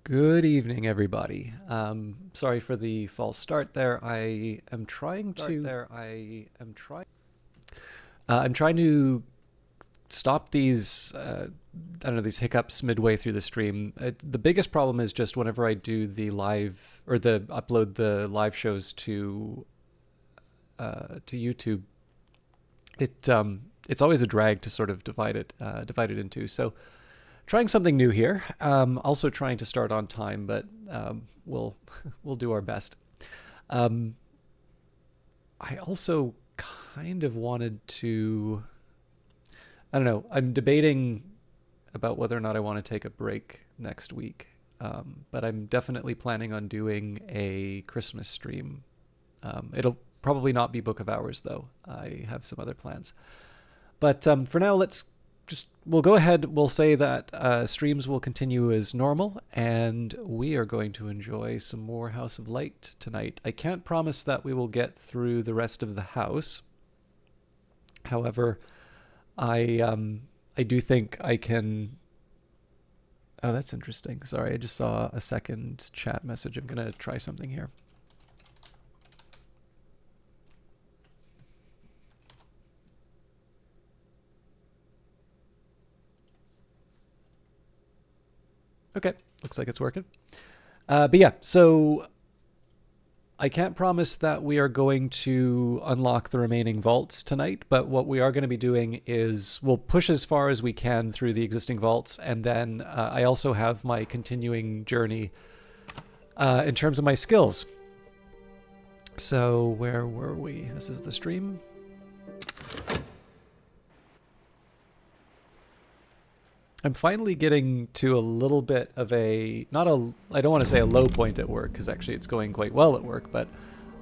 Good evening, everybody. Sorry for the false start there. I am trying to. I'm trying to stop these. I don't know, these hiccups midway through the stream. The biggest problem is just whenever I do the live or the upload the live shows to YouTube. It's always a drag to sort of divide it into. So trying something new here. Also trying to start on time, but we'll we'll do our best. Um, I also kind of wanted to. I don't know. I'm debating about whether or not I want to take a break next week, but I'm definitely planning on doing a Christmas stream. It'll probably not be Book of Hours though. I have some other plans. But for now, we'll go ahead. We'll say that streams will continue as normal, and we are going to enjoy some more House of Light tonight. I can't promise that we will get through the rest of the house. However, I do think I can. Oh, that's interesting. Sorry, I just saw a second chat message. I'm gonna try something here. Okay, looks like it's working. But yeah, so I can't promise that we are going to unlock the remaining vaults tonight, but what we are going to be doing is we'll push as far as we can through the existing vaults, and then I also have my continuing journey in terms of my skills. So where were we? This is the stream. I'm finally getting to a little bit of I don't want to say a low point at work, because actually it's going quite well at work, but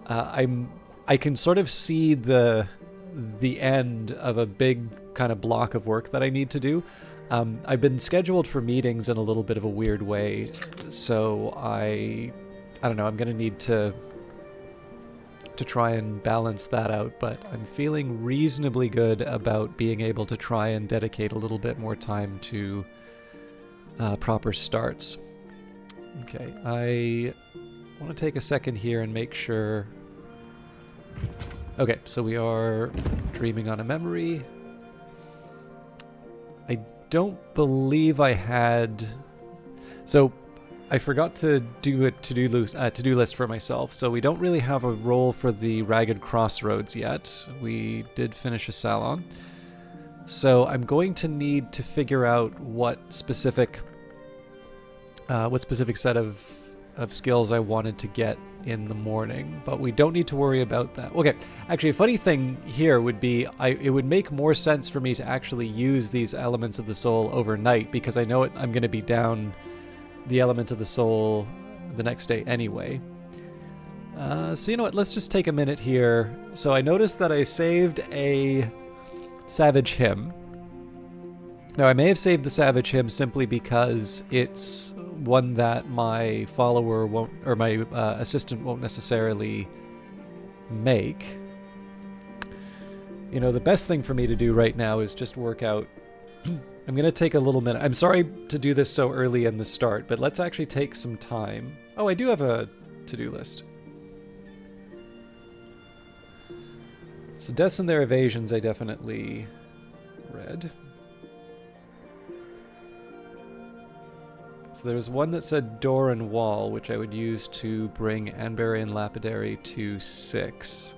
I can sort of see the end of a big kind of block of work that I need to do. I've been scheduled for meetings in a little bit of a weird way, so I don't know, I'm going to need to try and balance that out, but I'm feeling reasonably good about being able to try and dedicate a little bit more time to proper starts. Okay, I want to take a second here and make sure. Okay, so we are dreaming on a memory. I don't believe I had. So I forgot to do a to-do list for myself, so we don't really have a role for the Ragged Crossroads yet. We did finish a salon. So I'm going to need to figure out what specific set of skills I wanted to get in the morning, but we don't need to worry about that. Okay, actually a funny thing here would be it would make more sense for me to actually use these elements of the soul overnight, because I know I'm going to be down the element of the soul the next day anyway. So you know what, let's just take a minute here. So I noticed that I saved a Savage Hymn. Now I may have saved the Savage Hymn simply because it's one that my follower won't, or my assistant won't necessarily make. You know, the best thing for me to do right now is just work out. I'm going to take a little minute. I'm sorry to do this so early in the start, but let's actually take some time. Oh, I do have a to-do list. So Deaths and Their Evasions I definitely read. So there's one that said Door and Wall, which I would use to bring Anbury and Lapidary to 6.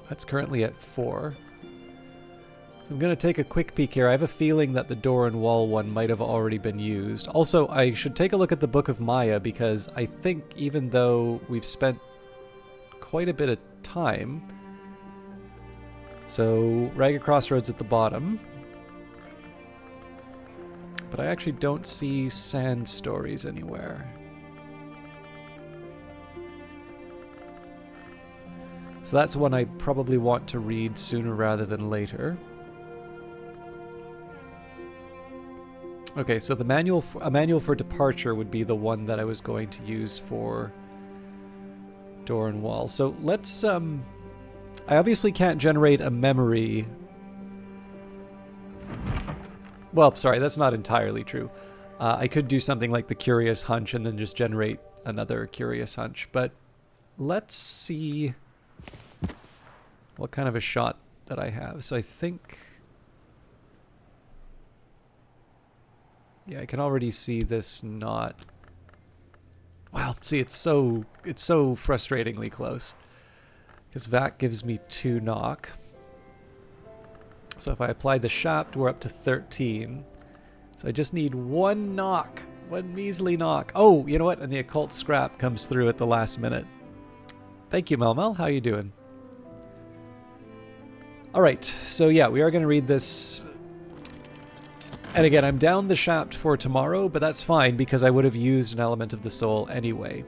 That's currently at 4. I'm going to take a quick peek here. I have a feeling that the Door and Wall one might have already been used. Also, I should take a look at the Book of Maya, because I think even though we've spent quite a bit of time... So, Ragged Crossroads at the bottom. But I actually don't see Sand Stories anywhere. So that's one I probably want to read sooner rather than later. Okay, so a manual for departure would be the one that I was going to use for Door and Wall. So let's I obviously can't generate a memory. Well, sorry, that's not entirely true. I could do something like the Curious Hunch and then just generate another Curious Hunch. But let's see what kind of a shot that I have. So I think... yeah, I can already see this not... wow, see, it's so frustratingly close. Because that gives me 2 knock. So if I apply the shaft, we're up to 13. So I just need 1 knock. 1 measly knock. Oh, you know what? And the occult scrap comes through at the last minute. Thank you, Melmel. How you doing? All right. So yeah, we are going to read this. And again, I'm down the shaft for tomorrow, but that's fine because I would have used an element of the soul anyway.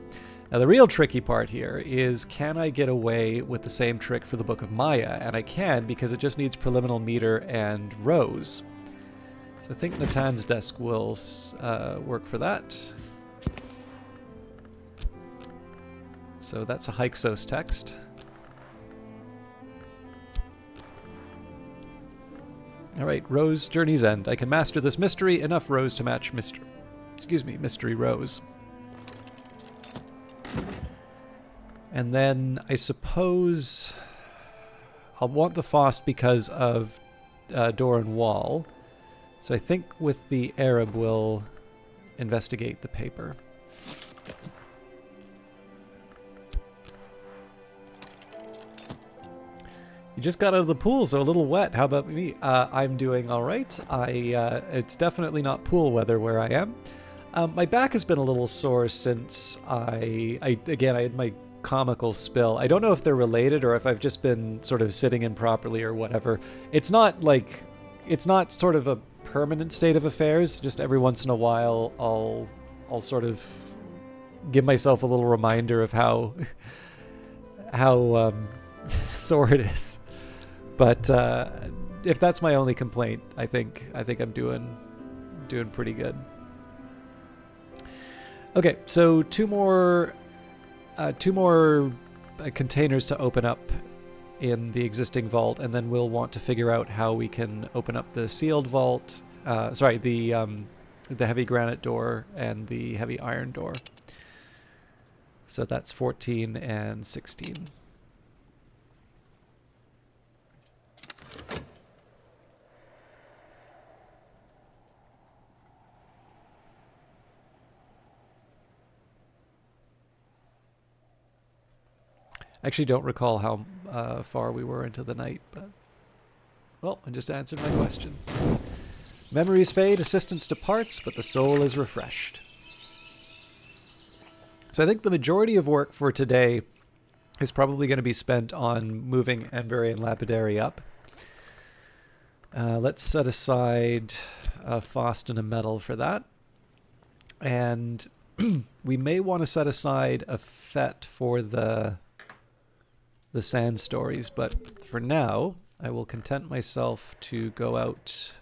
Now, the real tricky part here is, can I get away with the same trick for the Book of Maya? And I can, because it just needs preliminal meter and rows. So I think Natan's desk will work for that. So that's a Hyksos text. All right, Rose, Journey's End. I can master this mystery. Enough rows to match mystery rows. And then I suppose I'll want the Faust because of door and wall. So I think with the Arab we'll investigate the paper. You just got out of the pool, so a little wet. How about me? I'm doing all right. It's definitely not pool weather where I am. My back has been a little sore since I had my comical spill. I don't know if they're related or if I've just been sort of sitting improperly or whatever. It's not sort of a permanent state of affairs. Just every once in a while, I'll sort of give myself a little reminder of how sore it is. But if that's my only complaint, I think I'm doing pretty good. Okay, so two more containers to open up in the existing vault, and then we'll want to figure out how we can open up the sealed vault. The heavy granite door and the heavy iron door. So that's 14 and 16. I actually don't recall how far we were into the night, but... well, I just answered my question. Memories fade, assistance departs, but the soul is refreshed. So I think the majority of work for today is probably going to be spent on moving Enbury and Lapidary up. Let's set aside a Faust and a Metal for that. And we may want to set aside a Fete for the sand stories, but for now, I will content myself to go out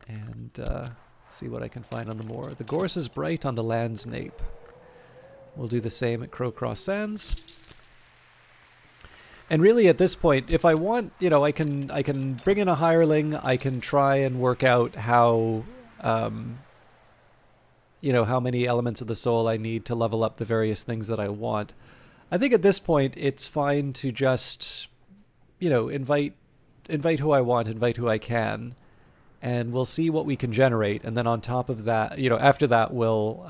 and see what I can find on the moor. The gorse is bright on the land's nape. We'll do the same at Crowcross Sands. And really at this point, if I want, I can bring in a hireling, I can try and work out how how many elements of the soul I need to level up the various things that I want. I think at this point it's fine to just, invite who I want, invite who I can, and we'll see what we can generate. And then on top of that, after that, we'll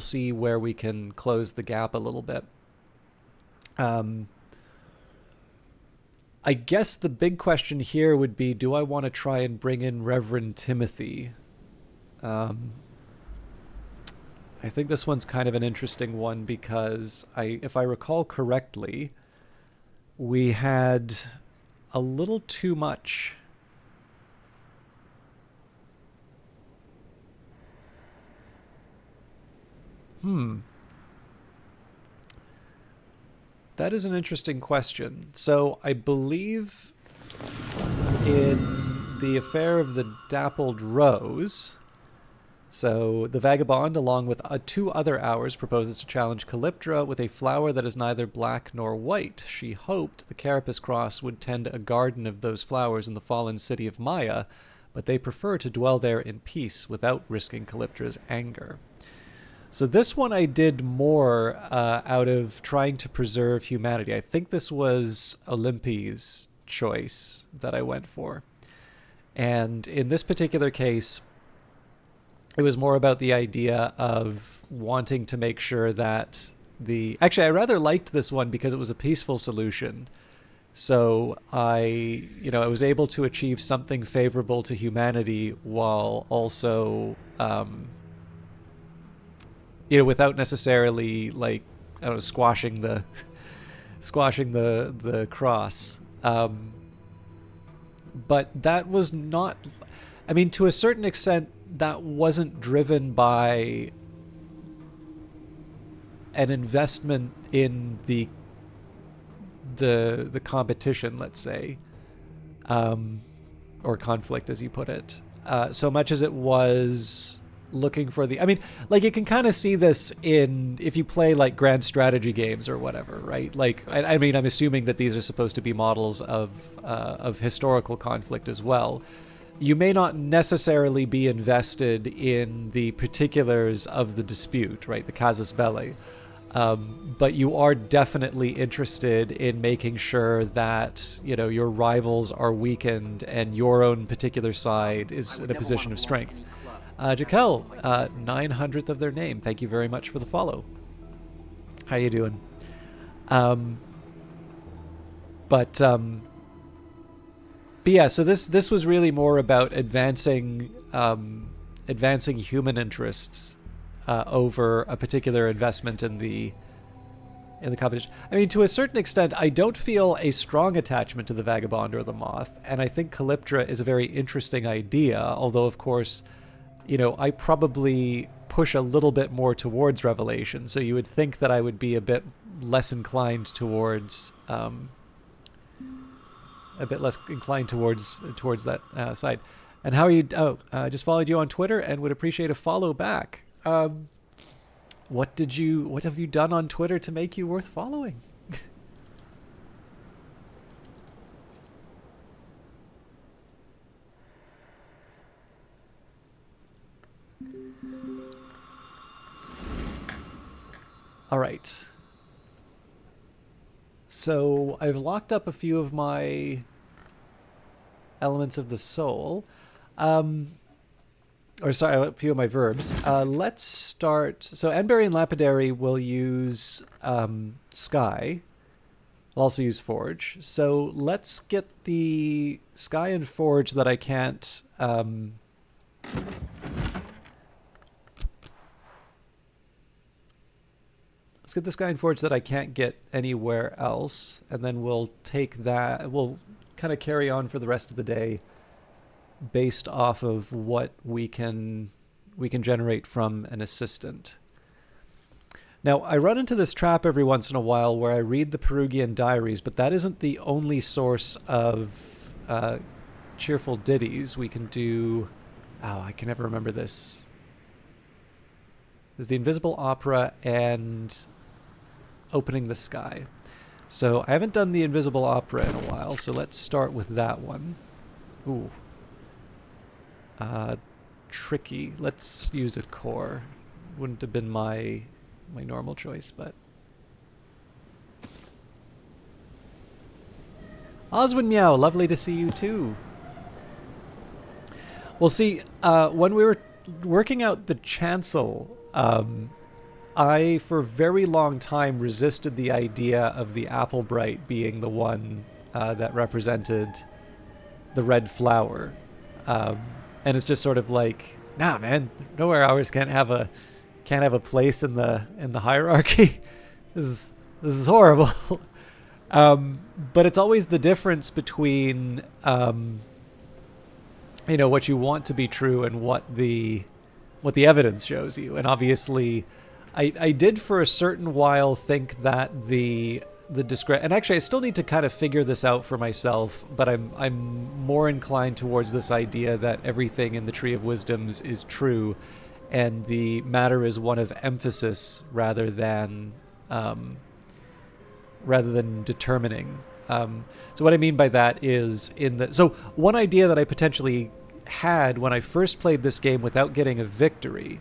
see where we can close the gap a little bit. I guess the big question here would be, do I want to try and bring in Reverend Timothy? I think this one's kind of an interesting one because if I recall correctly, we had a little too much. That is an interesting question. So I believe in the affair of the Dappled Rose, so the Vagabond, along with 2 other hours, proposes to challenge Calyptra with a flower that is neither black nor white. She hoped the Carapace Cross would tend a garden of those flowers in the fallen city of Maya, but they prefer to dwell there in peace without risking Calyptra's anger. So this one I did more out of trying to preserve humanity. I think this was Olympi's choice that I went for. And in this particular case, it was more about the idea of wanting to make sure that Actually, I rather liked this one because it was a peaceful solution. So I was able to achieve something favorable to humanity while also, without necessarily like, I don't know, squashing the cross. But that was not. I mean, to a certain extent, that wasn't driven by an investment in the competition, let's say, or conflict, as you put it, so much as it was looking for the. I mean, like, you can kind of see this if you play like grand strategy games or whatever, right? Like, I mean, I'm assuming that these are supposed to be models of historical conflict as well. You may not necessarily be invested in the particulars of the dispute, right? The casus belli. But you are definitely interested in making sure that, your rivals are weakened and your own particular side is in a position of strength. Jaquel, 900th of their name. Thank you very much for the follow. How you doing? But yeah, so this was really more about advancing human interests over a particular investment in the competition. I mean, to a certain extent, I don't feel a strong attachment to the Vagabond or the Moth, and I think Calyptra is a very interesting idea, although, of course, I probably push a little bit more towards Revelation, so you would think that I would be a bit less inclined towards that side. And how are you? I just followed you on Twitter and would appreciate a follow back. What have you done on Twitter to make you worth following? All right. So I've locked up a few of my elements of the soul. A few of my verbs. Let's start. So Enberry and Lapidary will use Sky. I'll also use Forge. So let's get the Sky and Forge that I can't. Let's get the Sky and Forge that I can't get anywhere else, and then we'll take that. We'll kind of carry on for the rest of the day, based off of what we can generate from an assistant. Now, I run into this trap every once in a while where I read the Perugian diaries, but that isn't the only source of cheerful ditties. We can do... Oh, I can never remember this. There's the Invisible Opera and Opening the Sky. So I haven't done the Invisible Opera in a while, so let's start with that one. Ooh. Tricky. Let's use a core. Wouldn't have been my normal choice, but... Oswin Meow, lovely to see you too. Well, see, when we were working out the chancel, I, for a very long time, resisted the idea of the Applebright being the one that represented the red flower. And it's just sort of like, nah, man, nowhere hours can't have a place in the hierarchy. This is horrible. But it's always the difference between what you want to be true and what the evidence shows you. And obviously, I did for a certain while think that the and actually I still need to kind of figure this out for myself, but I'm more inclined towards this idea that everything in the Tree of Wisdoms is true, and the matter is one of emphasis rather than determining. So what I mean by that is so one idea that I potentially had when I first played this game without getting a victory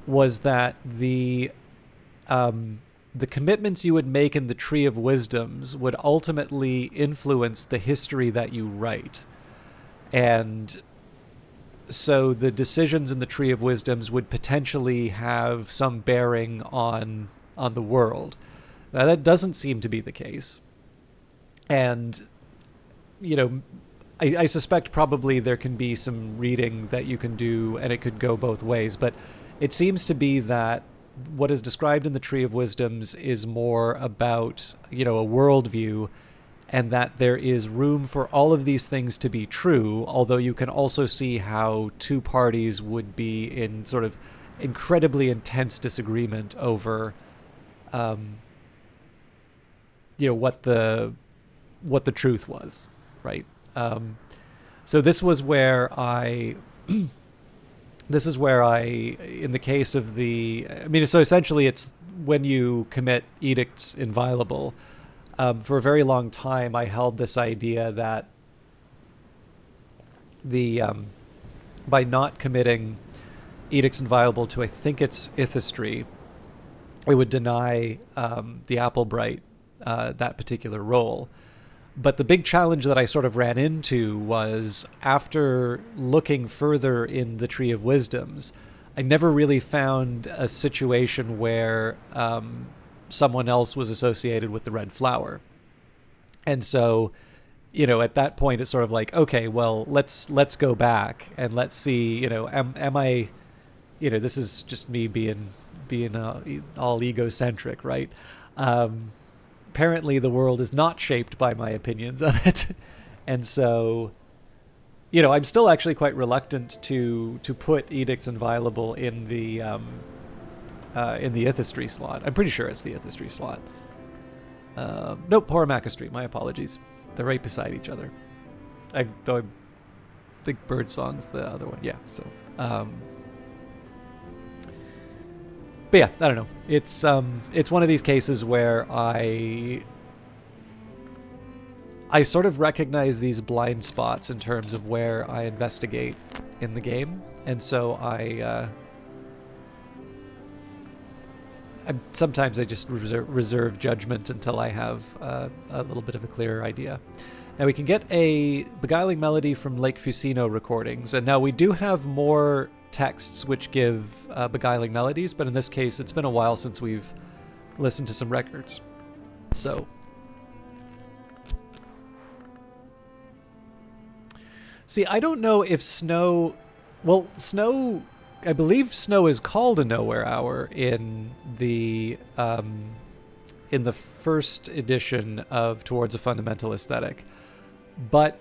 was that the commitments you would make in the Tree of Wisdoms would ultimately influence the history that you write. And so the decisions in the Tree of Wisdoms would potentially have some bearing on the world. Now, that doesn't seem to be the case. And, I suspect probably there can be some reading that you can do, and it could go both ways. But it seems to be that what is described in the Tree of Wisdoms is more about, a worldview, and that there is room for all of these things to be true, although you can also see how two parties would be in sort of incredibly intense disagreement over, what the truth was, right? So this is where I, in the case of so essentially it's when you commit edicts inviolable. For a very long time, I held this idea that by not committing edicts inviolable to, I think it's Ithistry, it would deny the Applebright that particular role. But the big challenge that I sort of ran into was, after looking further in the Tree of Wisdoms, I never really found a situation where someone else was associated with the red flower. And so, at that point, it's sort of like, okay, well, let's go back and let's see, am I, this is just me being all egocentric, right? Apparently the world is not shaped by my opinions of it. And so, I'm still actually quite reluctant to put edicts inviolable in the Ithistry slot. I'm pretty sure it's the Ithistry slot. Nope, Horamachistry. My apologies. They're right beside each other. I think Birdsong's the other one. Yeah. So, but yeah, I don't know. It's one of these cases where I sort of recognize these blind spots in terms of where I investigate in the game, and so sometimes I just reserve judgment until I have a little bit of a clearer idea. Now we can get a Beguiling Melody from Lake Fusino recordings, and now we do have more texts which give Beguiling Melodies, but in this case it's been a while since we've listened to some records. So, see, I don't know if Snow... Well, Snow... I believe Snow is called a Nowhere Hour in the first edition of Towards a Fundamental Aesthetic. But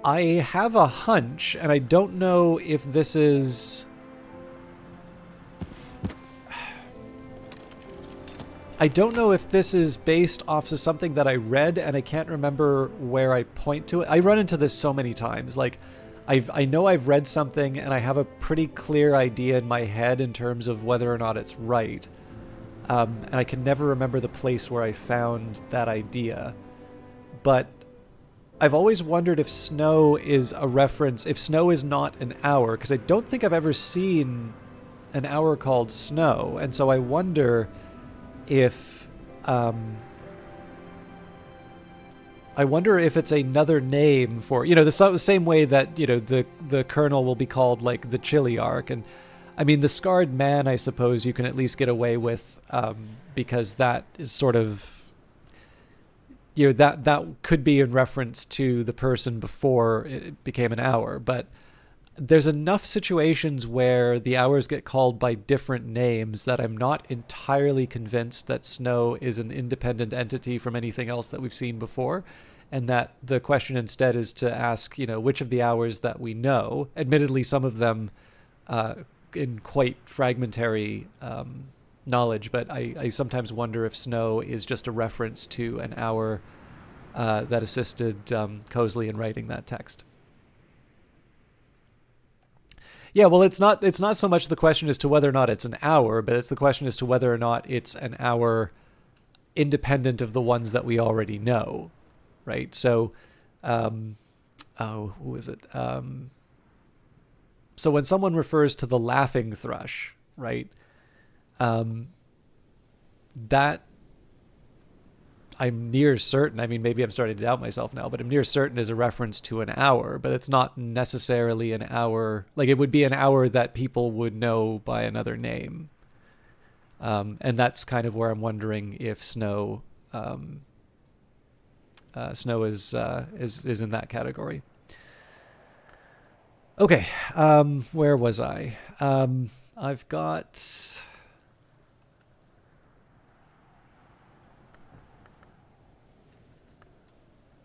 I have a hunch, and I don't know if this is... I don't know if this is based off of something that I read, and I can't remember where I point to it. I run into this so many times. Like, I know I've read something, and I have a pretty clear idea in my head in terms of whether or not it's right. And I can never remember the place where I found that idea. But I've always wondered if Snow is a reference, if Snow is not an hour, because I don't think I've ever seen an hour called Snow. And so I wonder if it's another name for, the same way that, the Colonel will be called, like, the Chiliarch. And I mean, the Scarred Man, I suppose you can at least get away with, because that is sort of, that could be in reference to the person before it became an hour. But there's enough situations where the hours get called by different names that I'm not entirely convinced that Snow is an independent entity from anything else that we've seen before, and that the question instead is to ask, which of the hours that we know, admittedly some of them in quite fragmentary knowledge, but I sometimes wonder if Snow is just a reference to an hour that assisted Cosley in writing that text. Yeah, well, it's not so much the question as to whether or not it's an hour, but it's the question as to whether or not it's an hour independent of the ones that we already know, right? So oh, who is it? So when someone refers to the laughing thrush, right? Um, that I'm near certain, I mean, maybe I'm starting to doubt myself now, but I'm near certain is a reference to an hour, but it's not necessarily an hour. Like, it would be an hour that people would know by another name. And that's kind of where I'm wondering if snow, snow is in that category. Okay, where was I? I've got.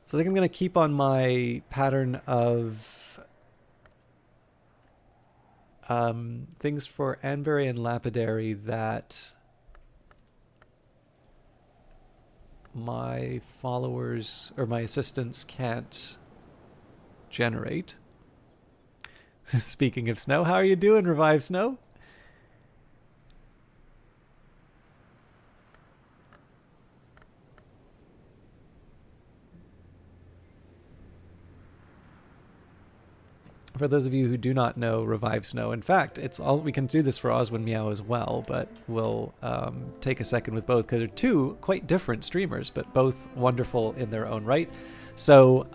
So I think I'm going to keep on my pattern of things for Anbury and Lapidary that my followers or my assistants can't generate. Speaking of snow, how are you doing, Revive Snow? For those of you who do not know Revive Snow, in fact, it's all we can do this for Oswin Meow as well, but we'll take a second with both because they're two quite different streamers, but both wonderful in their own right. So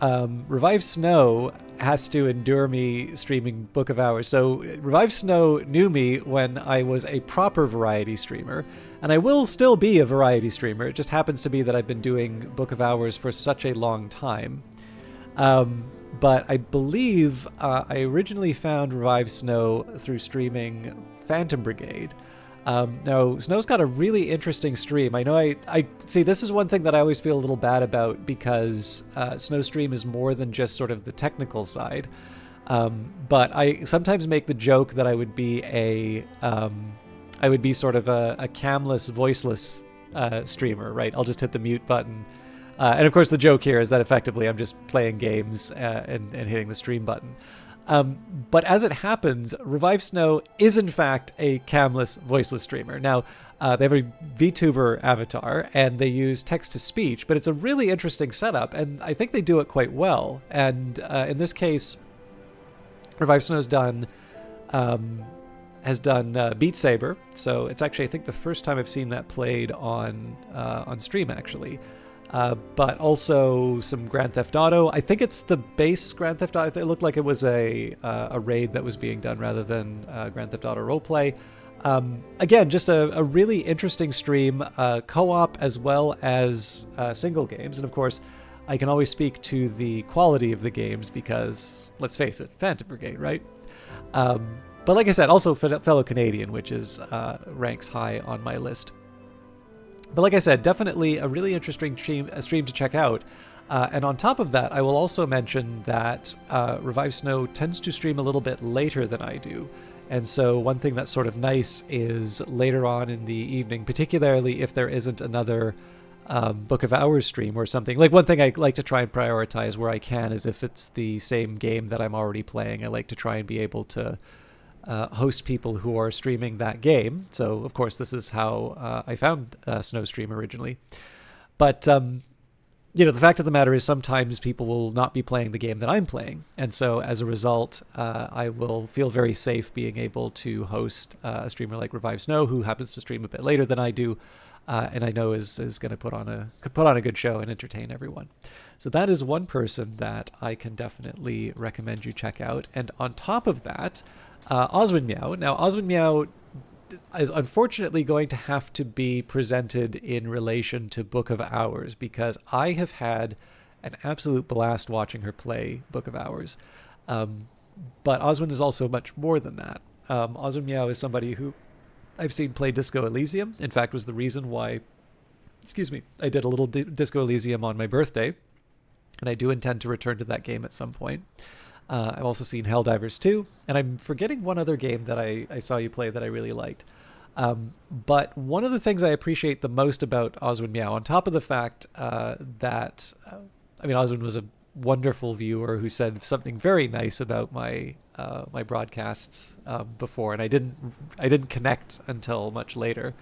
Revive Snow has to endure me streaming Book of Hours. So Revive Snow knew me when I was a proper variety streamer, and I will still be a variety streamer. It just happens to be that I've been doing Book of Hours for such a long time. But I believe I originally found Revive Snow through streaming Phantom Brigade. Now, Snow's got a really interesting stream. I know I see, this is one thing that I always feel a little bad about because Snow's stream is more than just sort of the technical side. But I sometimes make the joke that I would be sort of a camless, voiceless streamer, right? I'll just hit the mute button. And of course, the joke here is that effectively I'm just playing games and hitting the stream button. But as it happens, Revive Snow is in fact a camless, voiceless streamer. Now, they have a VTuber avatar and they use text-to-speech, but it's a really interesting setup, and I think they do it quite well. And in this case, Revive Snow has done Beat Saber, so it's actually, I think, the first time I've seen that played on stream, actually. But also some Grand Theft Auto. I think it's the base Grand Theft Auto. It looked like it was a raid that was being done rather than Grand Theft Auto roleplay. Again, just a really interesting stream, co-op as well as single games. And of course, I can always speak to the quality of the games because, let's face it, Phantom Brigade, right? But like I said, also fellow Canadian, which is ranks high on my list. But like I said, definitely a really interesting stream to check out. And on top of that, I will also mention that Revive Snow tends to stream a little bit later than I do. And so one thing that's sort of nice is later on in the evening, particularly if there isn't another Book of Hours stream or something. Like, one thing I like to try and prioritize where I can is if it's the same game that I'm already playing, I like to try and be able to host people who are streaming that game. So, of course, this is how I found Snowstream originally. But, the fact of the matter is sometimes people will not be playing the game that I'm playing. And so, as a result, I will feel very safe being able to host a streamer like Revive Snow, who happens to stream a bit later than I do, and I know is going to put on a good show and entertain everyone. So that is one person that I can definitely recommend you check out. And on top of that, Oswin Meow. Now, Oswin Meow is unfortunately going to have to be presented in relation to Book of Hours because I have had an absolute blast watching her play Book of Hours. But Oswin is also much more than that. Oswin Meow is somebody who I've seen play Disco Elysium. In fact, was the reason why, I did a little Disco Elysium on my birthday. And I do intend to return to that game at some point. I've also seen Helldivers 2, and I'm forgetting one other game that I saw you play that I really liked. But one of the things I appreciate the most about Oswin Meow, on top of the fact that, Oswin was a wonderful viewer who said something very nice about my my broadcasts before, and I didn't connect until much later.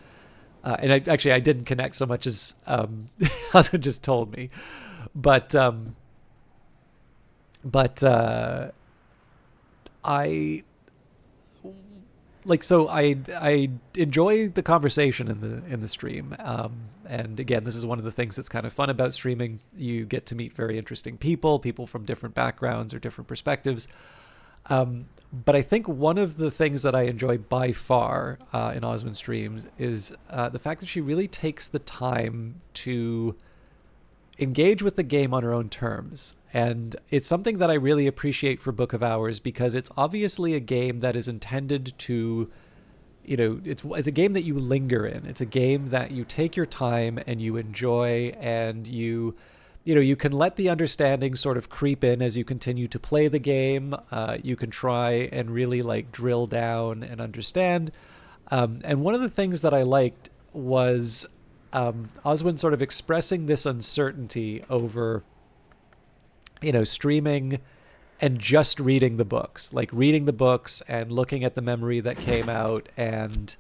And I didn't connect so much as Oswin just told me. But But I I enjoy the conversation in the stream, and again, this is one of the things that's kind of fun about streaming. You get to meet very interesting people from different backgrounds or different perspectives. But I think one of the things that I enjoy by far in Oswin streams is the fact that she really takes the time to engage with the game on her own terms. And it's something that I really appreciate for Book of Hours, because it's obviously a game that is intended to, it's a game that you linger in. It's a game that you take your time and you enjoy, and you can let the understanding sort of creep in as you continue to play the game. You can try and really like drill down and understand. And one of the things that I liked was Oswin sort of expressing this uncertainty over, streaming and just reading the books, like reading the books and looking at the memory that came out, and,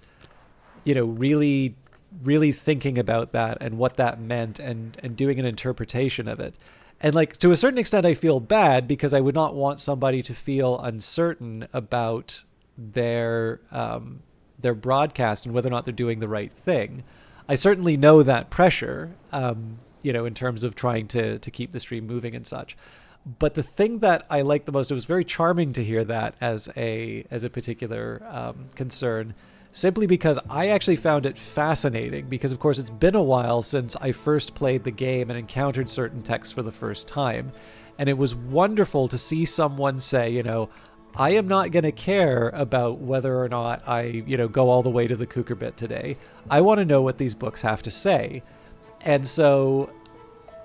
really, really thinking about that and what that meant, and doing an interpretation of it. And like, to a certain extent, I feel bad because I would not want somebody to feel uncertain about their broadcast and whether or not they're doing the right thing. I certainly know that pressure, in terms of trying to keep the stream moving and such. But the thing that I liked the most, it was very charming to hear that as a particular concern, simply because I actually found it fascinating, because of course it's been a while since I first played the game and encountered certain texts for the first time. And it was wonderful to see someone say, I am not going to care about whether or not I, go all the way to the Kukurbit today. I want to know what these books have to say. And so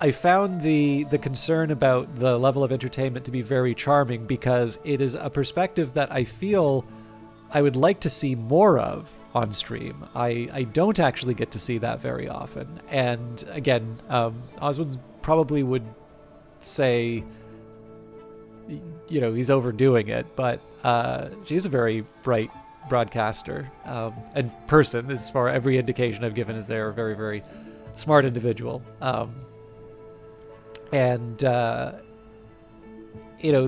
I found the concern about the level of entertainment to be very charming, because it is a perspective that I feel I would like to see more of on stream. I don't actually get to see that very often. And again, Oswin probably would say, he's overdoing it, but she's a very bright broadcaster and person. As far every indication I've given is they're a very, very smart individual. And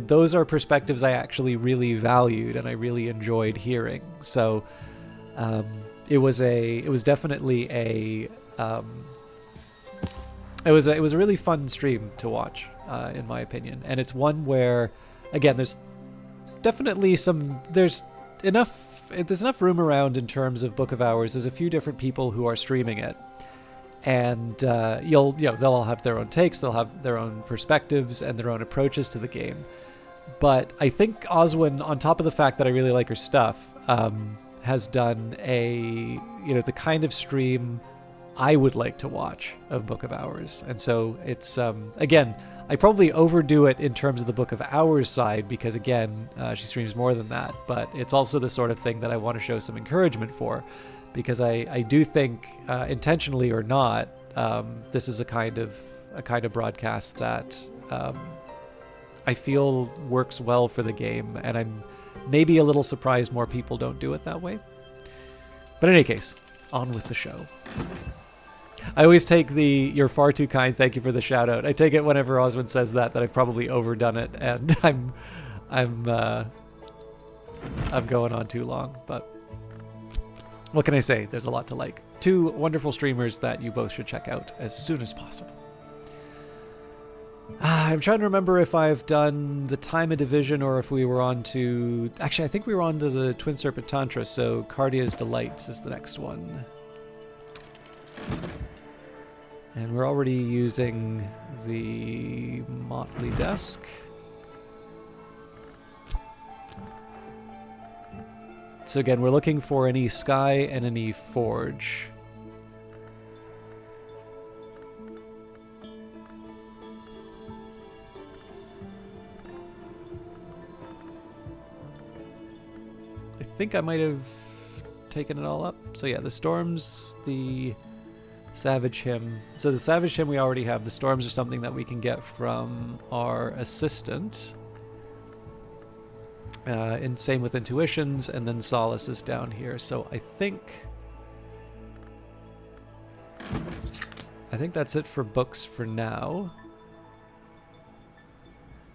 those are perspectives I actually really valued and I really enjoyed hearing. So it was definitely a really fun stream to watch, in my opinion. And it's one where, again, there's definitely there's enough room around in terms of Book of Hours. There's a few different people who are streaming it, and they'll all have their own takes, they'll have their own perspectives and their own approaches to the game. But I think Oswin, on top of the fact that I really like her stuff, has done the kind of stream I would like to watch of Book of Hours. And so it's, again, I probably overdo it in terms of the Book of Hours side, because again, she streams more than that, but it's also the sort of thing that I want to show some encouragement for, because I do think, intentionally or not, this is a kind of broadcast that I feel works well for the game, and I'm maybe a little surprised more people don't do it that way. But in any case, on with the show. I always take "you're far too kind, thank you for the shout out." I take it whenever Oswin says that I've probably overdone it, and I'm going on too long, but what can I say? There's a lot to like. Two wonderful streamers that you both should check out as soon as possible. I'm trying to remember if I've done the Time of Division or if we were on to... Actually, I think we were on to the Twin Serpent Tantra, so Cardia's Delights is the next one. And we're already using the Motley Desk. So again, we're looking for an E-Sky and an E-Forge. I think I might have taken it all up. So yeah, the Storms, the Savage Hymn. So the Savage Hymn we already have. The Storms are something that we can get from our assistant. And same with Intuitions, and then Solace is down here. So I think that's it for books for now.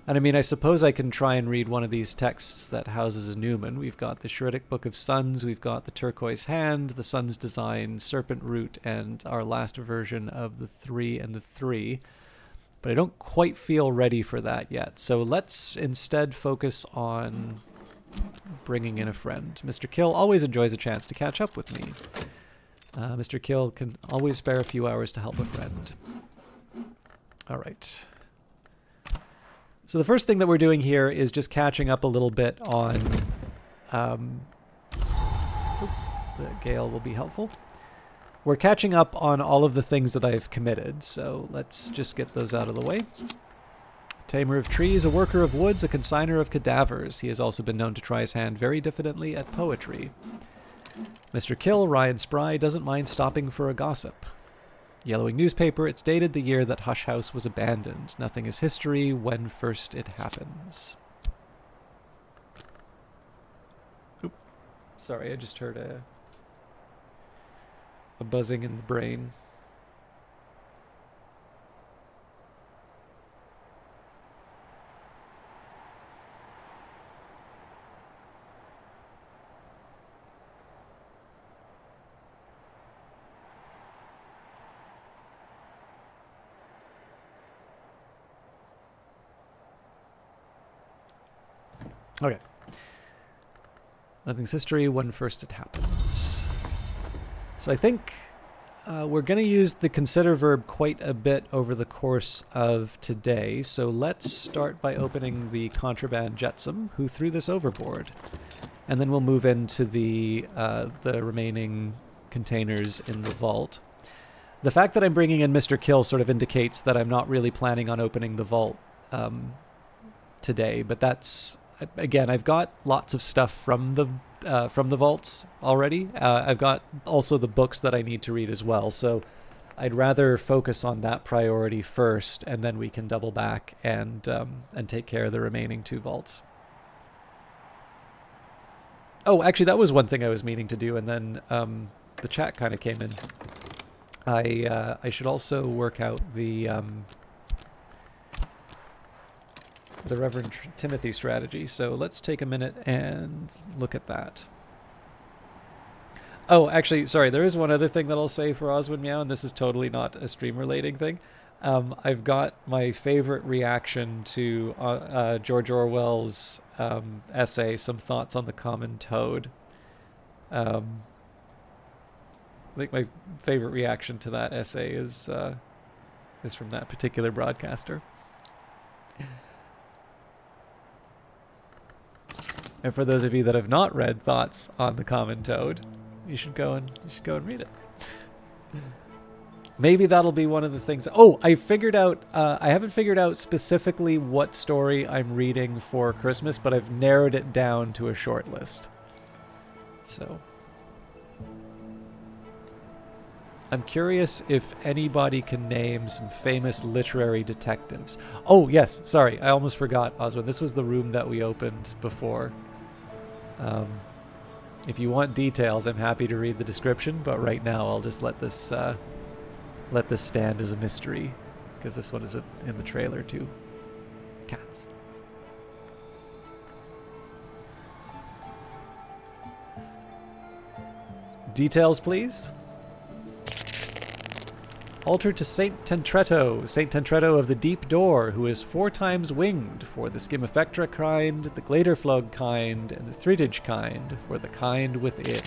And I mean, I suppose I can try and read one of these texts that houses a Numen. We've got the Shritic Book of Suns, we've got the Turquoise Hand, the Sun's Design, Serpent Root, and our last version of the 3 and the 3. But I don't quite feel ready for that yet. So let's instead focus on bringing in a friend. Mr. Kill always enjoys a chance to catch up with me. Mr. Kill can always spare a few hours to help a friend. All right. So the first thing that we're doing here is just catching up a little bit on... the Gale will be helpful. We're catching up on all of the things that I've committed, so let's just get those out of the way. Tamer of trees, a worker of woods, a consigner of cadavers. He has also been known to try his hand very diffidently at poetry. Mr. Kill, Ryan Spry, doesn't mind stopping for a gossip. Yellowing newspaper, it's dated the year that Hush House was abandoned. Nothing is history when first it happens. Oop. Sorry, I just heard a buzzing in the brain. Okay. Nothing's history when first it happens. So I think we're going to use the consider verb quite a bit over the course of today. So let's start by opening the contraband jetsam, who threw this overboard. And then we'll move into the remaining containers in the vault. The fact that I'm bringing in Mr. Kill sort of indicates that I'm not really planning on opening the vault today, but that's... Again, I've got lots of stuff from the vaults already. I've got also the books that I need to read as well, so I'd rather focus on that priority first, and then we can double back and take care of the remaining 2 vaults. Oh, actually, that was one thing I was meaning to do, and then the chat kind of came in. I should also work out the Reverend Timothy strategy. So let's take a minute and look at that. Oh, actually, sorry, there is one other thing that I'll say for Oswin Meow, and this is totally not a stream-relating thing. I've got my favorite reaction to George Orwell's essay, Some Thoughts on the Common Toad. I think my favorite reaction to that essay is from that particular broadcaster. And for those of you that have not read Thoughts on the Common Toad, you should go and read it. Maybe that'll be one of the things. Oh, I figured out. I haven't figured out specifically what story I'm reading for Christmas, but I've narrowed it down to a short list. So I'm curious if anybody can name some famous literary detectives. Oh, yes. Sorry, I almost forgot, Oswin. This was the room that we opened before. If you want details, I'm happy to read the description, but right now I'll just let this stand as a mystery, because this one is in the trailer too. Cats. Details, please. Altar to Saint Tentretto of the Deep Door, who is 4 times winged, for the Skimifectra kind, the Gladerflug kind, and the Thritage kind, for the kind within.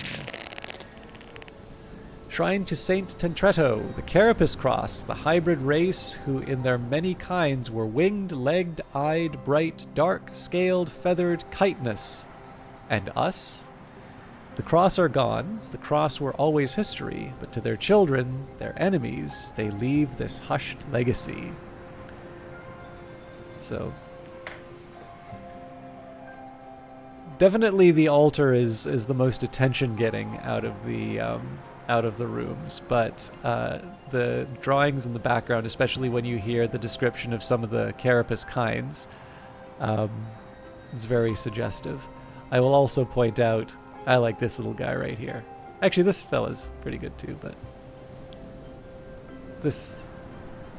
Shrine to Saint Tentretto, the Carapace Cross, the hybrid race, who in their many kinds were winged, legged, eyed, bright, dark, scaled, feathered, chitinous. And us? The cross are gone, the cross were always history, but to their children, their enemies, they leave this hushed legacy. So, definitely the altar is the most attention-getting out of the rooms, but the drawings in the background, especially when you hear the description of some of the carapace kinds, it's very suggestive. I will also point out, I like this little guy right here. Actually, this fella's pretty good too, but this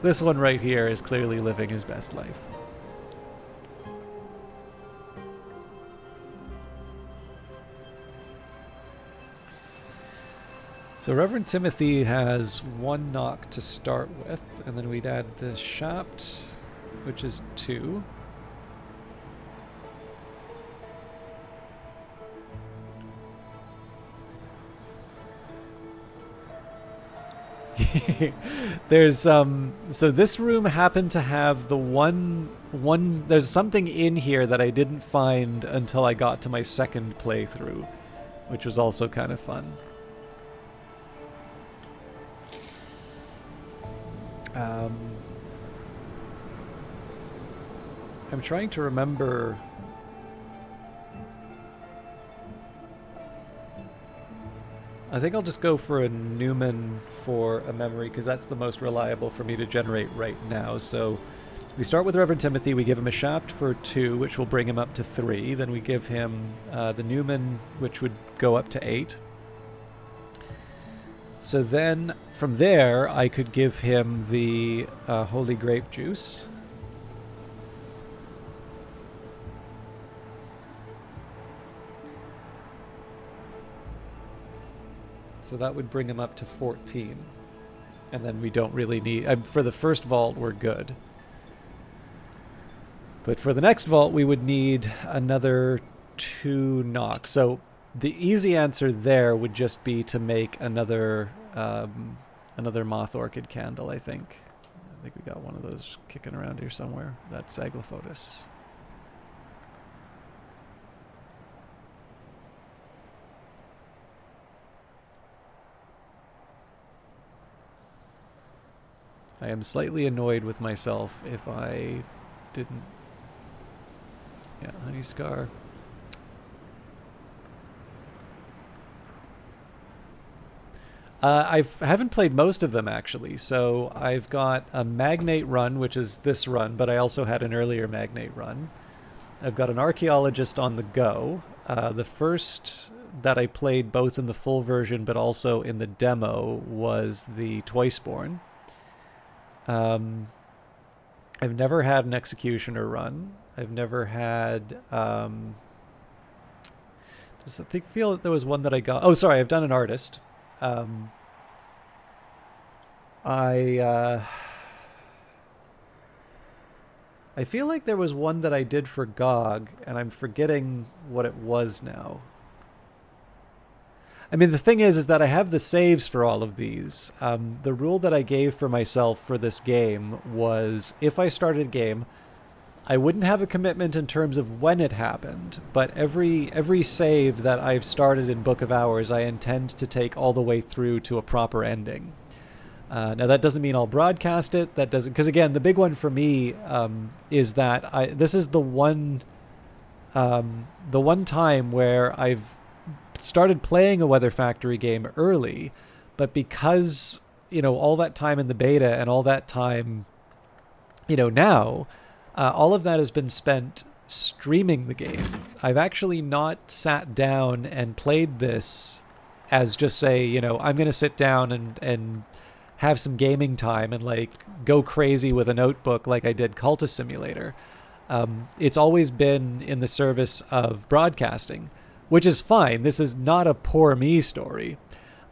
one right here is clearly living his best life. So Reverend Timothy has 1 knock to start with, and then we'd add the Shapt, which is 2. There's so this room happened to have the one there's something in here that I didn't find until I got to my second playthrough, which was also kind of fun. I'm trying to remember. I think I'll just go for a Numen for a memory, because that's the most reliable for me to generate right now. So we start with Reverend Timothy, we give him a Shapt for 2, which will bring him up to 3. Then we give him the Numen, which would go up to 8. So then, from there, I could give him the Holy Grape Juice. So that would bring him up to 14. And then we don't really need... for the first vault, we're good. But for the next vault, we would need another 2 knocks. So the easy answer there would just be to make another Moth Orchid candle, I think. I think we got one of those kicking around here somewhere. That's Aglaophotis. I am slightly annoyed with myself if I didn't... Yeah, Honey Scar. I haven't played most of them, actually. So I've got a Magnate run, which is this run, but I also had an earlier Magnate run. I've got an Archaeologist on the go. The first that I played both in the full version but also in the demo was the Twiceborn. I've never had an Executioner run. I've never had... I feel that there was one that I got... Oh, sorry, I've done an Artist. I feel like there was one that I did for GOG, and I'm forgetting what it was now. I mean, the thing is that I have the saves for all of these. The rule that I gave for myself for this game was if I started a game, I wouldn't have a commitment in terms of when it happened, but every save that I've started in Book of Hours, I intend to take all the way through to a proper ending. Now, that doesn't mean I'll broadcast it. That doesn't, because again, the big one for me is that this is the one time where I've started playing a Weather Factory game early, but because, all that time in the beta and all that time, now, all of that has been spent streaming the game. I've actually not sat down and played this as just say, I'm going to sit down and have some gaming time and go crazy with a notebook like I did Cultist Simulator. It's always been in the service of broadcasting, which is fine. This is not a poor me story.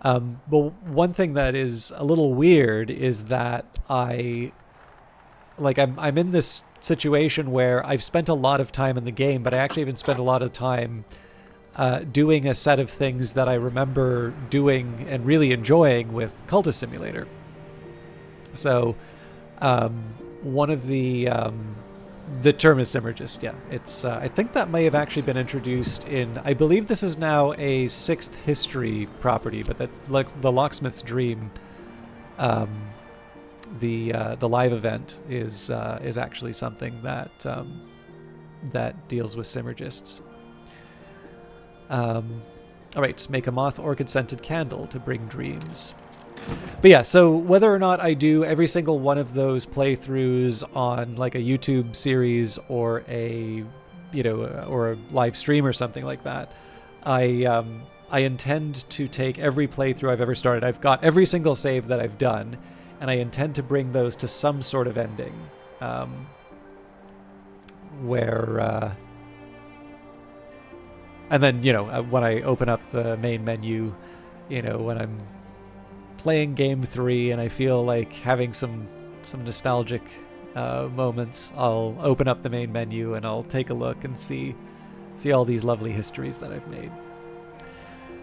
But one thing that is a little weird is that I'm in this situation where I've spent a lot of time in the game, but I actually haven't spent a lot of time doing a set of things that I remember doing and really enjoying with Cultist Simulator. So one of the term is Symergist, yeah. It's I think that may have actually been introduced in... I believe this is now a 6th history property, but that the Locksmith's Dream, the live event is actually something that that deals with Symergists. All right, make a Moth Orchid scented candle to bring dreams. But yeah, so whether or not I do every single one of those playthroughs on a YouTube series or a live stream or something like that, I intend to take every playthrough I've ever started. I've got every single save that I've done, and I intend to bring those to some sort of ending, where and then when I open up the main menu, when I'm playing game 3 and I feel like having some nostalgic moments, I'll open up the main menu and I'll take a look and see all these lovely histories that I've made.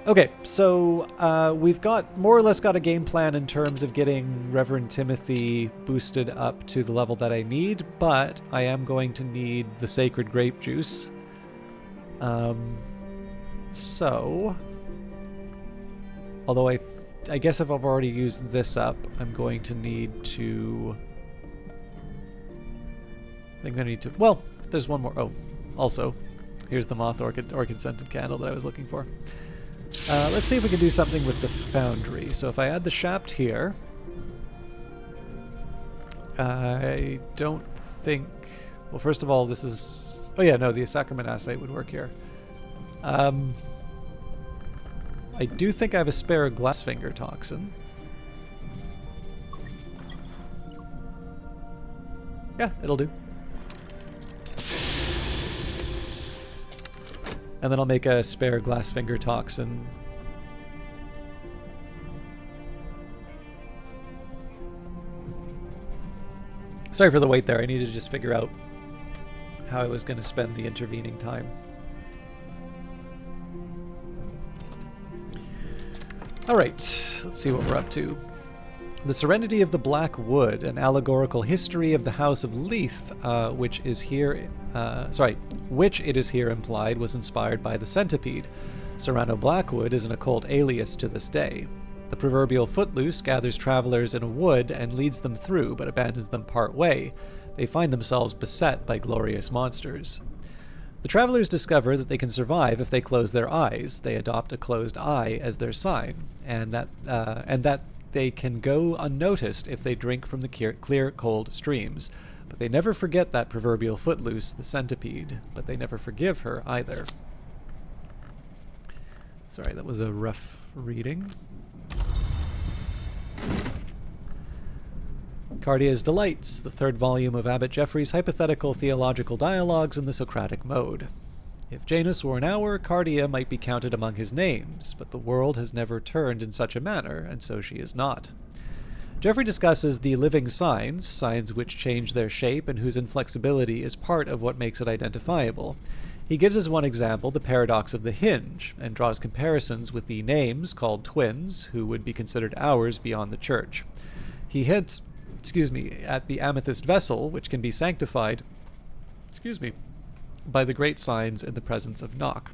Okay, so we've got more or less got a game plan in terms of getting Reverend Timothy boosted up to the level that I need, but I am going to need the sacred grape juice. So, although I guess if I've already used this up, I'm going to need to... I think I need to... Well, there's one more. Oh, also, here's the moth orchid scented candle that I was looking for. Let's see if we can do something with the foundry. So if I add the shaft here, I don't think... Well, first of all, this is... Oh yeah, no, the sacrament assay would work here. I do think I have a spare glassfinger toxin. Yeah, it'll do. And then I'll make a spare glassfinger toxin. Sorry for the wait there. I needed to just figure out how I was going to spend the intervening time. Alright, let's see what we're up to. The Serenity of the Black Wood, an allegorical history of the House of Leith, which it is here implied was inspired by the centipede. Serrano Blackwood is an occult alias to this day. The proverbial footloose gathers travelers in a wood and leads them through, but abandons them part way. They find themselves beset by glorious monsters. The travelers discover that they can survive if they close their eyes. They adopt a closed eye as their sign, and that they can go unnoticed if they drink from the clear, cold streams. But they never forget that proverbial footloose, the centipede. But they never forgive her either. Sorry, that was a rough reading. Cardia's Delights, the third volume of Abbot Geoffrey's hypothetical theological dialogues in the Socratic mode. If Janus were an hour, Cardia might be counted among his names, but the world has never turned in such a manner, and so she is not. Geoffrey discusses the living signs, signs which change their shape and whose inflexibility is part of what makes it identifiable. He gives as one example the paradox of the hinge, and draws comparisons with the names called twins, who would be considered hours beyond the church. He hints, at the amethyst vessel, which can be sanctified, by the great signs in the presence of Nock.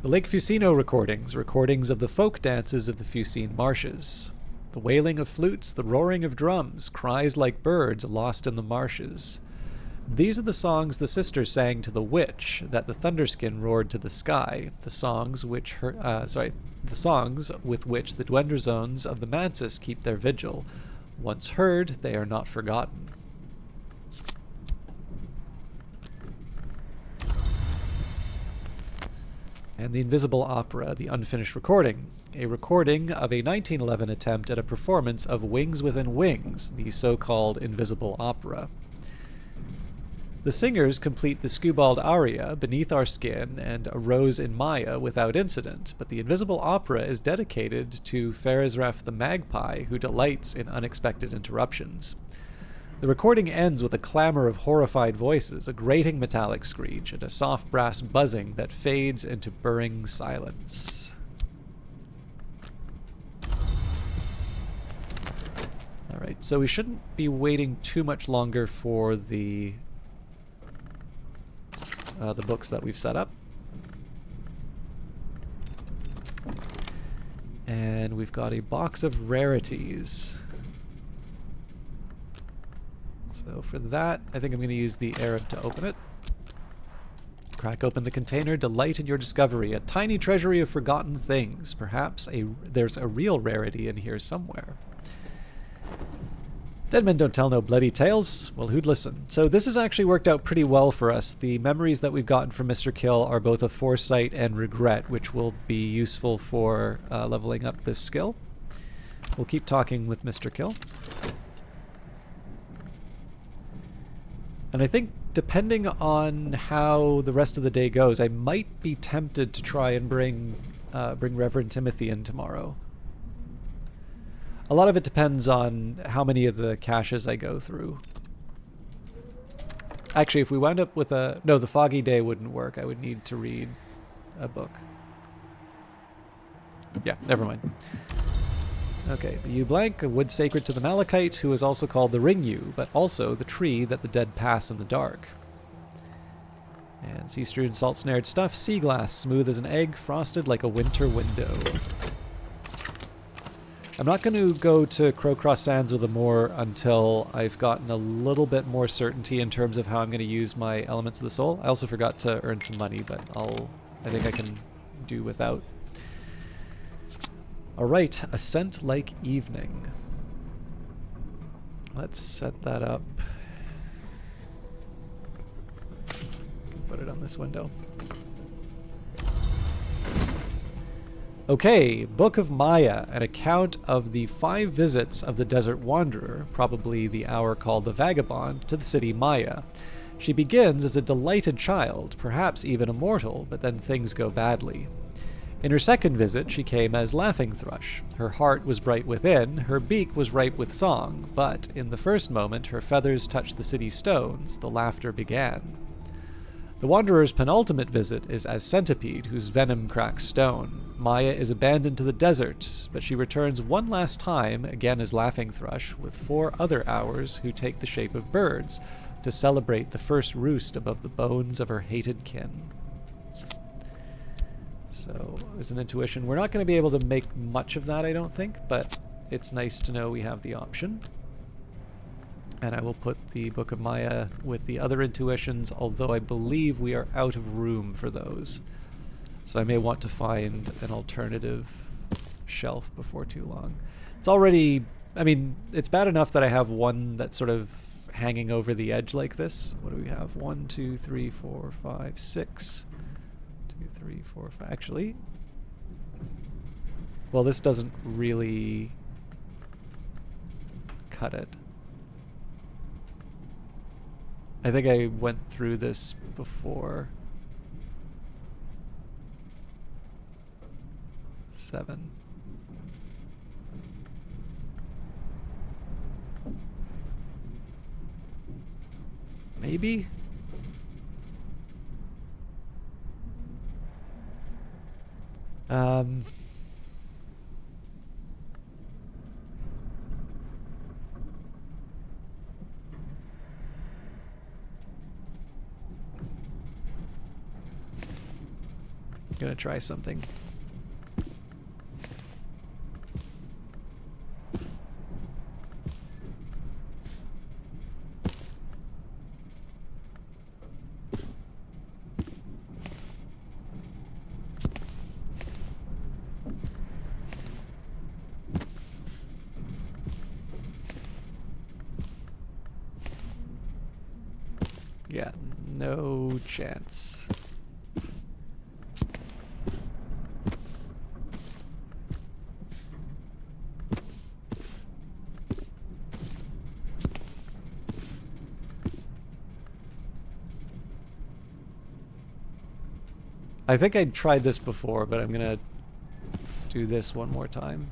The Lake Fusino recordings of the folk dances of the Fusine marshes. The wailing of flutes, the roaring of drums, cries like birds lost in the marshes. These are the songs the sisters sang to the witch, that the Thunderskin roared to the sky, the songs with which the Dwendrazones of the Mansis keep their vigil. Once heard, they are not forgotten. And the Invisible Opera, the unfinished recording. A recording of a 1911 attempt at a performance of Wings Within Wings, the so-called Invisible Opera. The singers complete the Skubald aria, Beneath Our Skin, and A Rose in Maya without incident, but the Invisible Opera is dedicated to Pharisraph the Magpie, who delights in unexpected interruptions. The recording ends with a clamor of horrified voices, a grating metallic screech, and a soft brass buzzing that fades into burring silence. Alright, so we shouldn't be waiting too much longer for the books that we've set up. And we've got a box of rarities. So for that, I think I'm going to use the Arab to open it. Crack open the container, delight in your discovery, a tiny treasury of forgotten things. Perhaps there's a real rarity in here somewhere. Dead men don't tell no bloody tales. Well, who'd listen? So this has actually worked out pretty well for us. The memories that we've gotten from Mr. Kill are both a foresight and regret, which will be useful for leveling up this skill. We'll keep talking with Mr. Kill. And I think depending on how the rest of the day goes, I might be tempted to try and bring Reverend Timothy in tomorrow. A lot of it depends on how many of the caches I go through. Actually, if we wound up with a... No, the foggy day wouldn't work. I would need to read a book. Yeah, never mind. Okay, the yew blank, a wood sacred to the Malachite, who is also called the ring yew, but also the tree that the dead pass in the dark. And sea-strewn, salt-snared stuff, sea glass, smooth as an egg, frosted like a winter window. I'm not going to go to Crowcross Sands with a moor until I've gotten a little bit more certainty in terms of how I'm going to use my Elements of the Soul. I also forgot to earn some money, but I think I can do without. Alright, a scent like evening. Let's set that up. Put it on this window. Okay, Book of Maya, an account of the 5 visits of the Desert Wanderer, probably the hour called the Vagabond, to the city Maya. She begins as a delighted child, perhaps even a mortal, but then things go badly. In her second visit, she came as Laughing Thrush. Her heart was bright within, her beak was ripe with song, but in the first moment her feathers touched the city stones, the laughter began. The Wanderer's penultimate visit is as Centipede, whose venom cracks stone. Maya is abandoned to the desert, but she returns one last time, again as Laughing Thrush, with 4 other hours who take the shape of birds, to celebrate the first roost above the bones of her hated kin. So, there's an intuition. We're not going to be able to make much of that, I don't think, but it's nice to know we have the option. And I will put the Book of Maya with the other intuitions, although I believe we are out of room for those. So I may want to find an alternative shelf before too long. It's already... I mean, it's bad enough that I have one that's sort of hanging over the edge like this. What do we have? 1, 2, 3, 4, 5, 6... 2, 3, 4, 5. Actually, well, this doesn't really cut it. I think I went through this before. 7. Maybe? Gonna try something. Yeah, no chance. I think I tried this before, but I'm gonna do this one more time.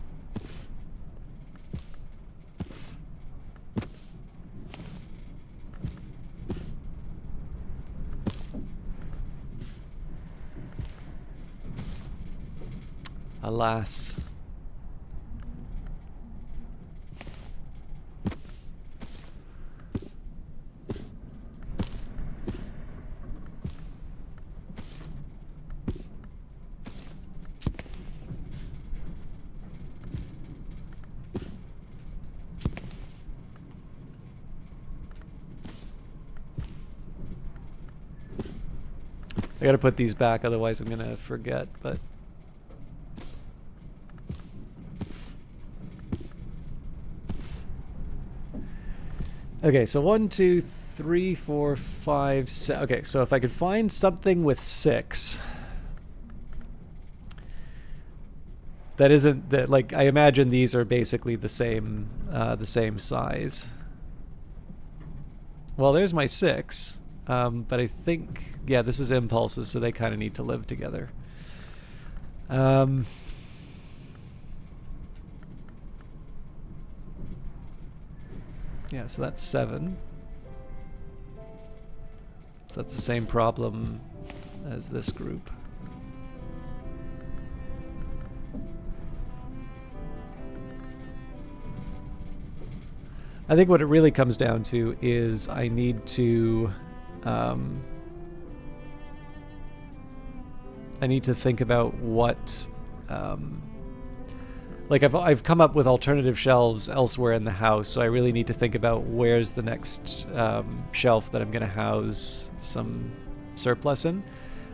Alas. I gotta put these back, otherwise I'm gonna forget, but... Okay, so 1, 2, 3, 4, 5, 6... Okay, so if I could find something with 6... That isn't... that, like, I imagine these are basically the same size. Well, there's my 6. But I think, yeah, this is impulses, so they kind of need to live together. Yeah, so that's 7. So that's the same problem as this group. I think what it really comes down to is I need to think about what like I've come up with alternative shelves elsewhere in the house, so I really need to think about where's the next shelf that I'm going to house some surplus in.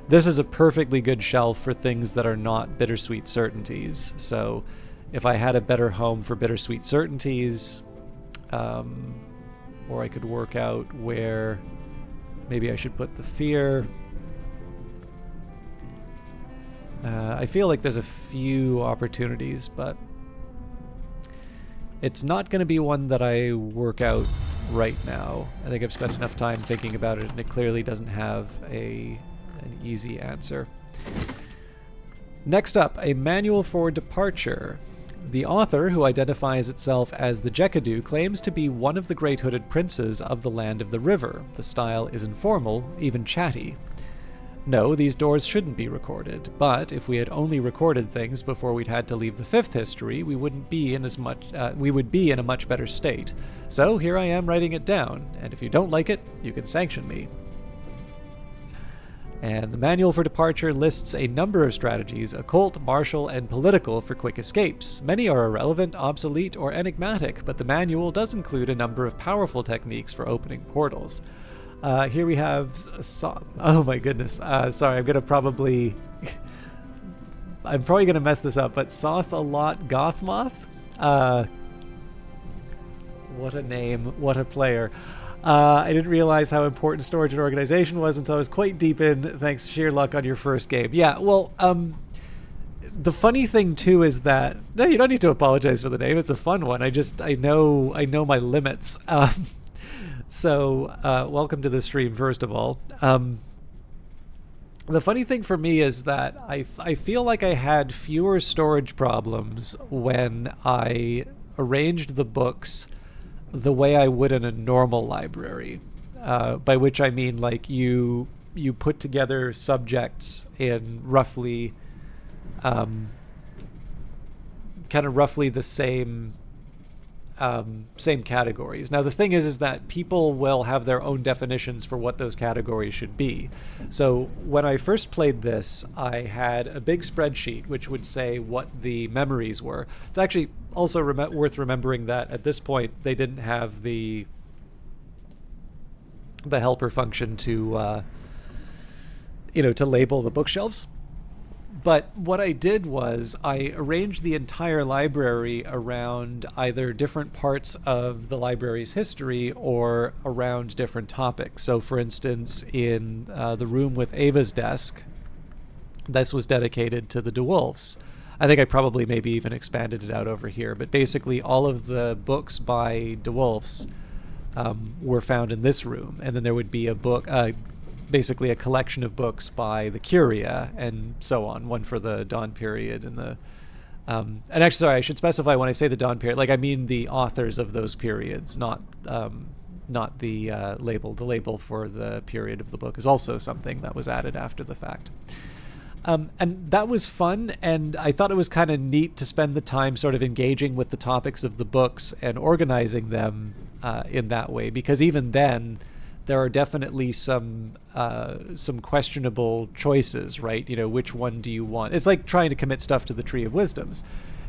This is a perfectly good shelf for things that are not bittersweet certainties. So if I had a better home for bittersweet certainties, or I could work out where maybe I should put the fear. I feel like there's a few opportunities, but it's not going to be one that I work out right now. I think I've spent enough time thinking about it, and it clearly doesn't have an easy answer. Next up, a manual for departure. The author, who identifies itself as the Jekadu, claims to be one of the great hooded princes of the land of the river. The style is informal, even chatty. No, these doors shouldn't be recorded, but if we had only recorded things before we'd had to leave the 5th history, we would be in a much better state. So here I am writing it down, and if you don't like it, you can sanction me. And the manual for departure lists a number of strategies, occult, martial, and political, for quick escapes. Many are irrelevant, obsolete, or enigmatic, but the manual does include a number of powerful techniques for opening portals. Here we have... oh my goodness. Sorry, I'm probably going to mess this up, but Soth-a-Lot Gothmoth? What a name. What a player. I didn't realize how important storage and organization was until I was quite deep in. Thanks, sheer luck on your first game. Yeah, well, the funny thing too is that... No, you don't need to apologize for the name. It's a fun one. I know my limits. So, welcome to the stream, first of all. The funny thing for me is that I feel like I had fewer storage problems when I arranged the books the way I would in a normal library. By which I mean, like, you put together subjects in roughly the same categories. Now the thing is that people will have their own definitions for what those categories should be. So when I first played this, I had a big spreadsheet which would say what the memories were. It's actually also worth remembering that at this point they didn't have the helper function to to label the bookshelves. But what I did was I arranged the entire library around either different parts of the library's history or around different topics. So, for instance, in the room with Ava's desk, this was dedicated to the DeWolfs. I think I probably maybe even expanded it out over here. But basically, all of the books by DeWolfs were found in this room. And then there would be a book... basically a collection of books by the Curia and so on, one for the Dawn period and the and actually, sorry, I should specify when I say the Dawn period, like I mean the authors of those periods, not the label. The label for the period of the book is also something that was added after the fact. And that was fun, and I thought it was kind of neat to spend the time sort of engaging with the topics of the books and organizing them in that way, because even then there are definitely some questionable choices, right? You know, which one do you want? It's like trying to commit stuff to the Tree of Wisdoms.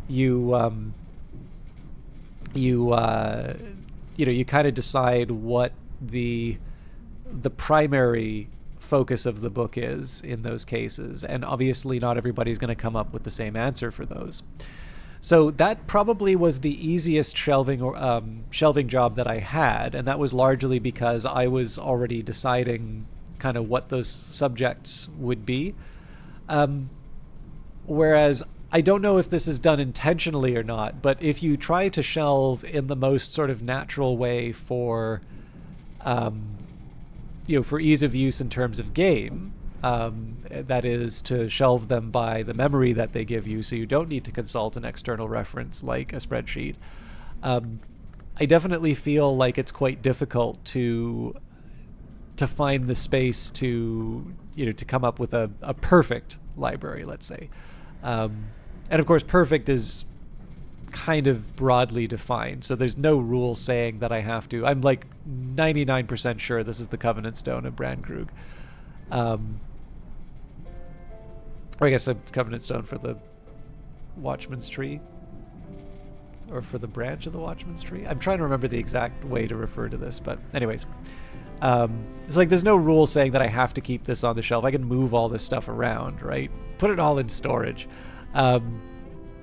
You kind of decide what the primary focus of the book is in those cases, and obviously not everybody's going to come up with the same answer for those. So that probably was the easiest shelving job that I had, and that was largely because I was already deciding kind of what those subjects would be. Whereas I don't know if this is done intentionally or not, but if you try to shelve in the most sort of natural way for for ease of use in terms of game, that is to shelve them by the memory that they give you, so you don't need to consult an external reference like a spreadsheet. I definitely feel like it's quite difficult to find the space to to come up with a perfect library, let's say. And of course, perfect is kind of broadly defined, so there's no rule saying that I have to. I'm like 99% sure this is the Covenant Stone of Brandkrug. Or I guess a Covenant Stone for the Watchman's Tree, or for the branch of the Watchman's Tree. I'm trying to remember the exact way to refer to this, but anyways, it's like there's no rule saying that I have to keep this on the shelf. I can move all this stuff around, right? Put it all in storage.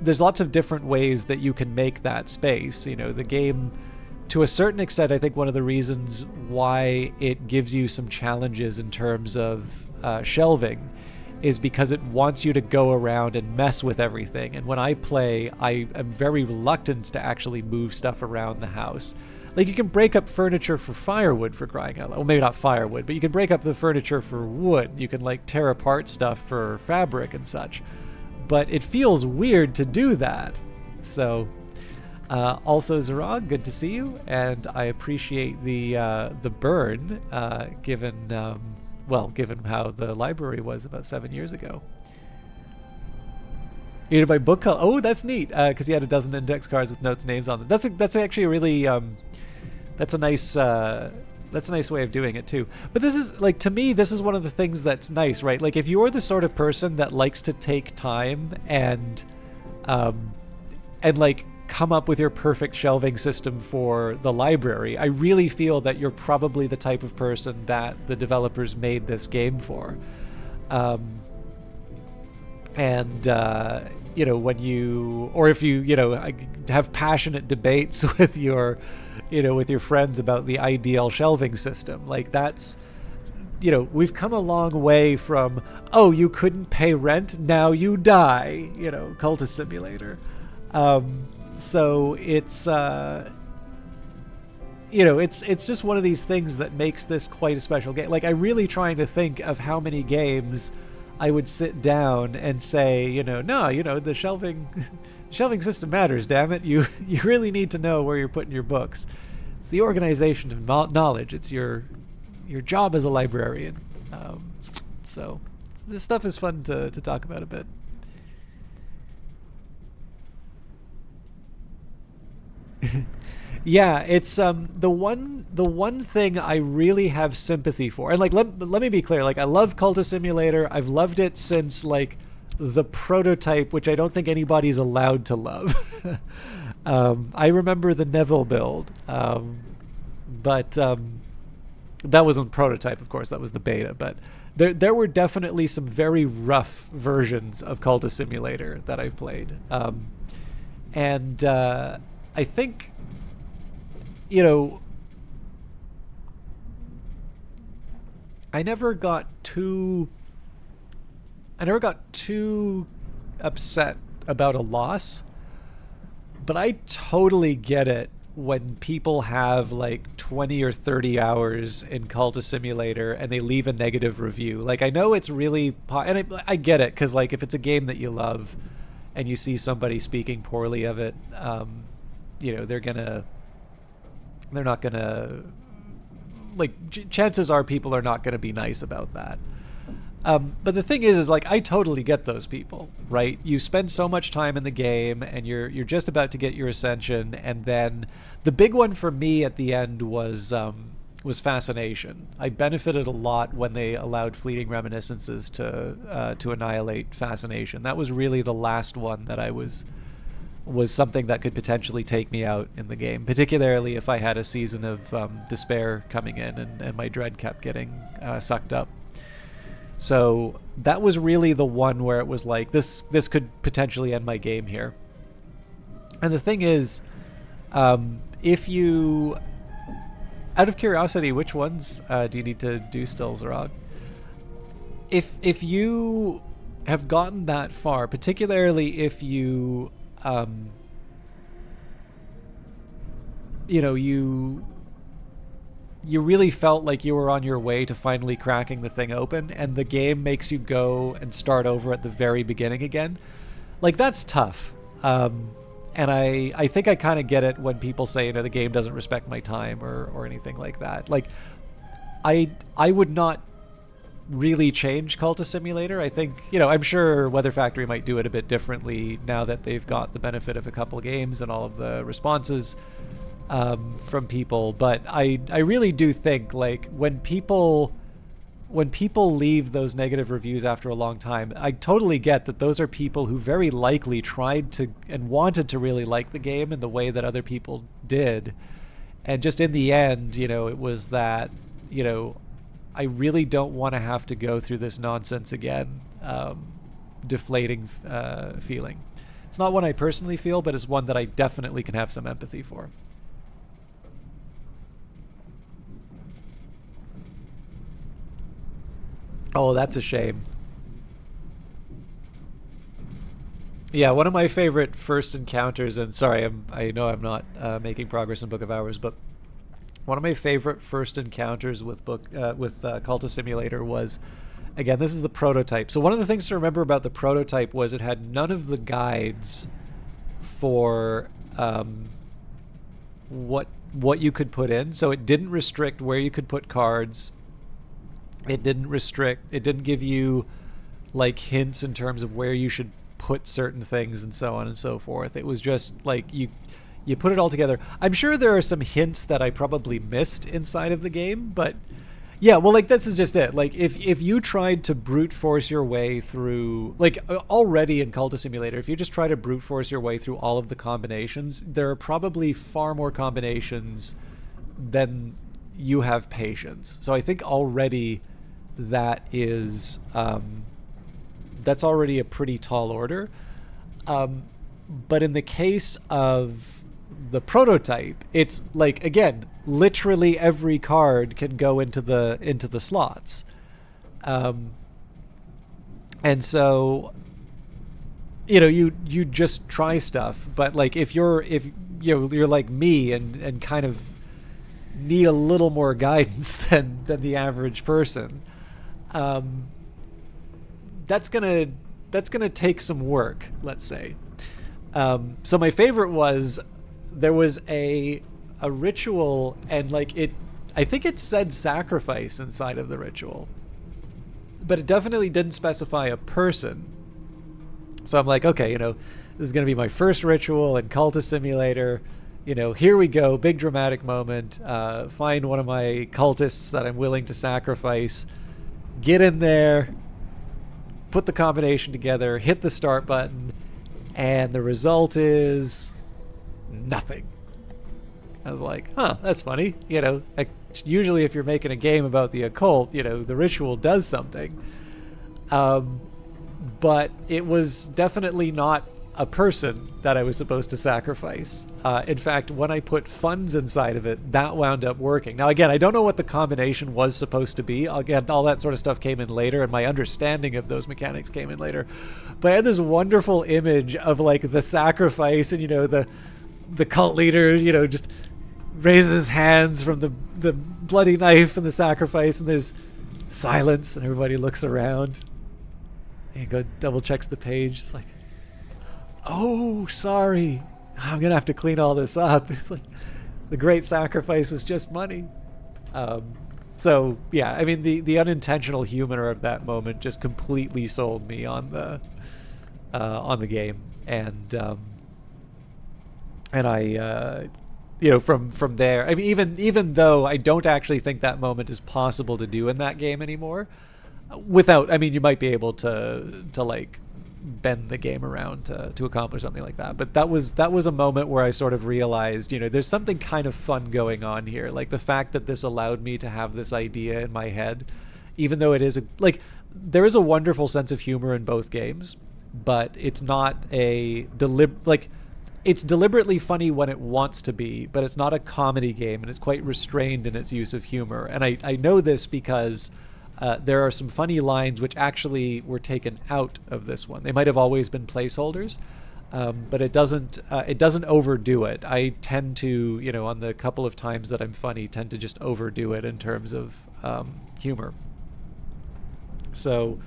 There's lots of different ways that you can make that space. The game, to a certain extent, I think one of the reasons why it gives you some challenges in terms of shelving is because it wants you to go around and mess with everything. And when I play, I am very reluctant to actually move stuff around the house. Like, you can break up furniture for firewood, for crying out loud. Well, maybe not firewood, but you can break up the furniture for wood. You can, like, tear apart stuff for fabric and such. But it feels weird to do that. So, also, Zarog, good to see you, and I appreciate the burn, given how the library was about 7 years ago. My book color. Oh, that's neat, because you had a dozen index cards with notes and names on them. That's actually a really that's a nice way of doing it too. But this is, like, to me, this is one of the things that's nice, right? Like, if you're the sort of person that likes to take time and like come up with your perfect shelving system for the library, I really feel that you're probably the type of person that the developers made this game for. When you, or if you, have passionate debates with your, with your friends about the ideal shelving system, like, that's, we've come a long way from, oh, you couldn't pay rent, now you die, Cultist Simulator. So it's, it's just one of these things that makes this quite a special game. Like, I'm really trying to think of how many games I would sit down and say, the shelving system matters, damn it. You really need to know where you're putting your books. It's the organization of knowledge. It's your job as a librarian. So this stuff is fun to talk about a bit. Yeah, it's the one thing I really have sympathy for, and like let me be clear, like, I love Cultist Simulator. I've loved it since, like, the prototype, which I don't think anybody's allowed to love. I remember the Neville build, but that wasn't prototype, of course. That was the beta. But there were definitely some very rough versions of Cultist Simulator that I've played, and I think, I never got too upset about a loss, but I totally get it when people have like 20 or 30 hours in Cultist Simulator and they leave a negative review. Like, I know it's really, and I get it, because, like, if it's a game that you love and you see somebody speaking poorly of it, they're not gonna, like, chances are people are not gonna be nice about that. But the thing is like, I totally get those people, right? You spend so much time in the game and you're just about to get your ascension, and then the big one for me at the end was Fascination. I benefited a lot when they allowed Fleeting Reminiscences to annihilate Fascination. That was really the last one that I was something that could potentially take me out in the game, particularly if I had a season of despair coming in and my dread kept getting sucked up. So that was really the one where it was like, this could potentially end my game here. And the thing is, if you, out of curiosity, which ones do you need to do still, Zarog? If you have gotten that far, particularly if you you really felt like you were on your way to finally cracking the thing open, and the game makes you go and start over at the very beginning again. Like, that's tough. And I think I kind of get it when people say, the game doesn't respect my time or anything like that. Like, I would not really change Cultist Simulator. I think, I'm sure Weather Factory might do it a bit differently now that they've got the benefit of a couple games and all of the responses from people. But I really do think, like, when people leave those negative reviews after a long time, I totally get that those are people who very likely tried to and wanted to really like the game in the way that other people did. And just in the end, it was that, I really don't want to have to go through this nonsense again, deflating feeling. It's not one I personally feel, but it's one that I definitely can have some empathy for. Oh, that's a shame. Yeah, one of my favorite first encounters, and sorry, I know I'm not making progress in Book of Hours, but one of my favorite first encounters with Cultist Simulator was, again, this is the prototype. So one of the things to remember about the prototype was it had none of the guides for what you could put in. So it didn't restrict where you could put cards. It didn't give you like hints in terms of where you should put certain things and so on and so forth. It was just like you put it all together. I'm sure there are some hints that I probably missed inside of the game, but yeah, well, like, this is just it. Like, if you tried to brute force your way through, like, already in Cultist Simulator, if you just try to brute force your way through all of the combinations, there are probably far more combinations than you have patience. So I think already that is that's already a pretty tall order. But in the case of the prototype, it's like, again, literally every card can go into the slots, and so you just try stuff. But like, if you're like me and kind of need a little more guidance than the average person, that's gonna take some work, let's say. So my favorite was, there was a ritual, and like, I think it said sacrifice inside of the ritual, but it definitely didn't specify a person. So I'm like, okay, this is gonna be my first ritual in Cultist Simulator. Here we go, big dramatic moment. Find one of my cultists that I'm willing to sacrifice, get in there, put the combination together, hit the start button, and the result is nothing. I was like, huh, that's funny. Usually if you're making a game about the occult, the ritual does something. But it was definitely not a person that I was supposed to sacrifice. In fact, when I put funds inside of it, that wound up working. Now, again, I don't know what the combination was supposed to be. Again, all that sort of stuff came in later, and my understanding of those mechanics came in later. But I had this wonderful image of like the sacrifice, and the cult leader, just raises his hands from the bloody knife and the sacrifice, and there's silence, and everybody looks around. And go double checks the page. It's like, oh, sorry, I'm gonna have to clean all this up. It's like, the great sacrifice was just money. So yeah, I mean, the unintentional humor of that moment just completely sold me on the game, and I from there, I mean, even though I don't actually think that moment is possible to do in that game anymore, without, I mean, you might be able to like bend the game around to accomplish something like that. But that was a moment where I sort of realized, there's something kind of fun going on here. Like, the fact that this allowed me to have this idea in my head, even though it is there is a wonderful sense of humor in both games, but it's not it's deliberately funny when it wants to be, but it's not a comedy game, and it's quite restrained in its use of humor. And I know this because there are some funny lines which actually were taken out of this one. They might have always been placeholders, but it doesn't overdo it. I tend to, on the couple of times that I'm funny, tend to just overdo it in terms of humor. So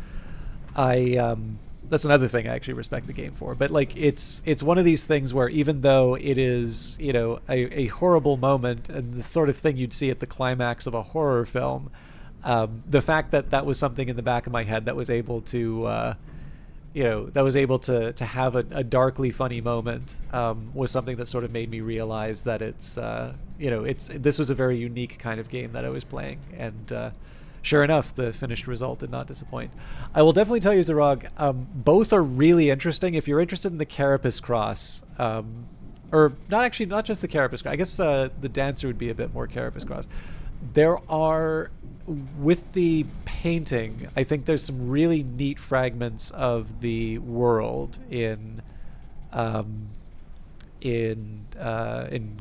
that's another thing I actually respect the game for. But like it's one of these things where even though it is, a horrible moment and the sort of thing you'd see at the climax of a horror film, the fact that that was something in the back of my head that was able to to have a darkly funny moment was something that sort of made me realize that this was a very unique kind of game that I was playing. And sure enough, the finished result did not disappoint. I will definitely tell you, Zarog, both are really interesting. If you're interested in the Carapace Cross, or not just the Carapace Cross, I guess the Dancer would be a bit more Carapace Cross. There are, with the painting, I think there's some really neat fragments of the world in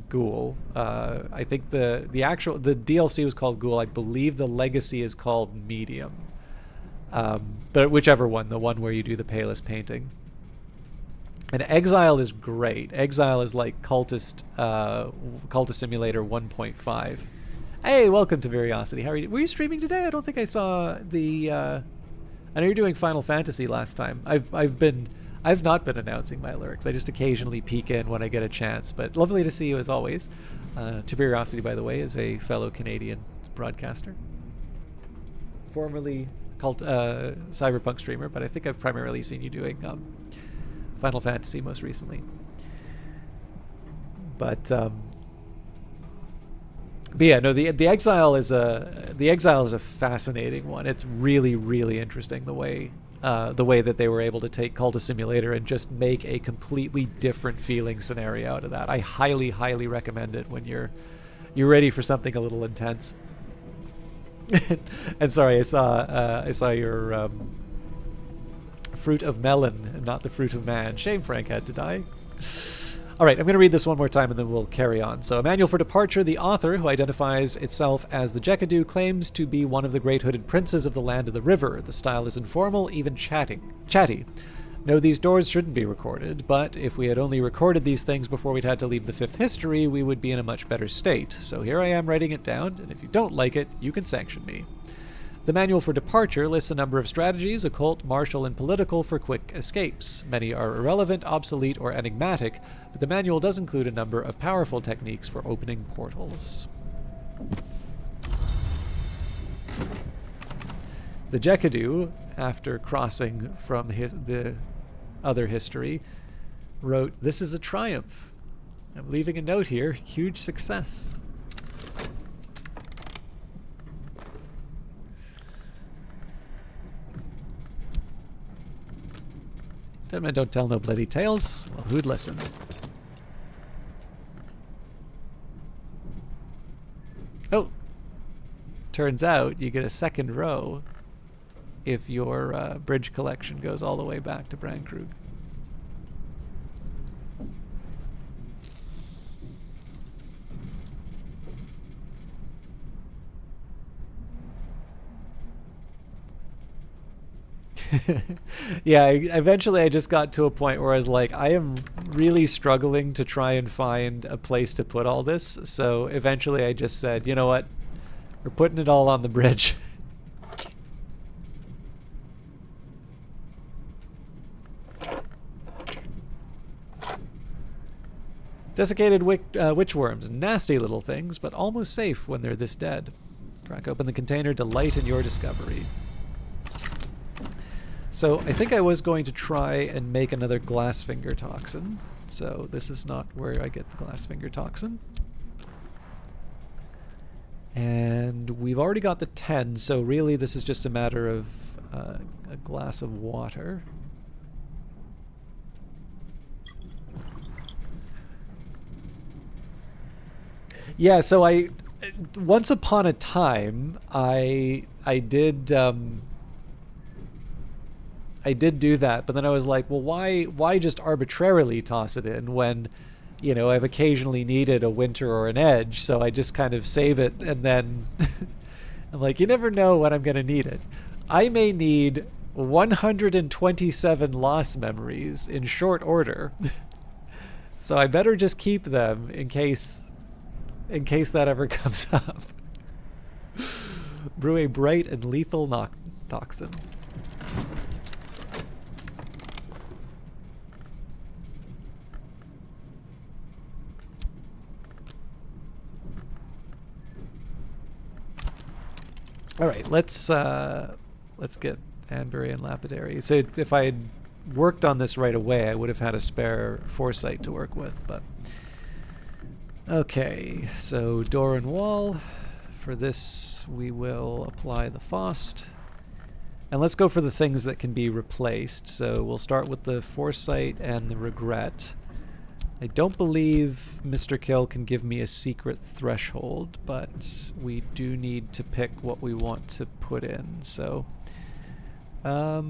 Ghoul. I think the DLC was called Ghoul. I believe the Legacy is called Medium. But whichever one, the one where you do the Palest painting. And Exile is great. Exile is like Cultist Simulator 1.5. Hey, welcome to Veriosity. How are you? Were you streaming today? I don't think I saw the. I know you're doing Final Fantasy last time. I've not been announcing my lyrics. I just occasionally peek in when I get a chance. But lovely to see you as always. Veriosity, by the way, is a fellow Canadian broadcaster, formerly cyberpunk streamer, but I think I've primarily seen you doing Final Fantasy most recently. But yeah, no, the Exile is a fascinating one. It's really, really interesting the way that they were able to take Cultist Simulator and just make a completely different feeling scenario out of that. I highly, highly recommend it when you're ready for something a little intense. And sorry, I saw your Fruit of Melon and not the Fruit of Man. Shame Frank had to die. All right, I'm going to read this one more time and then we'll carry on. So, A Manual for Departure, the author, who identifies itself as the Jekadu, claims to be one of the great hooded princes of the land of the river. The style is informal, even chatty. No, these doors shouldn't be recorded, but if we had only recorded these things before we'd had to leave the fifth history, we would be in a much better state. So here I am writing it down, and if you don't like it, you can sanction me. The Manual for Departure lists a number of strategies, occult, martial, and political, for quick escapes. Many are irrelevant, obsolete, or enigmatic, but the manual does include a number of powerful techniques for opening portals. The Jekadu, after crossing from the other history, wrote, "This is a triumph. I'm leaving a note here. Huge success." Dead men don't tell no bloody tales. Well, who'd listen? Oh! Turns out you get a second row if your bridge collection goes all the way back to Brandkrug. Yeah, eventually I just got to a point where I was like, I am really struggling to try and find a place to put all this. So eventually I just said, you know what? We're putting it all on the bridge. Desiccated witchworms. Nasty little things, but almost safe when they're this dead. Crack open the container, delight in your discovery. So I think I was going to try and make another glassfinger toxin. So this is not where I get the glassfinger toxin. And we've already got the 10, so really this is just a matter of a glass of water. Yeah, so once upon a time, I did do that, but then I was like, well, why just arbitrarily toss it in when, I've occasionally needed a winter or an edge, so I just kind of save it, and then I'm like, you never know when I'm going to need it. I may need 127 lost memories in short order. So I better just keep them in case that ever comes up. Brew a bright and lethal toxin. All right, let's get Anbury and Lapidary. So if I had worked on this right away, I would have had a spare foresight to work with. But okay, so door and wall. For this, we will apply the Faust. And let's go for the things that can be replaced. So we'll start with the foresight and the regret. I don't believe Mr. Kill can give me a secret threshold, but we do need to pick what we want to put in. So I'll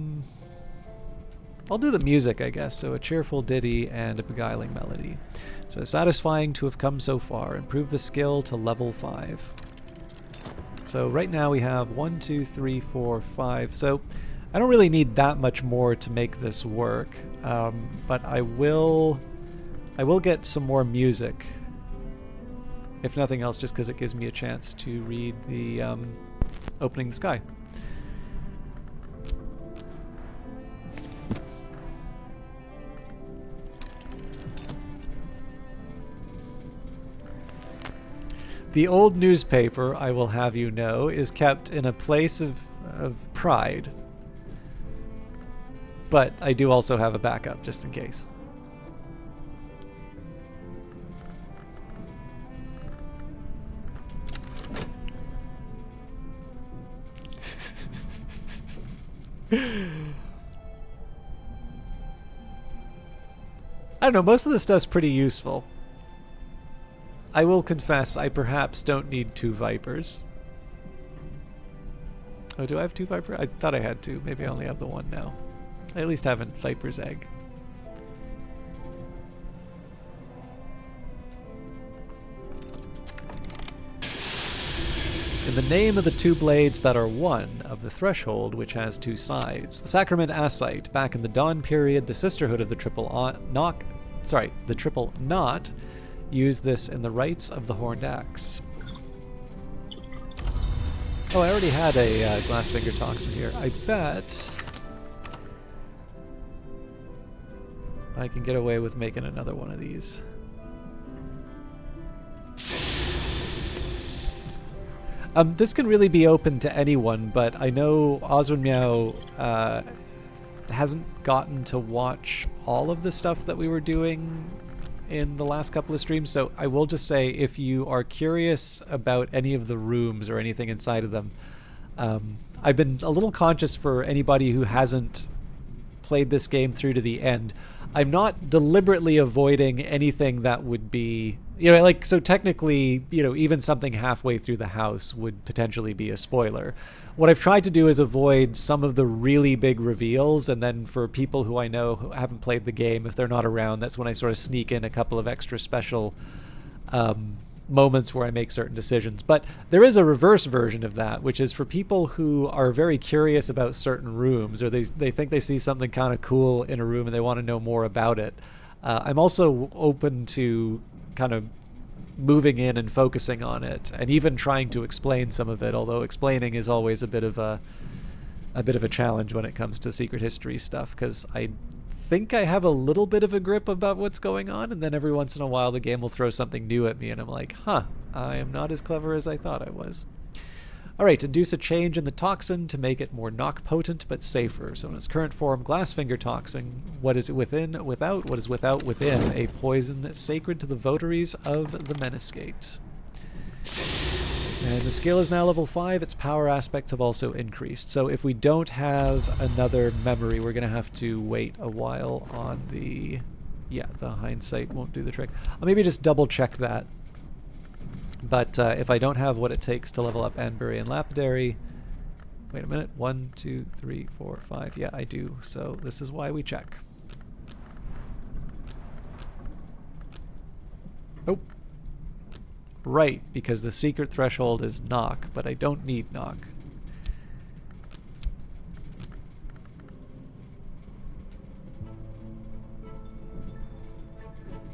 do the music, I guess. So a cheerful ditty and a beguiling melody. So satisfying to have come so far. Improve the skill to level 5. So right now we have 1, 2, 3, 4, 5. So I don't really need that much more to make this work, but I will get some more music, if nothing else, just because it gives me a chance to read the Opening the Sky. The old newspaper, I will have you know, is kept in a place of pride. But I do also have a backup, just in case. I don't know, most of the stuff's pretty useful. I will confess, I perhaps don't need 2 Vipers. Oh, do I have 2 Vipers? I thought I had 2. Maybe I only have the 1 now. I at least have a Viper's Egg. In the name of the 2 blades that are one of the threshold, which has 2 sides, the Sacrament Asite, back in the Dawn period, the Sisterhood of the Triple Knot, used this in the rites of the Horned Axe. Oh, I already had a Glassfinger Toxin here. I bet I can get away with making another one of these. This can really be open to anyone, but I know Oswin Meow hasn't gotten to watch all of the stuff that we were doing in the last couple of streams, so I will just say, if you are curious about any of the rooms or anything inside of them, I've been a little conscious for anybody who hasn't played this game through to the end. I'm not deliberately avoiding anything that would be, like, so technically, even something halfway through the house would potentially be a spoiler. What I've tried to do is avoid some of the really big reveals, and then for people who I know who haven't played the game, if they're not around, that's when I sort of sneak in a couple of extra special moments where I make certain decisions. But there is a reverse version of that, which is for people who are very curious about certain rooms, or they think they see something kind of cool in a room and they want to know more about it. I'm also open to kind of moving in and focusing on it, and even trying to explain some of it, although explaining is always a bit of a challenge when it comes to secret history stuff, because I think I have a little bit of a grip about what's going on, and then every once in a while the game will throw something new at me and I'm like, I am not as clever as I thought I was. Alright, induce a change in the toxin to make it more knock potent but safer. So in its current form, Glassfinger Toxin, what is within, without, what is without, within, a poison sacred to the votaries of the Menascate. And the skill is now level 5, its power aspects have also increased. So if we don't have another memory, we're going to have to wait a while on the... Yeah, the hindsight won't do the trick. I'll maybe just double check that. But if I don't have what it takes to level up Anbury and Lapidary... Wait a minute. 1, 2, 3, 4, 5. Yeah, I do. So this is why we check. Oh. Right, because the secret threshold is knock, but I don't need knock.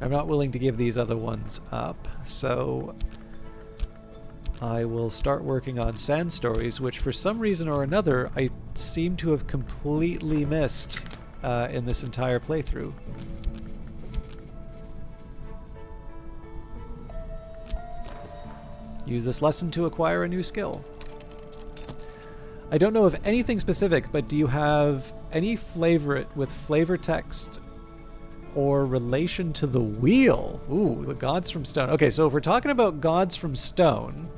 I'm not willing to give these other ones up, so I will start working on Sand Stories, which for some reason or another I seem to have completely missed in this entire playthrough. Use this lesson to acquire a new skill. I don't know of anything specific, but do you have any flavorite with flavor text or relation to the wheel? Ooh, the gods from stone. Okay, so if we're talking about gods from stone,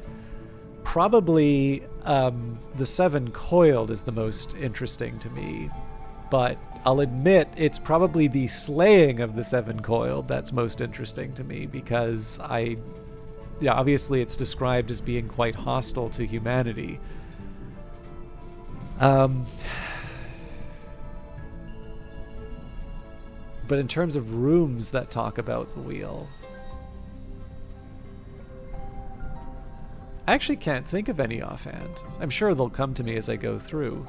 probably the Seven Coiled is the most interesting to me. But I'll admit it's probably the slaying of the Seven Coiled that's most interesting to me, because yeah, obviously it's described as being quite hostile to humanity. But in terms of rooms that talk about the wheel, I actually can't think of any offhand. I'm sure they'll come to me as I go through.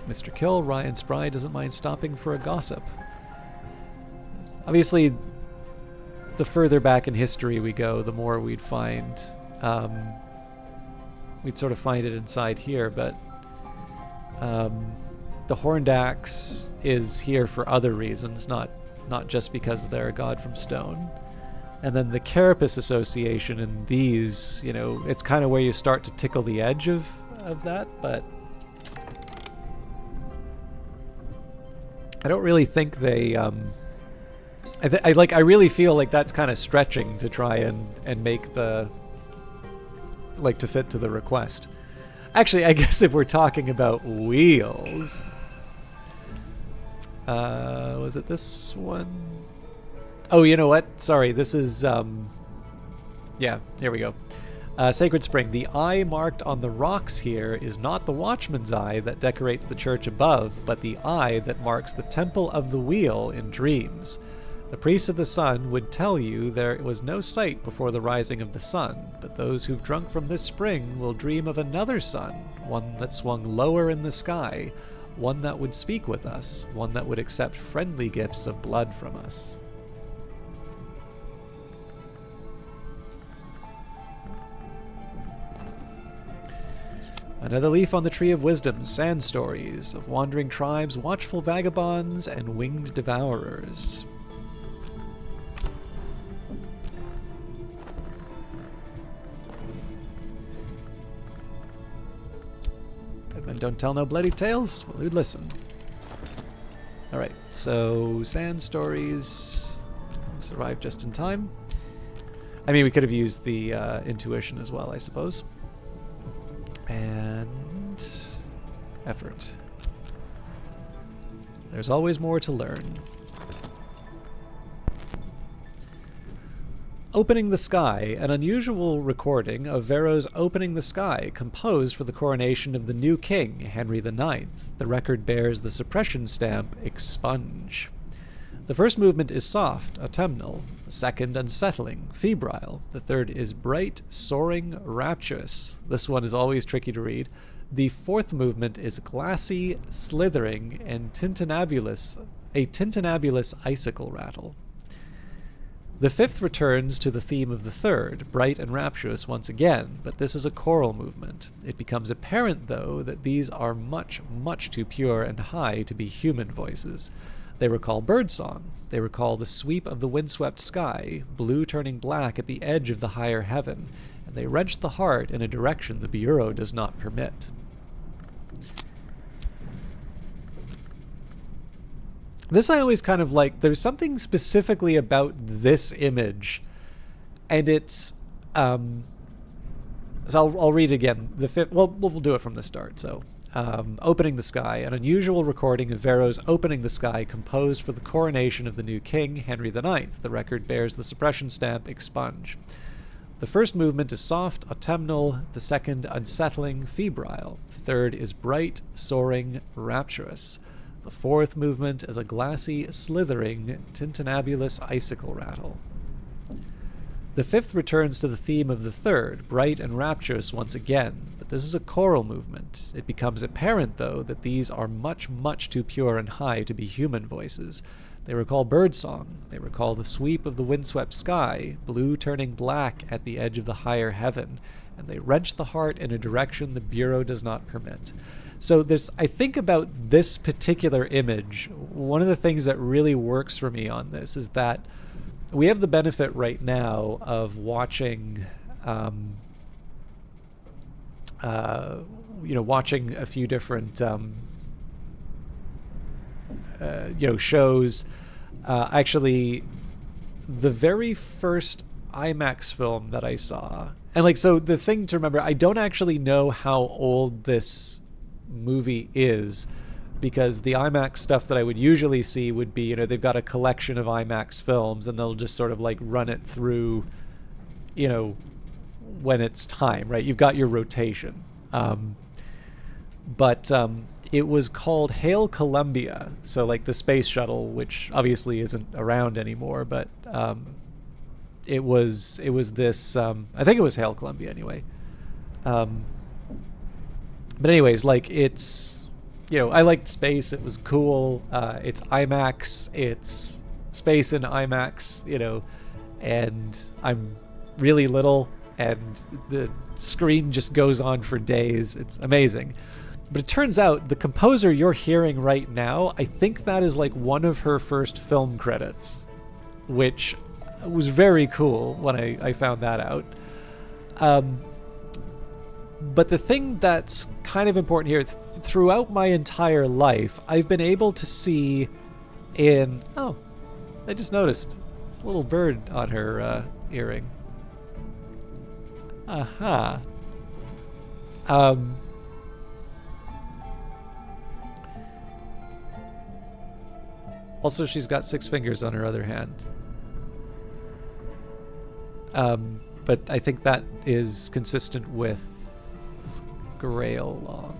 Mr. Kill, Ryan Spry doesn't mind stopping for a gossip. Obviously, the further back in history we go, the more we'd find... we'd sort of find it inside here, but the Horned Axe is here for other reasons, not just because they're a god from stone. And then the Carapace Association and these, you know, it's kind of where you start to tickle the edge of that, but I don't really think they... I really feel like that's kind of stretching to try and make the... like, to fit to the request. Actually, I guess if we're talking about wheels... was it this one? Oh, you know what? Sorry, this is... yeah, here we go. Sacred Spring. The eye marked on the rocks here is not the watchman's eye that decorates the church above, but the eye that marks the Temple of the Wheel in dreams. The priests of the sun would tell you there was no sight before the rising of the sun, but those who've drunk from this spring will dream of another sun, one that swung lower in the sky, one that would speak with us, one that would accept friendly gifts of blood from us. Another leaf on the Tree of Wisdom, Sand Stories of wandering tribes, watchful vagabonds, and winged devourers. And don't tell no bloody tales? Well, who'd listen? Alright, so Sand Stories. This arrived just in time. I mean, we could have used the intuition as well, I suppose. And effort. There's always more to learn. Opening the Sky, an unusual recording of Vero's Opening the Sky, composed for the coronation of the new king, Henry IX. The record bears the suppression stamp, Expunge. The first movement is soft, autumnal. The second, unsettling, febrile. The third is bright, soaring, rapturous. This one is always tricky to read. The fourth movement is glassy, slithering, and a tintinnabulous icicle rattle. The fifth returns to the theme of the third, bright and rapturous once again, but this is a choral movement. It becomes apparent, though, that these are much, much too pure and high to be human voices. They recall birdsong. They recall the sweep of the windswept sky, blue turning black at the edge of the higher heaven, and they wrench the heart in a direction the Bureau does not permit. This I always kind of like. There's something specifically about this image, and it's so I'll read it again. The fifth. Well, we'll do it from the start. So, Opening the Sky, an unusual recording of Vero's Opening the Sky, composed for the coronation of the new king, Henry IX. The record bears the suppression stamp, Expunge. The first movement is soft, autumnal. The second, unsettling, febrile. The third is bright, soaring, rapturous. The fourth movement is a glassy, slithering, tintinnabulous icicle rattle. The fifth returns to the theme of the third, bright and rapturous once again, but but this is a choral movement. It becomes apparent, though, that these are much, much too pure and high to be human voices. They recall birdsong. They recall the sweep of the windswept sky, blue turning black at the edge of the higher heaven, and they wrench the heart in a direction the Bureau does not permit. So I think about this particular image, one of the things that really works for me on this is that we have the benefit right now of watching, watching a few different, shows. Actually, the very first IMAX film that I saw, and so the thing to remember, I don't actually know how old this movie is, because the IMAX stuff that I would usually see would be, they've got a collection of IMAX films and they'll just sort of run it through, when it's time, right? You've got your rotation. But it was called Hail Columbia. So the space shuttle, which obviously isn't around anymore, but it was this, I think it was Hail Columbia anyway. But anyways, it's, I liked space. It was cool. It's IMAX. It's space in IMAX, and I'm really little, and the screen just goes on for days. It's amazing. But it turns out the composer you're hearing right now, I think that is one of her first film credits, which was very cool when I found that out. But the thing that's kind of important here, throughout my entire life, I've been able to see I just noticed, it's a little bird on her earring. Aha. Also, she's got 6 fingers on her other hand. But I think that is consistent with Grail Long.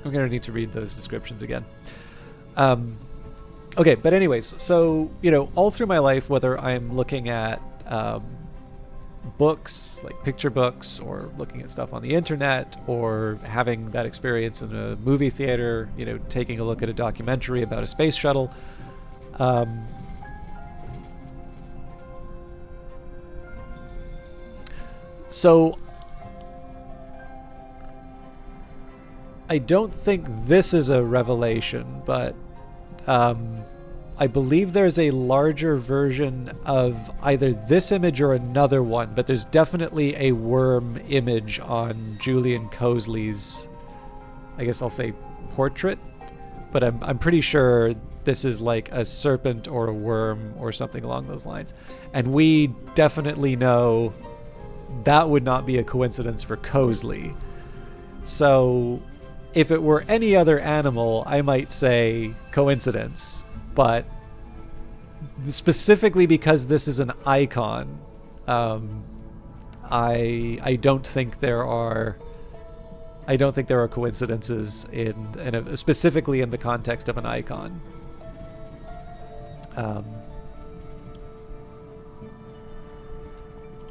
I'm going to need to read those descriptions again. Okay, but anyways, so, all through my life, whether I'm looking at books, like picture books, or looking at stuff on the internet, or having that experience in a movie theater, taking a look at a documentary about a space shuttle, so I don't think this is a revelation, but I believe there's a larger version of either this image or another one, but there's definitely a worm image on Julian Cosley's, I guess I'll say, portrait, but I'm pretty sure this is a serpent or a worm or something along those lines. And we definitely know that would not be a coincidence for Cosley. So if it were any other animal, I might say coincidence, but specifically because this is an icon, I don't think there are coincidences specifically in the context of an icon.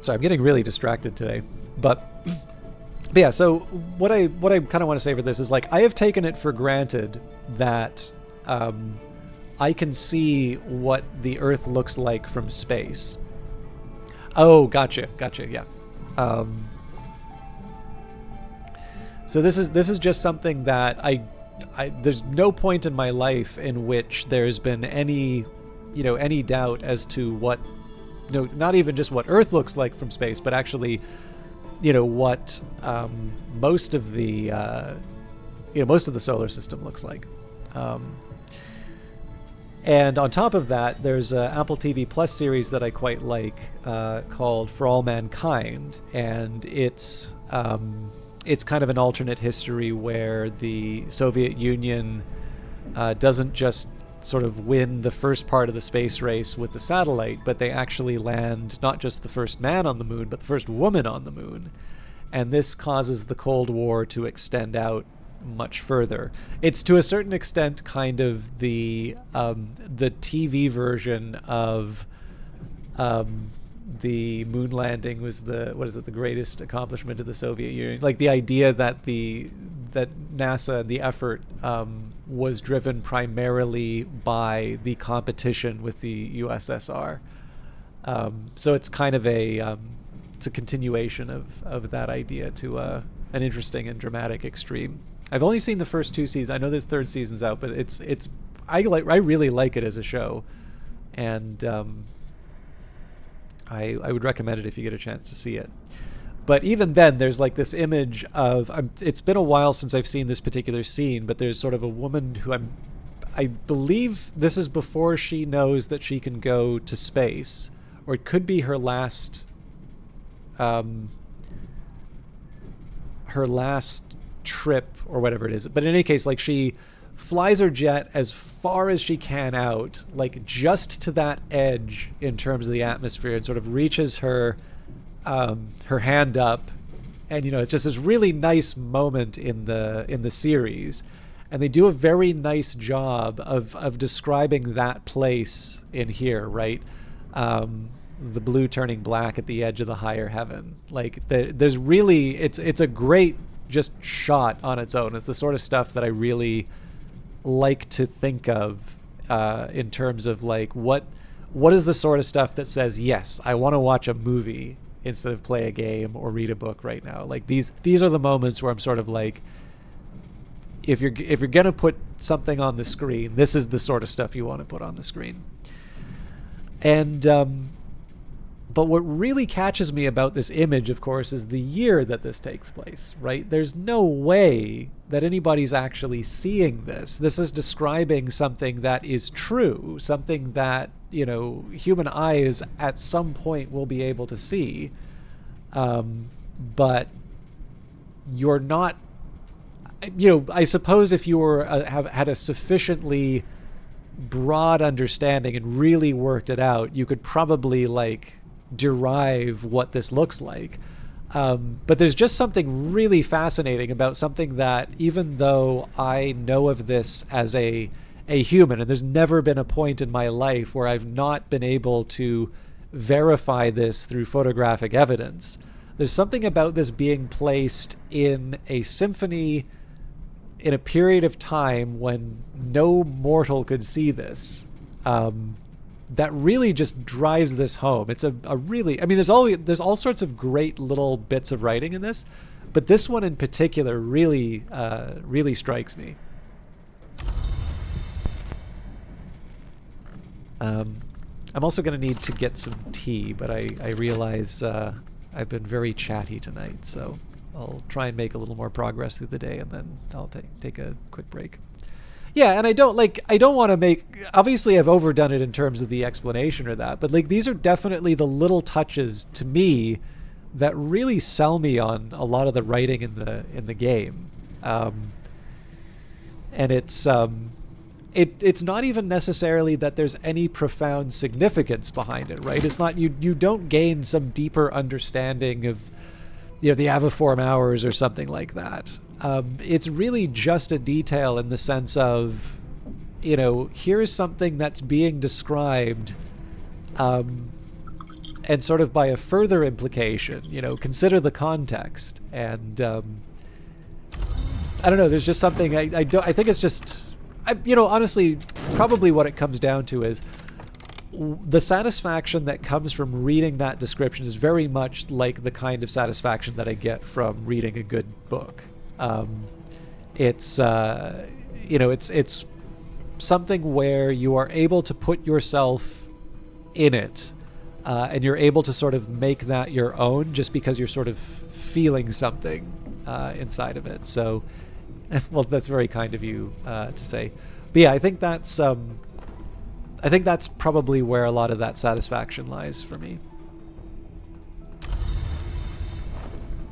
Sorry, I'm getting really distracted today, but yeah. So what I kind of want to say for this is I have taken it for granted that I can see what the Earth looks like from space. Oh, gotcha, yeah. So this is just something that I there's no point in my life in which there's been any doubt as to what, not even just what Earth looks like from space, but actually, what most of the solar system looks like. And on top of that, there's an Apple TV Plus series that I quite like called For All Mankind, and it's kind of an alternate history where the Soviet Union doesn't just sort of win the first part of the space race with the satellite, but they actually land not just the first man on the moon, but the first woman on the moon. And this causes the Cold War to extend out much further. It's to a certain extent kind of the TV version of the moon landing was the greatest accomplishment of the Soviet Union. Like the idea that that NASA, the effort, was driven primarily by the competition with the USSR. So it's kind of it's a continuation of that idea to an interesting and dramatic extreme. I've only seen the first 2 seasons. I know this third season's out, but I really like it as a show, and I would recommend it if you get a chance to see it. But even then, there's like this image of it's been a while since I've seen this particular scene, but there's sort of a woman who I believe this is before she knows that she can go to space, or it could be her last trip or whatever it is. But in any case, like she flies her jet as far as she can out, like just to that edge in terms of the atmosphere, and sort of reaches her hand up, and it's just this really nice moment in the series, and they do a very nice job of describing that place in here, right? The blue turning black at the edge of the higher heaven. Like there's really it's a great just shot on its own. It's the sort of stuff that I really like to think of in terms of like what is the sort of stuff that says, yes, I want to watch a movie instead of play a game or read a book right now. Like these are the moments where I'm sort of like, if you're gonna put something on the screen, this is the sort of stuff you want to put on the screen. And but what really catches me about this image, of course, is the year that this takes place, right? There's no way that anybody's actually seeing this. This is describing something that is true, something that, human eyes at some point will be able to see. But you're not, I suppose if you were had a sufficiently broad understanding and really worked it out, you could probably like derive what this looks like. But there's just something really fascinating about something that, even though I know of this as a human, and there's never been a point in my life where I've not been able to verify this through photographic evidence, there's something about this being placed in a symphony in a period of time when no mortal could see this, that really just drives this home. It's a really, there's all sorts of great little bits of writing in this, but this one in particular really strikes me. I'm also going to need to get some tea, but I realize I've been very chatty tonight, so I'll try and make a little more progress through the day, and then I'll take a quick break. Yeah, and I don't want to make, obviously I've overdone it in terms of the explanation or that, but like these are definitely the little touches to me that really sell me on a lot of the writing in the game. And it's not even necessarily that there's any profound significance behind it, right? It's not, you don't gain some deeper understanding of the aviform hours or something like that. It's really just a detail in the sense of, here's something that's being described, and sort of by a further implication, consider the context. And I don't know, there's just something, I think it's just, honestly, probably what it comes down to is the satisfaction that comes from reading that description is very much like the kind of satisfaction that I get from reading a good book. It's something where you are able to put yourself in it, and you're able to sort of make that your own just because you're sort of feeling something inside of it. So, well, that's very kind of you to say. But yeah, I think that's probably where a lot of that satisfaction lies for me.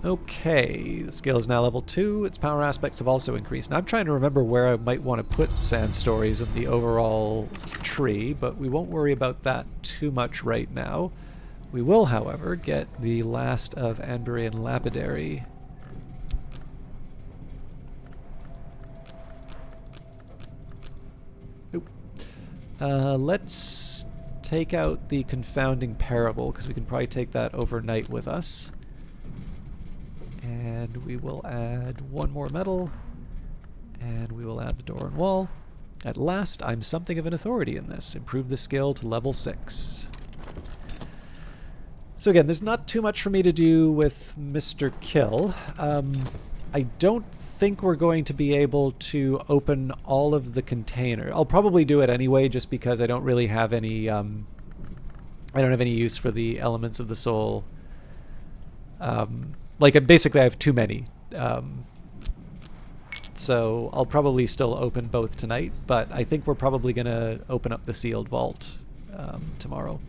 Okay, the scale is now level 2. Its power aspects have also increased. Now I'm trying to remember where I might want to put Sand Stories in the overall tree, but we won't worry about that too much right now. We will, however, get the last of Anburian Lapidary. Let's take out the confounding parable, because we can probably take that overnight with us. And we will add one more metal, and we will add the door and wall. At last, I'm something of an authority in this. Improve the skill to level 6. So again, there's not too much for me to do with Mr. Kill. I don't think we're going to be able to open all of the container. I'll probably do it anyway, just because I don't really have any. I don't have any use for the elements of the soul. Basically, I have too many. So I'll probably still open both tonight, but I think we're probably going to open up the sealed vault tomorrow.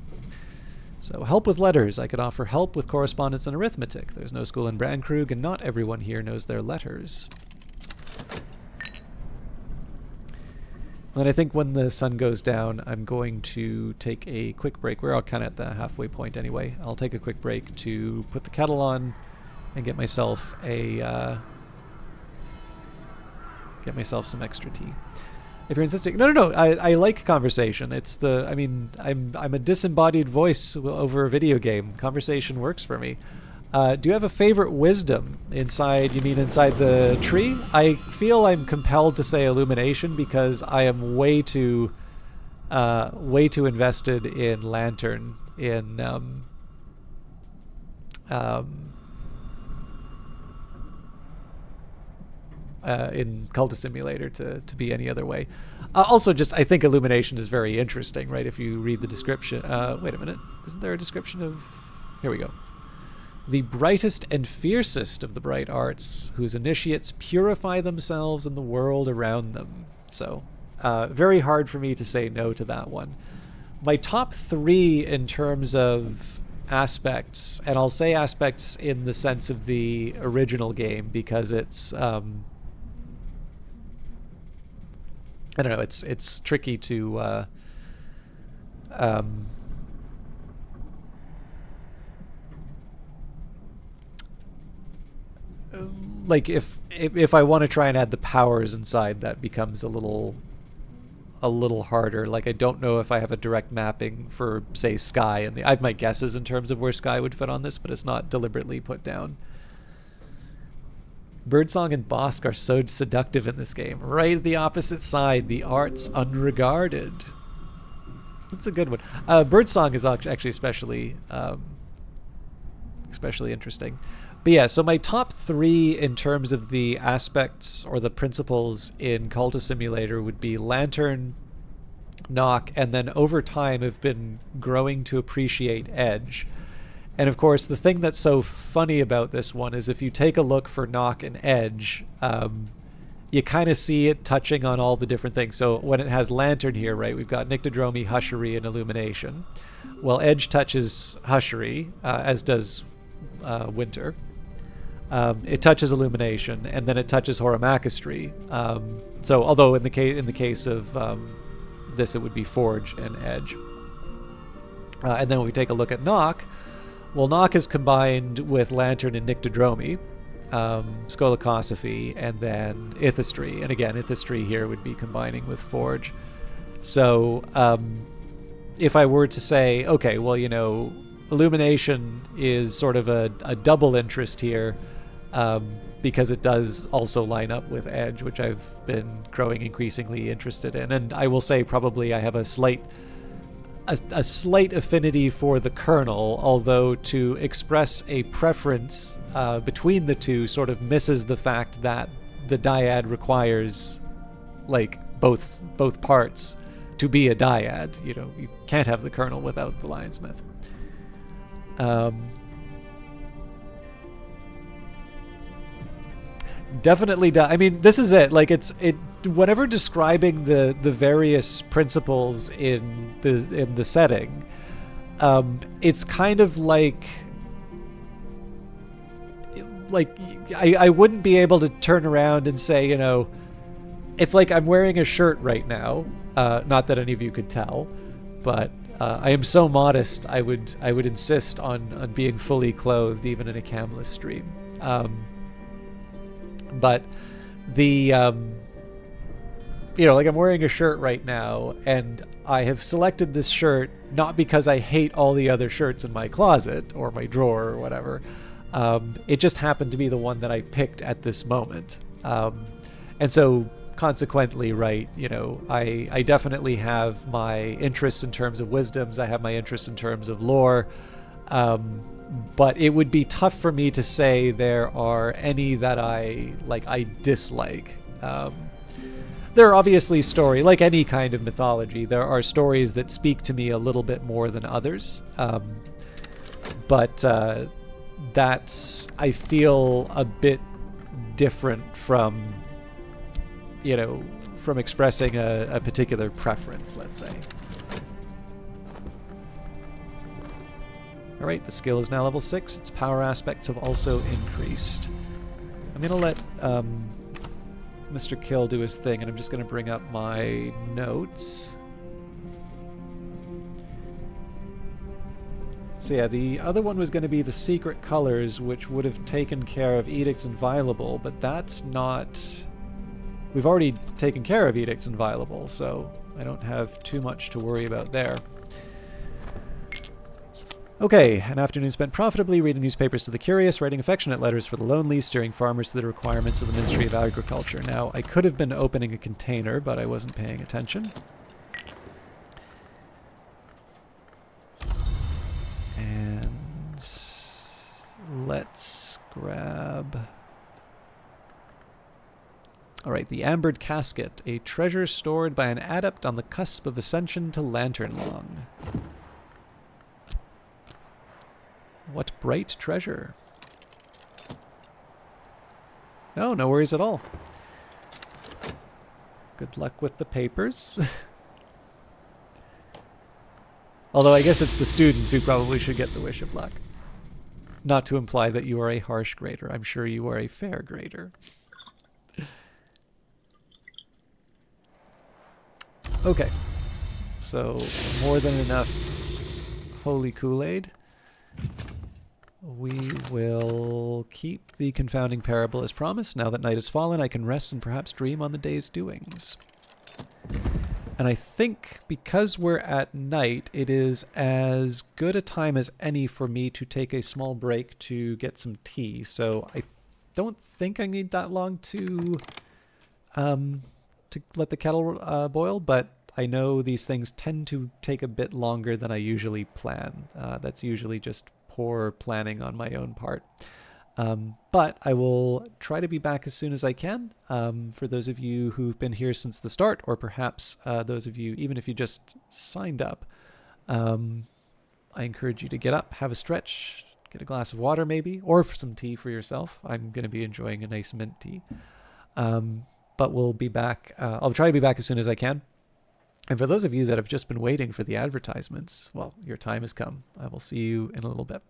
So help with letters. I could offer help with correspondence and arithmetic. There's no school in Brandkrug, and not everyone here knows their letters. And I think when the sun goes down, I'm going to take a quick break. We're all kind of at the halfway point anyway. I'll take a quick break to put the kettle on and get myself some extra tea. If you're insisting, no, I like conversation. It's the, I mean, I'm a disembodied voice over a video game. Conversation works for me. Do you have a favorite wisdom inside? You mean inside the tree? I feel I'm compelled to say illumination because I am way too invested in lantern in Cultist Simulator to be any other way. Also, just I think illumination is very interesting, right? If you read the description. Wait a minute. Isn't there a description of... Here we go. The brightest and fiercest of the bright arts, whose initiates purify themselves and the world around them. So, very hard for me to say no to that one. My top 3 in terms of aspects, and I'll say aspects in the sense of the original game because it's... I don't know. It's tricky to like if I want to try and add the powers inside, that becomes a little harder. Like I don't know if I have a direct mapping for say Sky, and I have my guesses in terms of where Sky would fit on this, but it's not deliberately put down. Birdsong and Bosk are so seductive in this game. Right the opposite side, the arts unregarded. That's a good one. Birdsong is actually especially interesting. But yeah, so my top 3 in terms of the aspects or the principles in Cultist Simulator would be Lantern, Knock, and then over time have been growing to appreciate Edge. And of course, the thing that's so funny about this one is if you take a look for Knock and Edge, you kind of see it touching on all the different things. So when it has Lantern here, right, we've got Nyctodromy, Hushery, and Illumination. Well, Edge touches Hushery, as does Winter. It touches Illumination, and then it touches Horamachistry. So although in the case of this, it would be Forge and Edge. And then when we take a look at Knock, well, Knock is combined with Lantern and Nyctodromy, Scolacosophy, and then Ithistry. And again, Ithistry here would be combining with Forge. So if I were to say, okay, well, you know, Illumination is sort of a double interest here because it does also line up with Edge, which I've been growing increasingly interested in. And I will say probably I have a slight affinity for the kernel, although to express a preference between the two sort of misses the fact that the dyad requires like both parts to be a dyad. You know, you can't have the kernel without the lionsmith. Definitely I mean, this is it. Like whenever describing the various principles in the setting, it's kind of like I wouldn't be able to turn around and say, you know, it's like I'm wearing a shirt right now. Not that any of you could tell, but I am so modest. I would insist on being fully clothed even in a camless stream. But the like I'm wearing a shirt right now, and I have selected this shirt not because I hate all the other shirts in my closet or my drawer or whatever. It just happened to be the one that I picked at this moment. And so consequently, right, I definitely have my interests in terms of wisdoms. I have my interests in terms of lore. But it would be tough for me to say there are any that I dislike. There are obviously stories, like any kind of mythology, there are stories that speak to me a little bit more than others. But that's, I feel, a bit different from, from expressing a particular preference, let's say. Alright, the skill is now level 6. Its power aspects have also increased. I'm going to let Mr. Kill do his thing, and I'm just going to bring up my notes. So yeah, the other one was going to be the secret colors, which would have taken care of Edict's Inviolable, but that's not... We've already taken care of Edict's Inviolable, so I don't have too much to worry about there. Okay, an afternoon spent profitably reading newspapers to the curious, writing affectionate letters for the lonely, steering farmers to the requirements of the Ministry of Agriculture. Now, I could have been opening a container, but I wasn't paying attention. And let's grab... Alright, the Ambered Casket, a treasure stored by an adept on the cusp of ascension to Lanternlong. What bright treasure. No, no worries at all. Good luck with the papers. Although I guess it's the students who probably should get the Wish of Luck. Not to imply that you are a harsh grader. I'm sure you are a fair grader. Okay. So, more than enough holy Kool-Aid. We will keep the confounding parable as promised. Now that night has fallen, I can rest and perhaps dream on the day's doings. And I think because we're at night, it is as good a time as any for me to take a small break to get some tea. So I don't think I need that long to let the kettle boil, but I know these things tend to take a bit longer than I usually plan. That's usually just poor planning on my own part. But I will try to be back as soon as I can. For those of you who've been here since the start, or perhaps those of you, even if you just signed up, I encourage you to get up, have a stretch, get a glass of water maybe, or some tea for yourself. I'm going to be enjoying a nice mint tea. But we'll be back. I'll try to be back as soon as I can. And for those of you that have just been waiting for the advertisements, well, your time has come. I will see you in a little bit.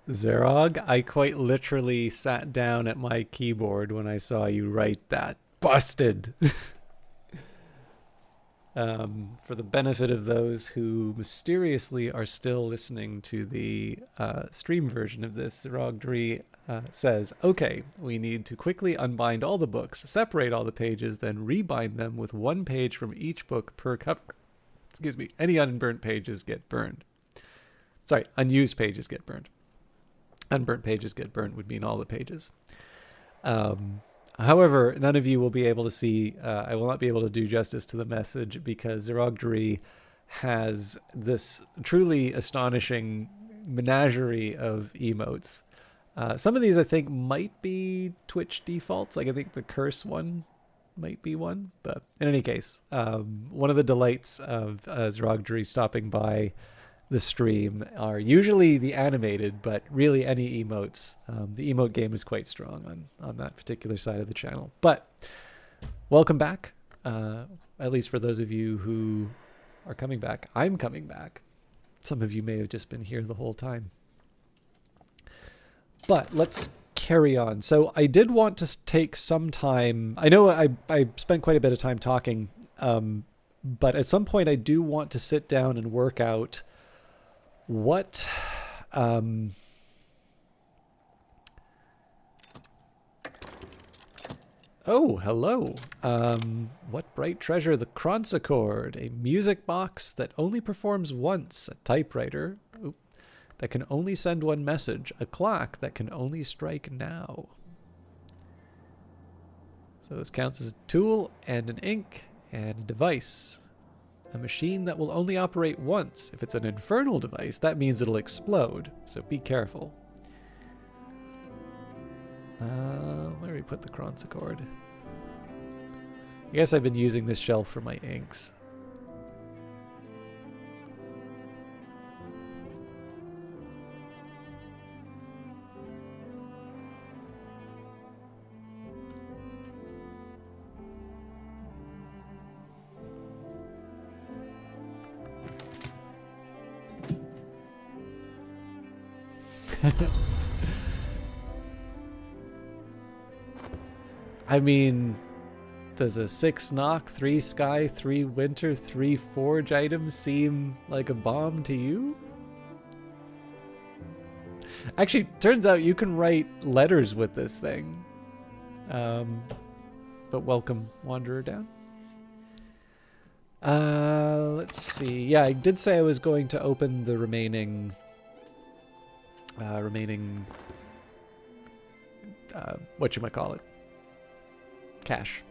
Zerog, I quite literally sat down at my keyboard when I saw you write that. Busted! For the benefit of those who mysteriously are still listening to the stream version of this, Zerog says, okay, we need to quickly unbind all the books, separate all the pages, then rebind them with one page from each book per cover. Excuse me. Any unburnt pages get burned. Sorry, unused pages get burned. Unburnt pages get burned would mean all the pages. However, none of you will be able to see, I will not be able to do justice to the message because Zerogdri has this truly astonishing menagerie of emotes. Some of these I think might be Twitch defaults. Like I think the curse one might be one. But in any case, one of the delights of Zerogdri stopping by the stream are usually the animated, but really any emotes. The emote game is quite strong on that particular side of the channel. But welcome back, at least for those of you who are coming back. I'm coming back. Some of you may have just been here the whole time. But let's carry on. So I did want to take some time. I know I spent quite a bit of time talking, but at some point I do want to sit down and work out what oh, hello. What bright treasure? The Chronsicord, a music box that only performs once, a typewriter that can only send one message, a clock that can only strike now. So this counts as a tool and an ink and a device. A machine that will only operate once. If it's an infernal device, that means it'll explode, so be careful. Where do we put the Chronsicord? I guess I've been using this shelf for my inks. I mean, does a 6 knock, 3 sky, 3 winter, 3 forge item seem like a bomb to you? Actually, turns out you can write letters with this thing. But welcome, Wanderer down. Let's see. Yeah, I did say I was going to open the remaining whatchamacallit, cache.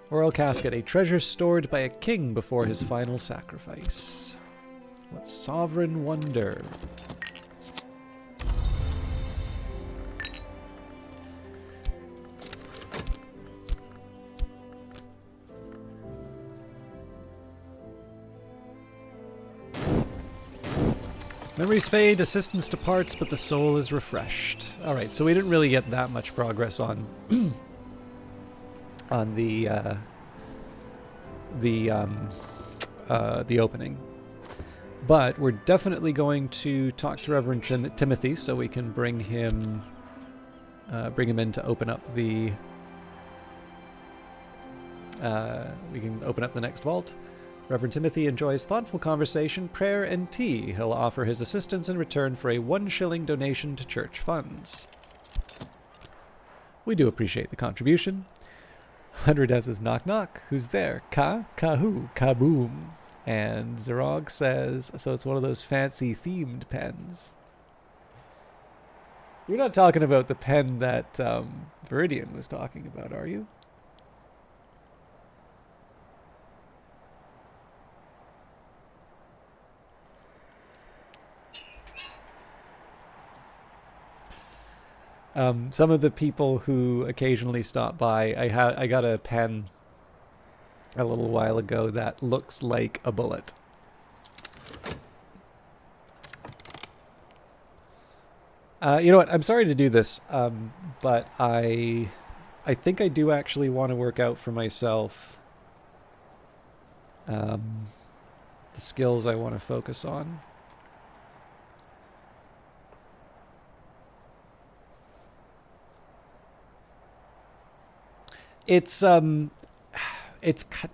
Oral casket, a treasure stored by a king before his final sacrifice. What sovereign wonder. Memories fade, assistance departs, but the soul is refreshed. All right, so we didn't really get that much progress on on the opening, but we're definitely going to talk to Reverend Timothy so we can bring him in to open up the we can open up the next vault. Reverend Timothy enjoys thoughtful conversation, prayer, and tea. He'll offer his assistance in return for a 1 shilling donation to church funds. We do appreciate the contribution. 100 says knock knock. Who's there? Kahu, kaboom. And Zerog says, so it's one of those fancy themed pens. You're not talking about the pen that Viridian was talking about, are you? Some of the people who occasionally stop by, I got a pen a little while ago that looks like a bullet. You know what? I'm sorry to do this, but I think I do actually want to work out for myself the skills I want to focus on. It's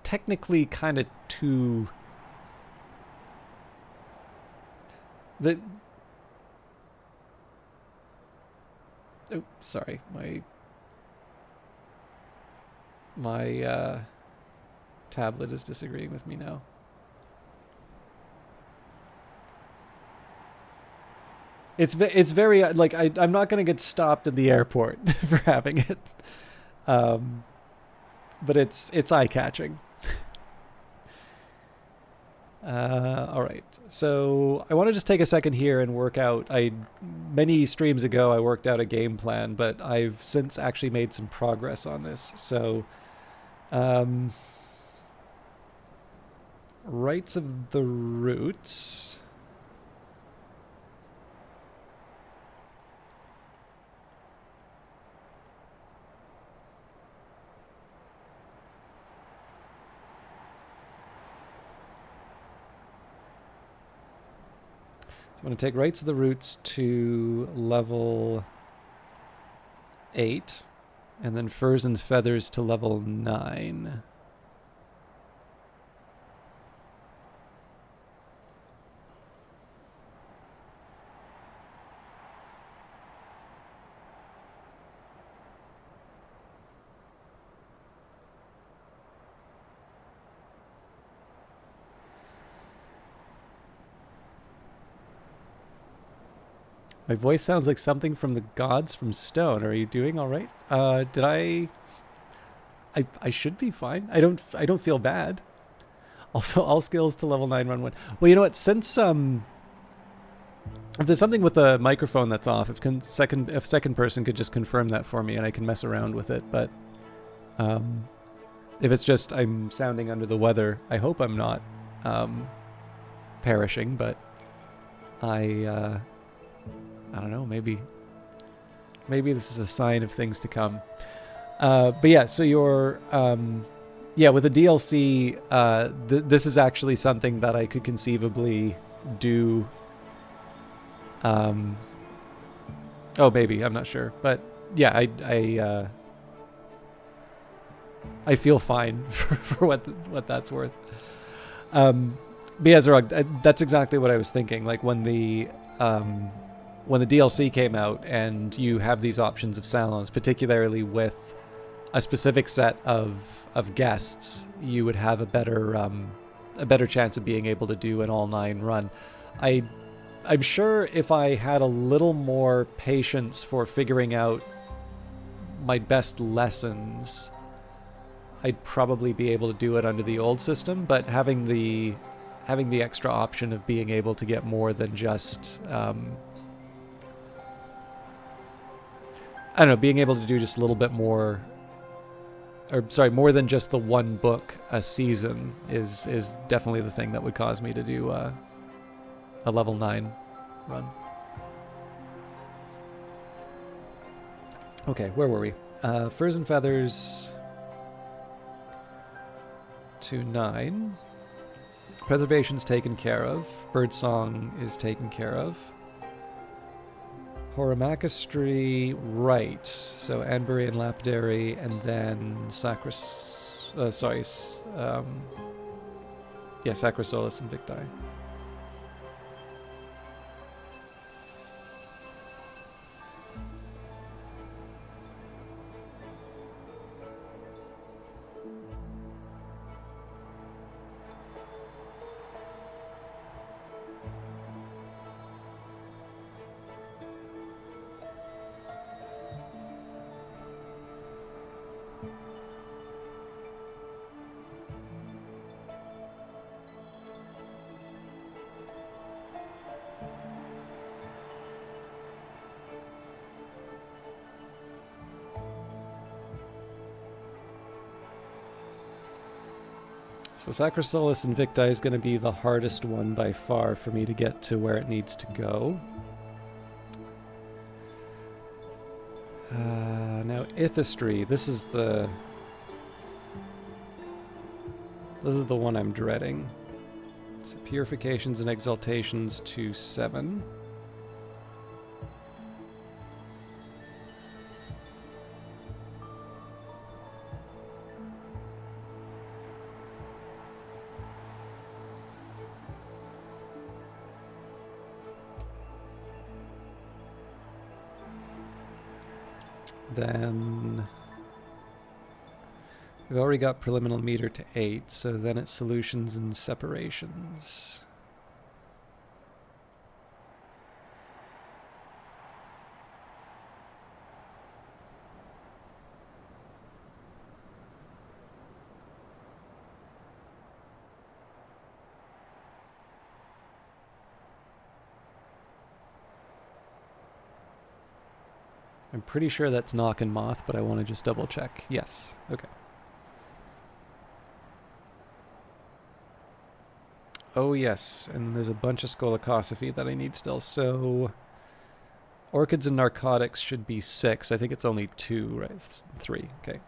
technically kind of too the. Oh, sorry, my tablet is disagreeing with me now. It's very like I'm not gonna get stopped in the airport for having it, um, but it's eye catching. All right, so I want to just take a second here and work out. Many streams ago I worked out a game plan, but I've since actually made some progress on this. So, um, rights of the roots. I'm going to take rights of the roots to level 8, and then furs and feathers to level 9. My voice sounds like something from the gods from Stone. Are you doing all right? Did I should be fine. I don't feel bad. Also, all skills to level 9, run 1. Well, you know what? Since if there's something with the microphone that's off, if second person could just confirm that for me, and I can mess around with it. But if it's just I'm sounding under the weather, I hope I'm not perishing. But I don't know. Maybe this is a sign of things to come. But yeah, so you're with the DLC. This is actually something that I could conceivably do. Oh, maybe I'm not sure, but yeah, I feel fine for what that's worth. But yeah, Zerog, that's exactly what I was thinking. Like when the DLC came out and you have these options of salons, particularly with a specific set of guests, you would have a better chance of being able to do an all 9 run. I'm sure if I had a little more patience for figuring out my best lessons, I'd probably be able to do it under the old system, but having the extra option of being able to get more than just I don't know, being able to do just a little bit more, or sorry, more than just the one book a season is definitely the thing that would cause me to do a level 9 run. Okay, where were we? Furs and feathers to 9. Preservation's taken care of. Birdsong is taken care of. Horamachistry, right. So Anbury and Lapidary, and then Sacrosolus and Victi. So Sacrosolus and Victi is going to be the hardest one by far for me to get to where it needs to go. Now Ithistry, this is the one I'm dreading. So Purifications and Exaltations to 7. Then we've already got preliminary meter to 8, so then it's solutions and separations. I'm pretty sure that's Knock and Moth, but I want to just double check. Yes. Okay. Oh, yes. And there's a bunch of Skolakosophy that I need still. So Orchids and Narcotics should be 6. I think it's only 2, right? 3. Okay.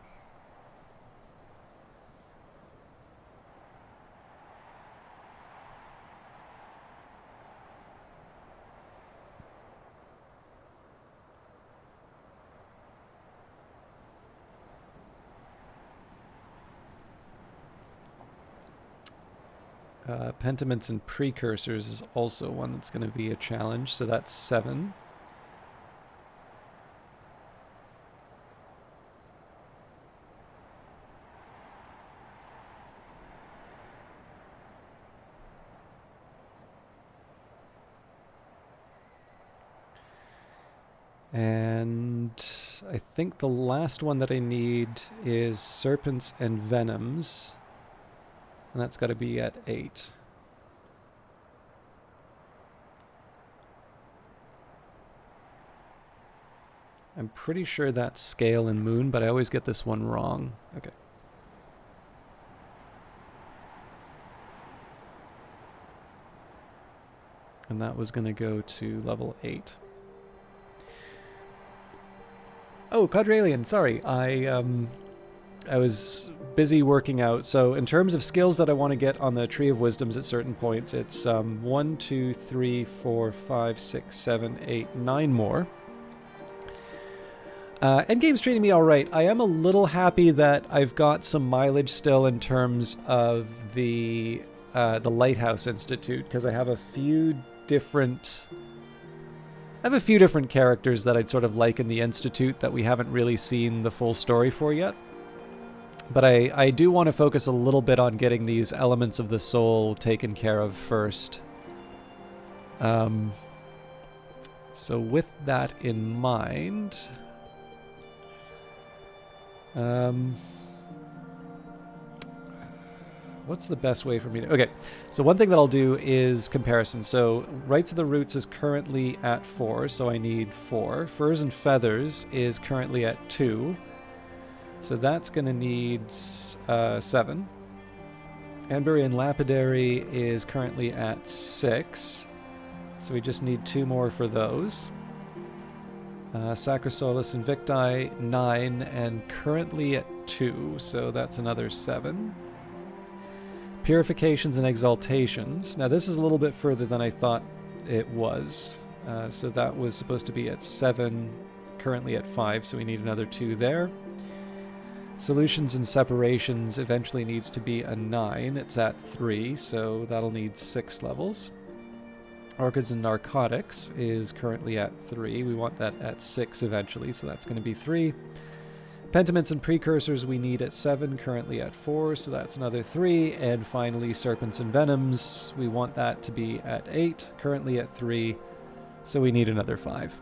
Pentiments and Precursors is also one that's going to be a challenge, so that's 7. And I think the last one that I need is Serpents and Venoms. And that's got to be at 8. I'm pretty sure that's Scale and Moon, but I always get this one wrong. Okay. And that was going to go to level 8. Oh, Quadralian, sorry. I was busy working out. So in terms of skills that I want to get on the Tree of Wisdoms at certain points, it's 1, 2, 3, 4, 5, 6, 7, 8, 9 more. Endgame's treating me all right. I am a little happy that I've got some mileage still in terms of the Lighthouse Institute, because I have a few different characters that I'd sort of like in the Institute that we haven't really seen the full story for yet. But I do want to focus a little bit on getting these elements of the soul taken care of first. So with that in mind, what's the best way for me to... Okay, so one thing that I'll do is comparison. So Rites of the Roots is currently at 4, so I need 4. Furs and Feathers is currently at 2. So that's going to need 7. Anbury and Lapidary is currently at 6. So we just need 2 more for those. Sacrosolus Invicti, 9, and currently at 2, so that's another 7. Purifications and Exaltations. Now this is a little bit further than I thought it was. So that was supposed to be at 7, currently at 5, so we need another 2 there. Solutions and Separations eventually needs to be a 9. It's at 3, so that'll need 6 levels. Orchids and Narcotics is currently at 3. We want that at 6 eventually, so that's going to be 3. Pentiments and Precursors we need at 7, currently at 4, so that's another 3. And finally, Serpents and Venoms, we want that to be at 8, currently at 3, so we need another 5.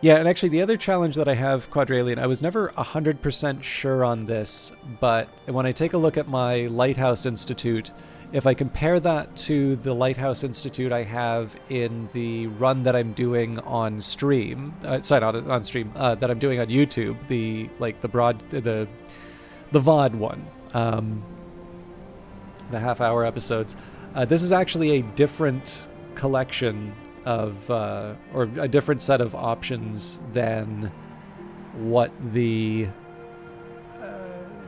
Yeah, and actually the other challenge that I have, Quadralian, I was never 100% sure on this, but when I take a look at my Lighthouse Institute, if I compare that to the Lighthouse Institute I have in the run that I'm doing on stream, sorry, not on stream, that I'm doing on YouTube, the VOD one, the half-hour episodes, this is actually a different collection of, or a different set of options than what the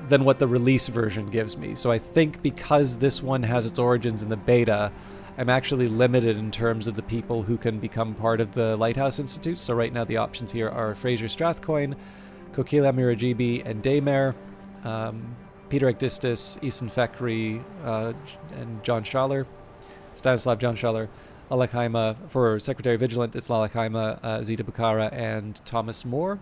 release version gives me. So I think because this one has its origins in the beta, I'm actually limited in terms of the people who can become part of the Lighthouse Institute. So right now the options here are Fraser Strathcoyne, Kokila Mirajibi, and Daymare, Peter Ekdistis, Ethan Fekri, and John Schaller, Stanislav John Schaller. Alakhaima. For Secretary Vigilant, it's Alakhaima, Zita Bukhara, and Thomas Moore.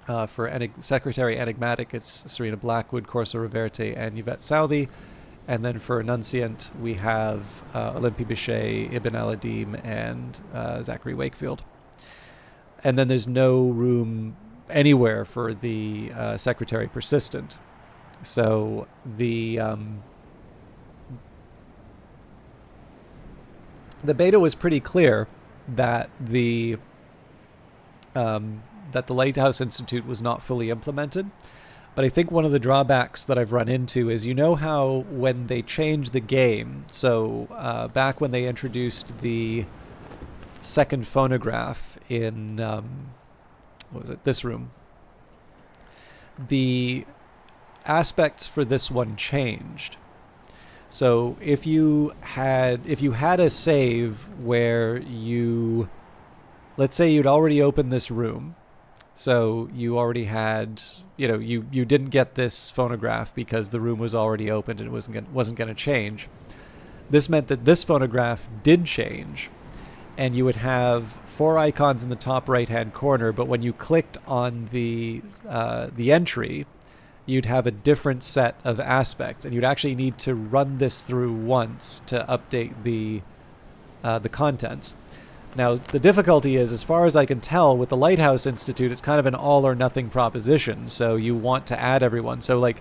For Secretary Enigmatic, it's Serena Blackwood, Corso Reverte, and Yvette Southey. And then for Annunciant, we have Olympe Bichet, Ibn Aladim, and Zachary Wakefield. And then there's no room anywhere for the Secretary Persistent. So the beta was pretty clear that the Lighthouse Institute was not fully implemented. But I think one of the drawbacks that I've run into is, you know how when they changed the game, so back when they introduced the second phonograph in, what was it, this room, the aspects for this one changed. So if you had a save where you, let's say you'd already opened this room, so you already had, you didn't get this phonograph because the room was already opened and it wasn't going to change. This meant that this phonograph did change, and you would have 4 icons in the top right-hand corner, but when you clicked on the entry, you'd have a different set of aspects, and you'd actually need to run this through once to update the contents. Now, the difficulty is, as far as I can tell, with the Lighthouse Institute, it's kind of an all-or-nothing proposition, so you want to add everyone. So, like,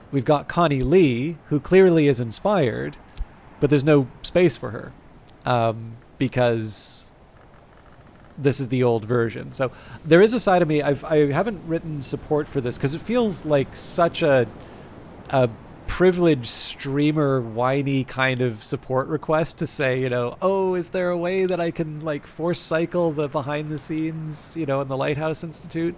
we've got Connie Lee, who clearly is inspired, but there's no space for her, because this is the old version. So there is a side of me, I haven't written support for this, because it feels like such a privileged streamer whiny kind of support request to say, oh, is there a way that I can like force cycle the behind the scenes, in the Lighthouse Institute?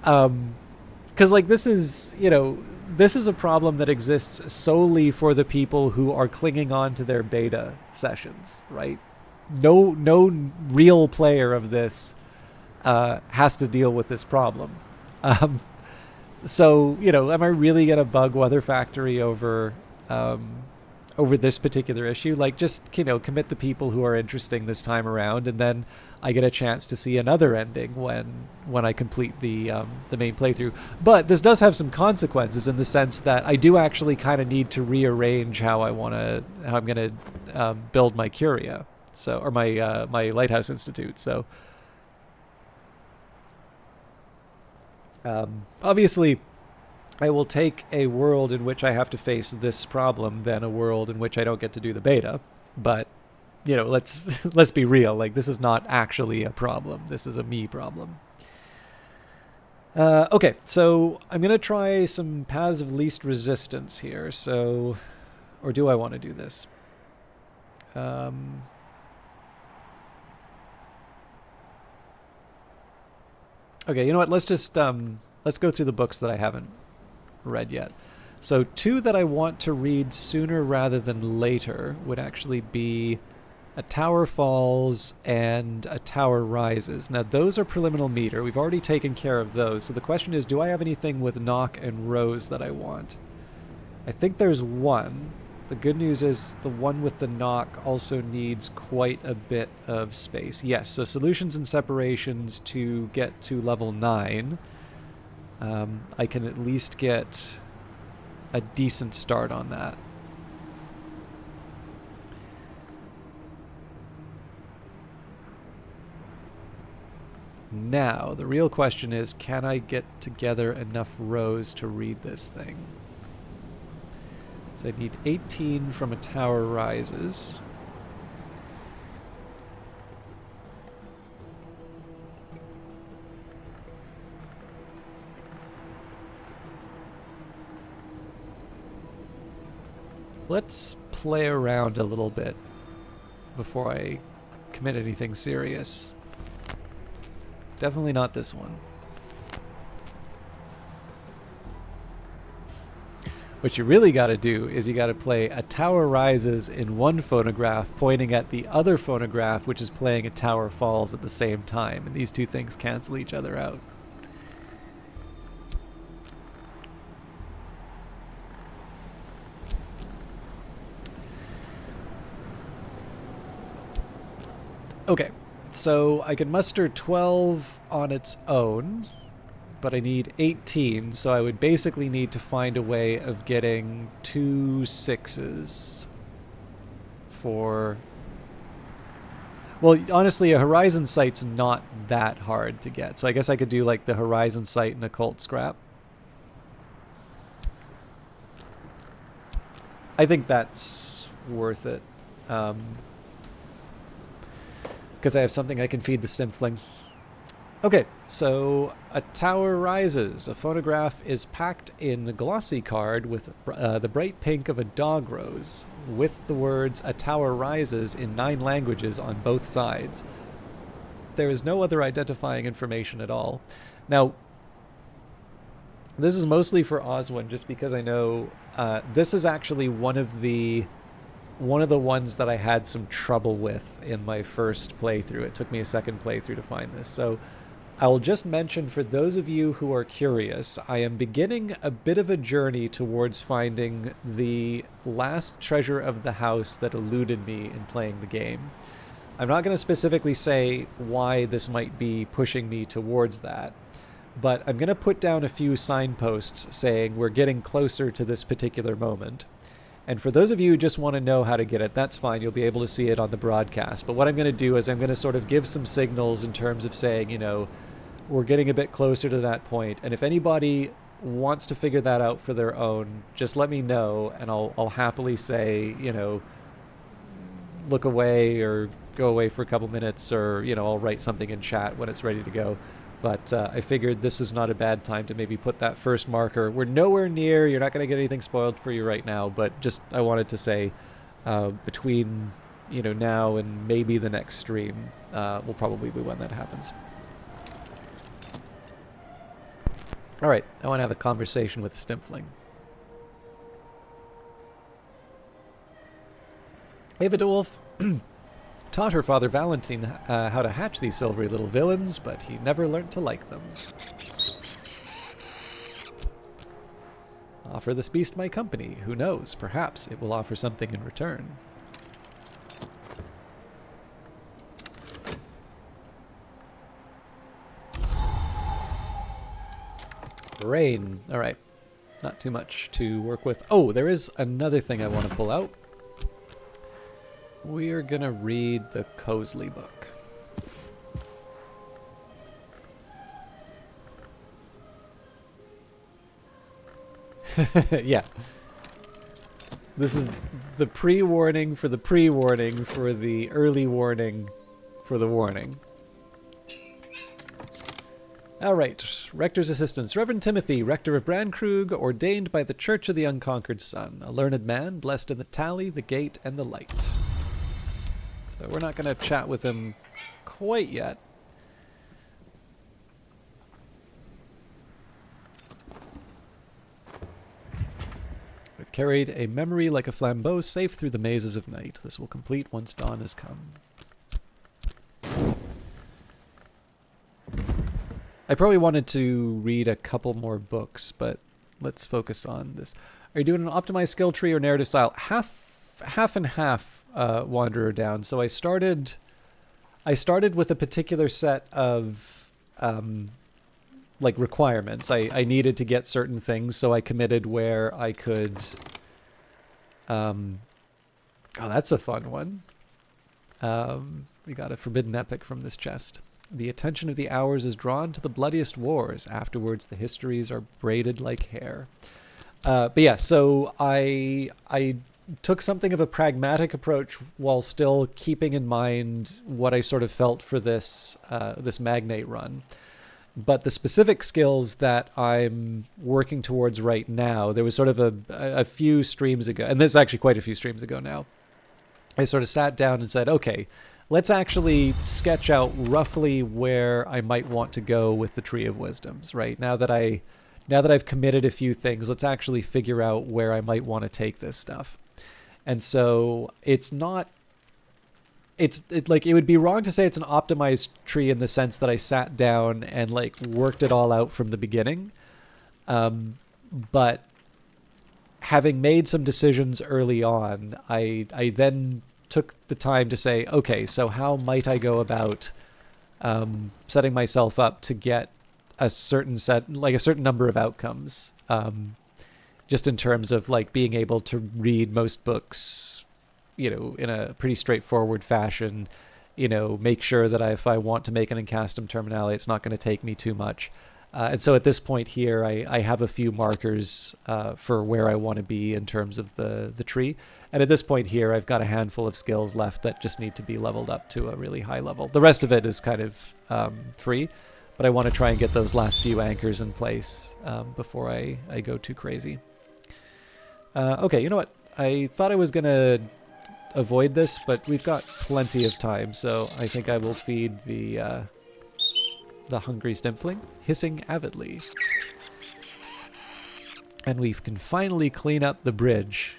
Because like this is a problem that exists solely for the people who are clinging on to their beta sessions, right? No real player of this has to deal with this problem. So, am I really going to bug Weather Factory over this particular issue? Like, just, commit the people who are interesting this time around, and then I get a chance to see another ending when I complete the main playthrough. But this does have some consequences in the sense that I do actually kind of need to rearrange how I'm going to build my Curia, or my Lighthouse Institute. So. Obviously, I will take a world in which I have to face this problem than a world in which I don't get to do the beta. But, let's be real. Like, this is not actually a problem. This is a me problem. Okay, so I'm going to try some paths of least resistance here. So, or do I want to do this? Okay, you know what? Let's just let's go through the books that I haven't read yet. So 2 that I want to read sooner rather than later would actually be A Tower Falls and A Tower Rises. Now those are preliminal meter. We've already taken care of those. So the question is, do I have anything with Knock and Rose that I want? I think there's one. The good news is the one with the knock also needs quite a bit of space. Yes, so solutions and separations to get to level 9. I can at least get a decent start on that. Now, the real question is, can I get together enough rows to read this thing? So I need 18 from A Tower Rises. Let's play around a little bit before I commit anything serious. Definitely not this one. What you really got to do is you got to play A Tower Rises in one phonograph pointing at the other phonograph, which is playing A Tower Falls at the same time. And these two things cancel each other out. Okay, so I can muster 12 on its own, but I need 18, so I would basically need to find a way of getting 2 6s for... Well, honestly, a Horizon Sight's not that hard to get, so I guess I could do like the Horizon Sight and Occult Scrap. I think that's worth it. Because I have something I can feed the Stimfling. Okay, so A Tower Rises. A phonograph is packed in a glossy card with the bright pink of a dog rose, with the words A Tower Rises in 9 languages on both sides. There is no other identifying information at all. Now, this is mostly for Oswin, just because I know this is actually one of the ones that I had some trouble with in my first playthrough. It took me a second playthrough to find this. So I will just mention, for those of you who are curious, I am beginning a bit of a journey towards finding the last treasure of the house that eluded me in playing the game. I'm not going to specifically say why this might be pushing me towards that, but I'm going to put down a few signposts saying we're getting closer to this particular moment. And for those of you who just want to know how to get it, that's fine. You'll be able to see it on the broadcast. But what I'm going to do is I'm going to sort of give some signals in terms of saying, you know, we're getting a bit closer to that point. And if anybody wants to figure that out for their own, just let me know, and I'll happily say, you know, look away or go away for a couple minutes, or, you know, I'll write something in chat when it's ready to go. But I figured this is not a bad time to maybe put that first marker. We're nowhere near. You're not going to get anything spoiled for you right now. But just I wanted to say between, you know, now and maybe the next stream will probably be when that happens. All right. I want to have a conversation with the Stimfling. Ava DeWolf taught her father Valentine how to hatch these silvery little villains, but he never learnt to like them. Offer this beast my company. Who knows? Perhaps it will offer something in return. Rain. All right. Not too much to work with. Oh, there is another thing I want to pull out. We're going to read the Cosley book. Yeah. This is the pre-warning for the pre-warning for the early warning for the warning. All right. Rector's assistants. Reverend Timothy, rector of Brandkrug, ordained by the Church of the Unconquered Sun. A learned man, blessed in the tally, the gate, and the light. So we're not going to chat with him quite yet. I've carried a memory like a flambeau safe through the mazes of night. This will complete once dawn has come. I probably wanted to read a couple more books, but let's focus on this. Are you doing an optimized skill tree or narrative style? Half and half. Wanderer down. So I started with a particular set of like requirements. I needed to get certain things, so I committed where I could oh, that's a fun one. We got a forbidden epic from this chest. The attention of the hours is drawn to the bloodiest wars. Afterwards the histories are braided like hair. But yeah, so I took something of a pragmatic approach while still keeping in mind what I sort of felt for this this Magnate run. But the specific skills that I'm working towards right now, there was sort of a few streams ago, and there's actually quite a few streams ago now, I sort of sat down and said, okay, let's actually sketch out roughly where I might want to go with the Tree of Wisdoms, right? Now that I've committed a few things, let's actually figure out where I might want to take this stuff. And so it's not, like, it would be wrong to say it's an optimized tree in the sense that I sat down and like worked it all out from the beginning. But having made some decisions early on, I then took the time to say, okay, so how might I go about setting myself up to get a certain number of outcomes, just in terms of like being able to read most books, in a pretty straightforward fashion, make sure that if I want to make an Encastum Terminale, it's not going to take me too much. And so at this point here, I have a few markers for where I want to be in terms of the tree. And at this point here, I've got a handful of skills left that just need to be leveled up to a really high level. The rest of it is kind of free, but I want to try and get those last few anchors in place before I go too crazy. Okay, you know what? I thought I was going to avoid this, but we've got plenty of time, so I think I will feed the hungry Stimpfling, hissing avidly. And we can finally clean up the bridge.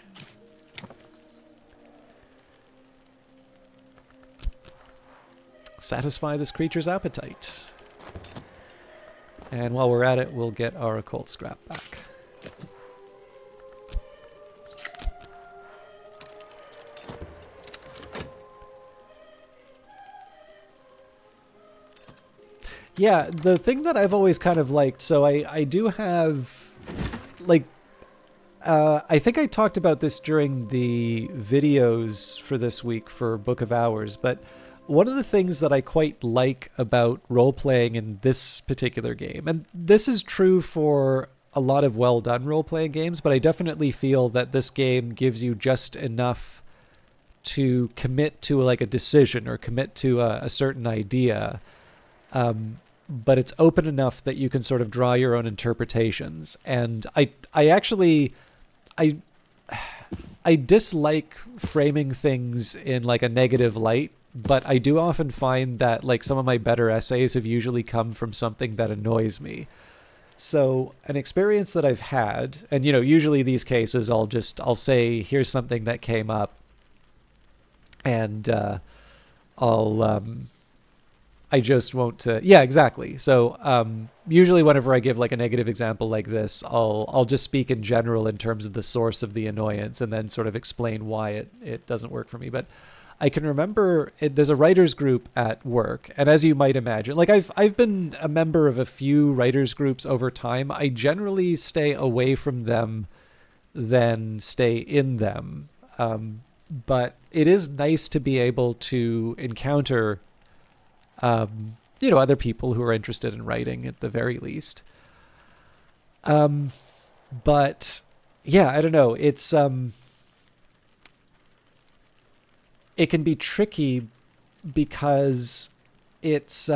Satisfy this creature's appetite. And while we're at it, we'll get our occult scrap back. Yeah, the thing that I've always kind of liked, so I do have, like, I think I talked about this during the videos for this week for Book of Hours, but one of the things that I quite like about role-playing in this particular game, and this is true for a lot of well-done role-playing games, but I definitely feel that this game gives you just enough to commit to like a decision or commit to a certain idea, but it's open enough that you can sort of draw your own interpretations. And I actually dislike framing things in like a negative light, but I do often find that like some of my better essays have usually come from something that annoys me. So an experience that I've had, and usually these cases I'll say, here's something that came up, and I just won't. Yeah, exactly. So usually whenever I give like a negative example like this, I'll just speak in general in terms of the source of the annoyance and then sort of explain why it doesn't work for me. But I can remember there's a writers group at work, and as you might imagine, like I've been a member of a few writers groups over time. I generally stay away from them than stay in them. But it is nice to be able to encounter other people who are interested in writing at the very least. But yeah, I don't know. It's, it can be tricky because it's,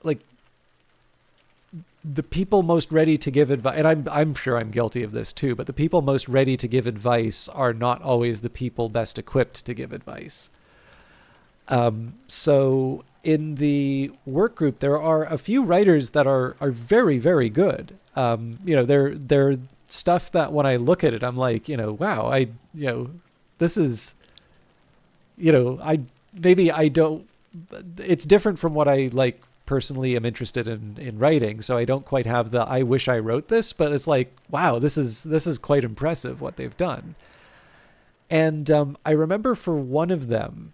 like the people most ready to give advice, and I'm sure I'm guilty of this too, but the people most ready to give advice are not always the people best equipped to give advice. So in the work group, there are a few writers that are very, very good. They're stuff that when I look at it, I'm like, wow, this is, I don't, it's different from what I like personally am interested in writing. So I don't quite have the, I wish I wrote this, but it's like, wow, this is quite impressive what they've done. And, I remember for one of them,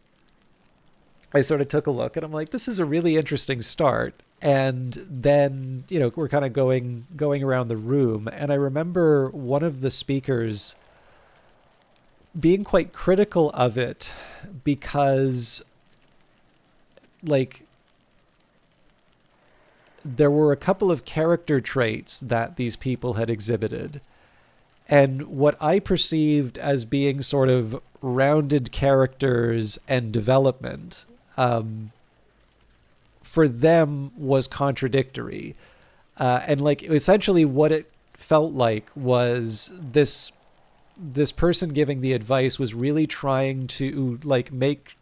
I sort of took a look and I'm like, this is a really interesting start. And then, we're kind of going around the room. And I remember one of the speakers being quite critical of it because like there were a couple of character traits that these people had exhibited. And what I perceived as being sort of rounded characters and development, for them was contradictory. And like essentially what it felt like was this person giving the advice was really trying to like make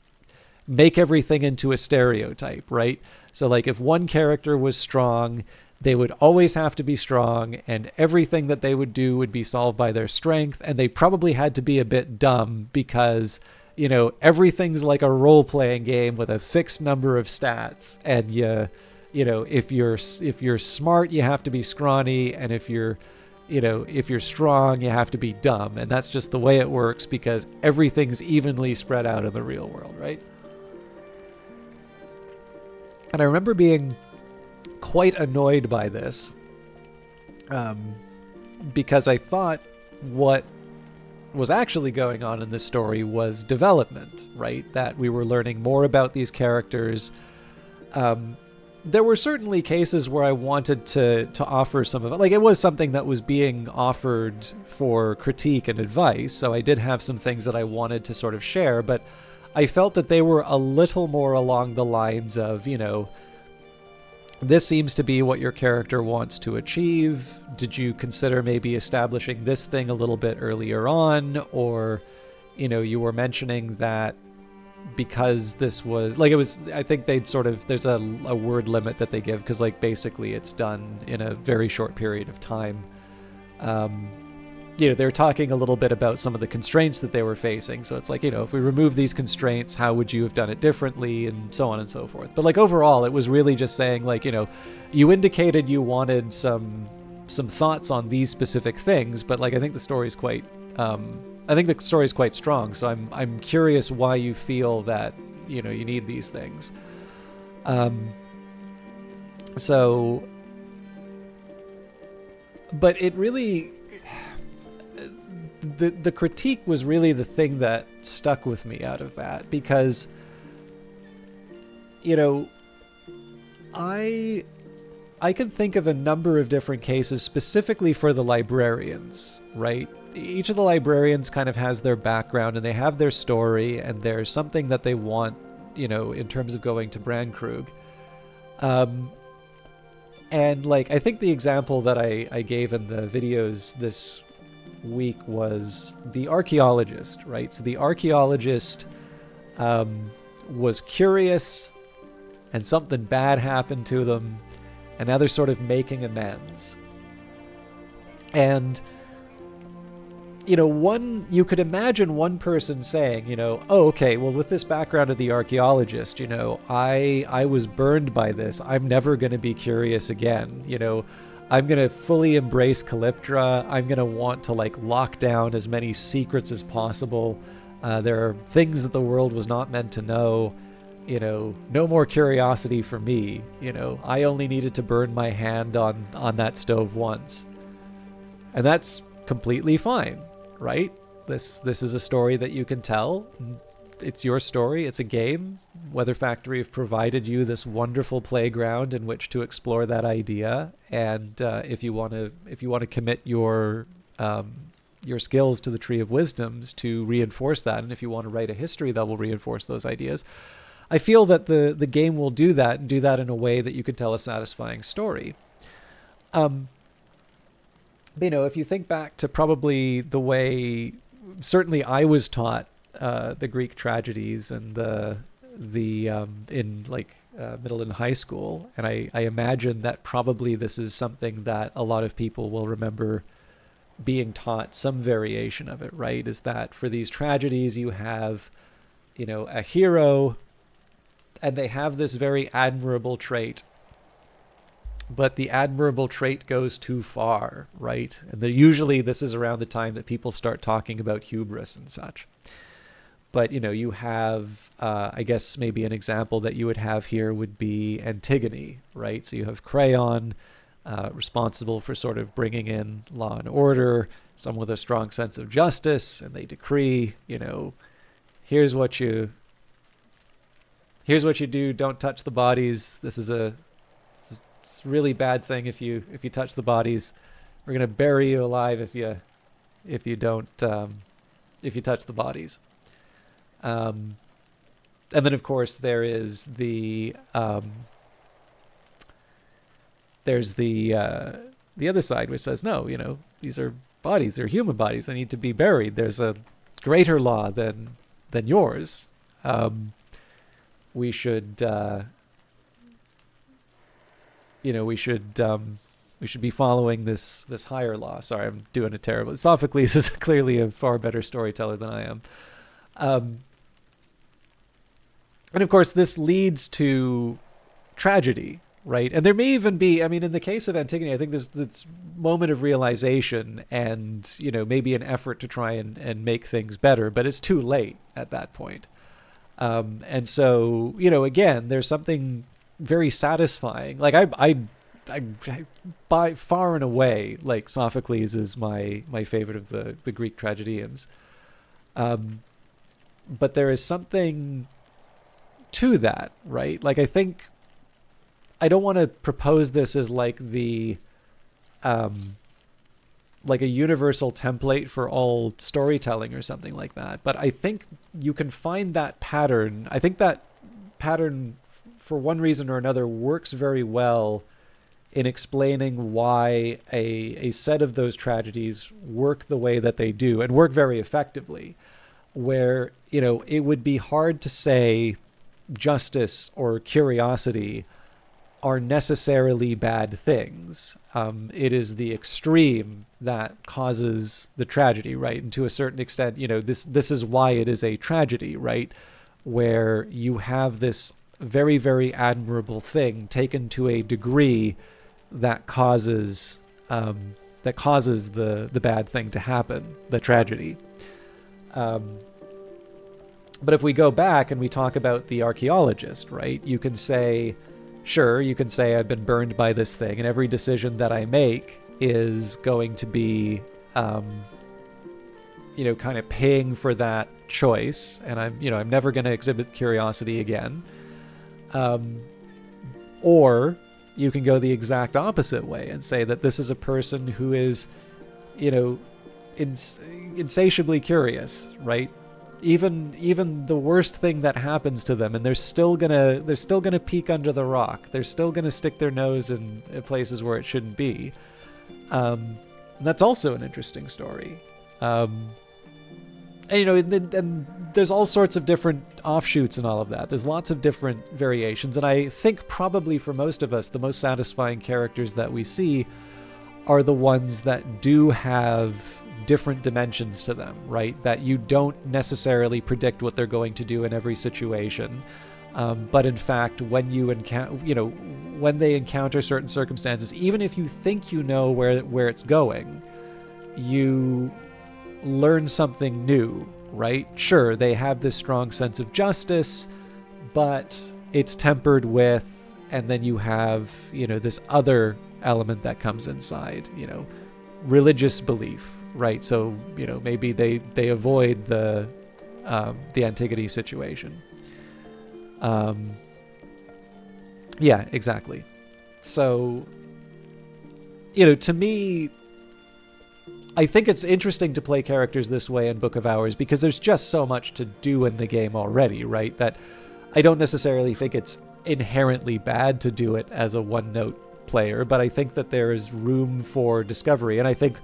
everything into a stereotype, right? So like if one character was strong, they would always have to be strong, and everything that they would do would be solved by their strength, and they probably had to be a bit dumb because everything's like a role-playing game with a fixed number of stats, and if you're smart, you have to be scrawny, and if you're if you're strong, you have to be dumb. And that's just the way it works because everything's evenly spread out in the real world, right? And I remember being quite annoyed by this because I thought what was actually going on in this story was development, right? That we were learning more about these characters. There were certainly cases where I wanted to offer some of it. Like, it was something that was being offered for critique and advice, so I did have some things that I wanted to sort of share, but I felt that they were a little more along the lines of, this seems to be what your character wants to achieve. Did you consider maybe establishing this thing a little bit earlier on? Or, you were mentioning that because this was like, I think they'd sort of, there's a word limit that they give because like basically it's done in a very short period of time. They're talking a little bit about some of the constraints that they were facing. So it's like, if we remove these constraints, how would you have done it differently, and so on and so forth. But like overall, it was really just saying like, you indicated you wanted some thoughts on these specific things, but like I think the story's quite strong. So I'm curious why you feel that you need these things. But it really, the critique was really the thing that stuck with me out of that, because I can think of a number of different cases specifically for the librarians, right? Each of the librarians kind of has their background and they have their story and there's something that they want, in terms of going to Brandkrug. And like, I think the example that I gave in the videos this week was the archaeologist, right? So the archaeologist was curious and something bad happened to them, and now they're sort of making amends. And you could imagine one person saying, oh, okay, well, with this background of the archaeologist, I was burned by this. I'm never going to be curious again. I'm going to fully embrace Calyptra. I'm going to want to like lock down as many secrets as possible. There are things that the world was not meant to know. No more curiosity for me. I only needed to burn my hand on that stove once. And that's completely fine, right? This is a story that you can tell. It's your story. It's a game. Weather Factory have provided you this wonderful playground in which to explore that idea. And if you want to commit your skills to the Tree of Wisdoms to reinforce that, and if you want to write a history that will reinforce those ideas, I feel that the game will do that, and do that in a way that you can tell a satisfying story. If you think back to probably the way, certainly I was taught the Greek tragedies and in middle and high school, and I imagine that probably this is something that a lot of people will remember being taught some variation of it, right? Is that for these tragedies you have, a hero, and they have this very admirable trait, but the admirable trait goes too far, right? And usually this is around the time that people start talking about hubris and such. But, you have, I guess maybe an example that you would have here would be Antigone, right? So you have Creon, responsible for sort of bringing in law and order, someone with a strong sense of justice, and they decree, here's what you do, don't touch the bodies. This is a really bad thing if you touch the bodies. We're going to bury you alive if you don't if you touch the bodies. And then of course there's the other side, which says, no, these are bodies, they're human bodies, they need to be buried. There's a greater law than yours. We should be following this higher law. Sorry, I'm doing it terribly. Sophocles is clearly a far better storyteller than I am. And of course, this leads to tragedy, right? And there may even be, I mean, in the case of Antigone, I think this moment of realization and, maybe an effort to try and make things better, but it's too late at that point. And so, again, there's something very satisfying. Like I by far and away, like Sophocles is my favorite of the Greek tragedians. But there is something to that, right? Like I think I don't want to propose this as like like a universal template for all storytelling or something like that. But I think you can find that pattern. I think that pattern, for one reason or another, works very well in explaining why a set of those tragedies work the way that they do and work very effectively. Where, it would be hard to say justice or curiosity are necessarily bad things. It is the extreme that causes the tragedy, right? And to a certain extent, this is why it is a tragedy, right? Where you have this very, very admirable thing taken to a degree that causes the bad thing to happen, the tragedy. But if we go back and we talk about the archaeologist, right? You can say, sure, I've been burned by this thing, and every decision that I make is going to be, kind of paying for that choice, and I'm never going to exhibit curiosity again. Or you can go the exact opposite way and say that this is a person who is, insatiably curious, right? Even the worst thing that happens to them, and they're still gonna peek under the rock. They're still gonna stick their nose in places where it shouldn't be. That's also an interesting story. And there's all sorts of different offshoots and all of that. There's lots of different variations, and I think probably for most of us, the most satisfying characters that we see are the ones that do have different dimensions to them, right? That you don't necessarily predict what they're going to do in every situation, but in fact, when you when they encounter certain circumstances, even if you think you know where it's going, you learn something new, right? Sure, they have this strong sense of justice, but it's tempered with, and then you have, this other element that comes inside, religious belief, right? So, maybe they avoid the Antigone situation. Yeah, exactly. So, to me, I think it's interesting to play characters this way in Book of Hours because there's just so much to do in the game already, right? That I don't necessarily think it's inherently bad to do it as a one-note player, but I think that there is room for discovery. And I think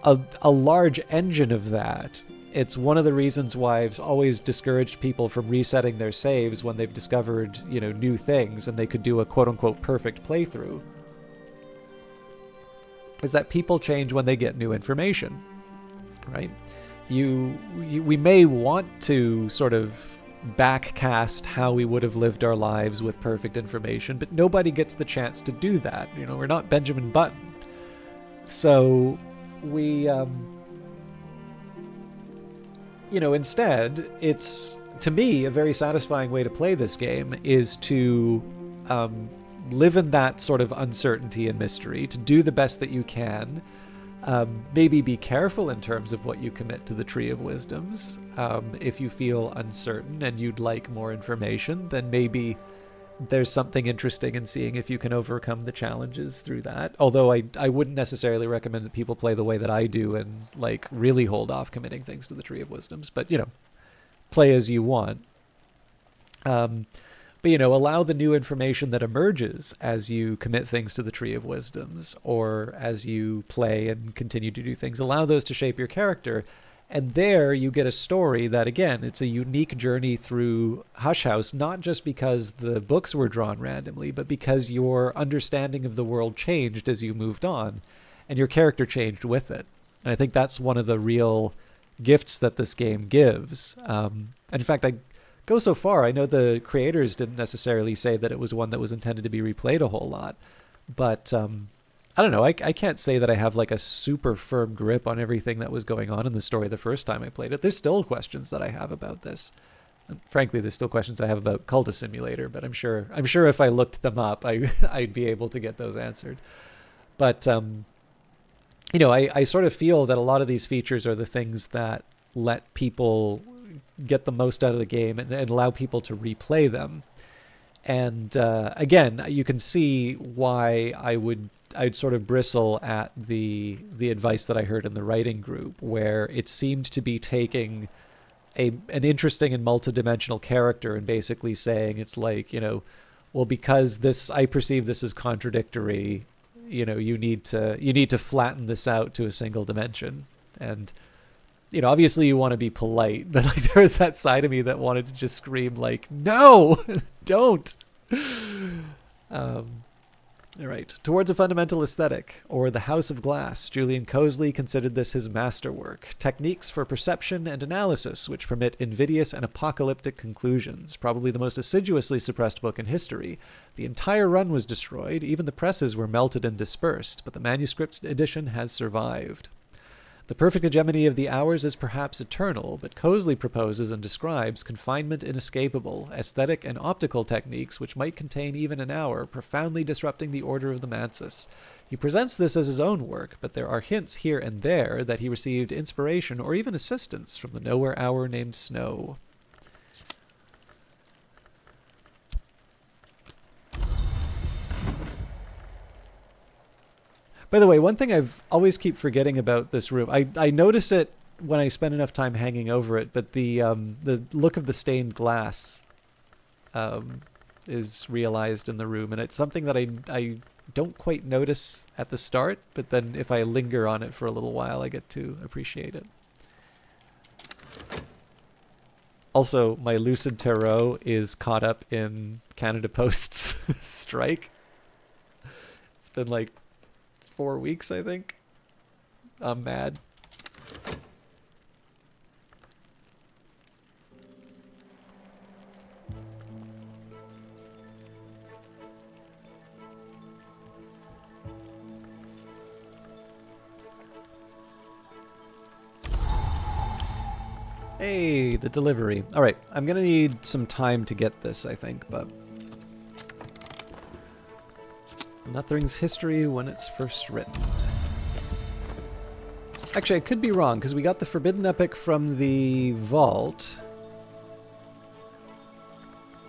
a large engine of that, it's one of the reasons why I've always discouraged people from resetting their saves when they've discovered, new things and they could do a quote-unquote perfect playthrough, is that people change when they get new information, right? We may want to sort of backcast how we would have lived our lives with perfect information, but nobody gets the chance to do that. We're not Benjamin Button. So we, instead, it's, to me, a very satisfying way to play this game is to live in that sort of uncertainty and mystery, to do the best that you can. Maybe be careful in terms of what you commit to the Tree of Wisdoms. If you feel uncertain and you'd like more information, then maybe there's something interesting in seeing if you can overcome the challenges through that. Although I wouldn't necessarily recommend that people play the way that I do and like really hold off committing things to the Tree of Wisdoms. But, play as you want. But, allow the new information that emerges as you commit things to the Tree of Wisdoms or as you play and continue to do things. Allow those to shape your character. And there you get a story that, again, it's a unique journey through Hush House, not just because the books were drawn randomly, but because your understanding of the world changed as you moved on and your character changed with it. And I think that's one of the real gifts that this game gives. In fact, go so far. I know the creators didn't necessarily say that it was one that was intended to be replayed a whole lot, but I don't know. I can't say that I have like a super firm grip on everything that was going on in the story the first time I played it. There's still questions that I have about this. And frankly, there's still questions I have about Cultist Simulator, but I'm sure if I looked them up, I'd be able to get those answered. But I sort of feel that a lot of these features are the things that let people get the most out of the game and allow people to replay them. And again, you can see why I'd sort of bristle at the advice that I heard in the writing group, where it seemed to be taking an interesting and multidimensional character and basically saying it's like, well, because I perceive this as contradictory, you need to flatten this out to a single dimension. And obviously you want to be polite, but like there was that side of me that wanted to just scream like, no, don't. All right. Towards a Fundamental Aesthetic, or The House of Glass, Julian Cosley considered this his masterwork. Techniques for perception and analysis which permit invidious and apocalyptic conclusions. Probably the most assiduously suppressed book in history. The entire run was destroyed, even the presses were melted and dispersed, but the manuscript edition has survived. The perfect hegemony of the hours is perhaps eternal, but Cosley proposes and describes confinement inescapable, aesthetic and optical techniques which might contain even an hour, profoundly disrupting the order of the Mansus. He presents this as his own work, but there are hints here and there that he received inspiration or even assistance from the nowhere hour named Snow. By the way, one thing I've always keep forgetting about this room, I notice it when I spend enough time hanging over it, but the look of the stained glass is realized in the room, and it's something that I don't quite notice at the start, but then if I linger on it for a little while, I get to appreciate it. Also, my Lucid Tarot is caught up in Canada Post's strike. It's been like 4 weeks, I think. I'm mad. Hey, the delivery. All right, I'm gonna need some time to get this, I think, but nothing's history when it's first written. Actually, I could be wrong, because we got the Forbidden Epic from the vault.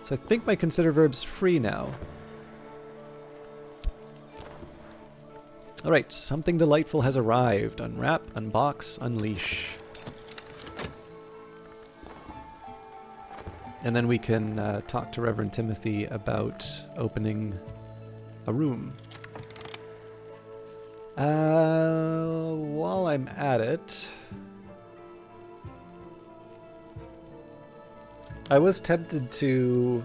So I think my Consider Verb's free now. Alright, something delightful has arrived. Unwrap, unbox, unleash. And then we can talk to Reverend Timothy about opening a room. While I'm at it, I was tempted to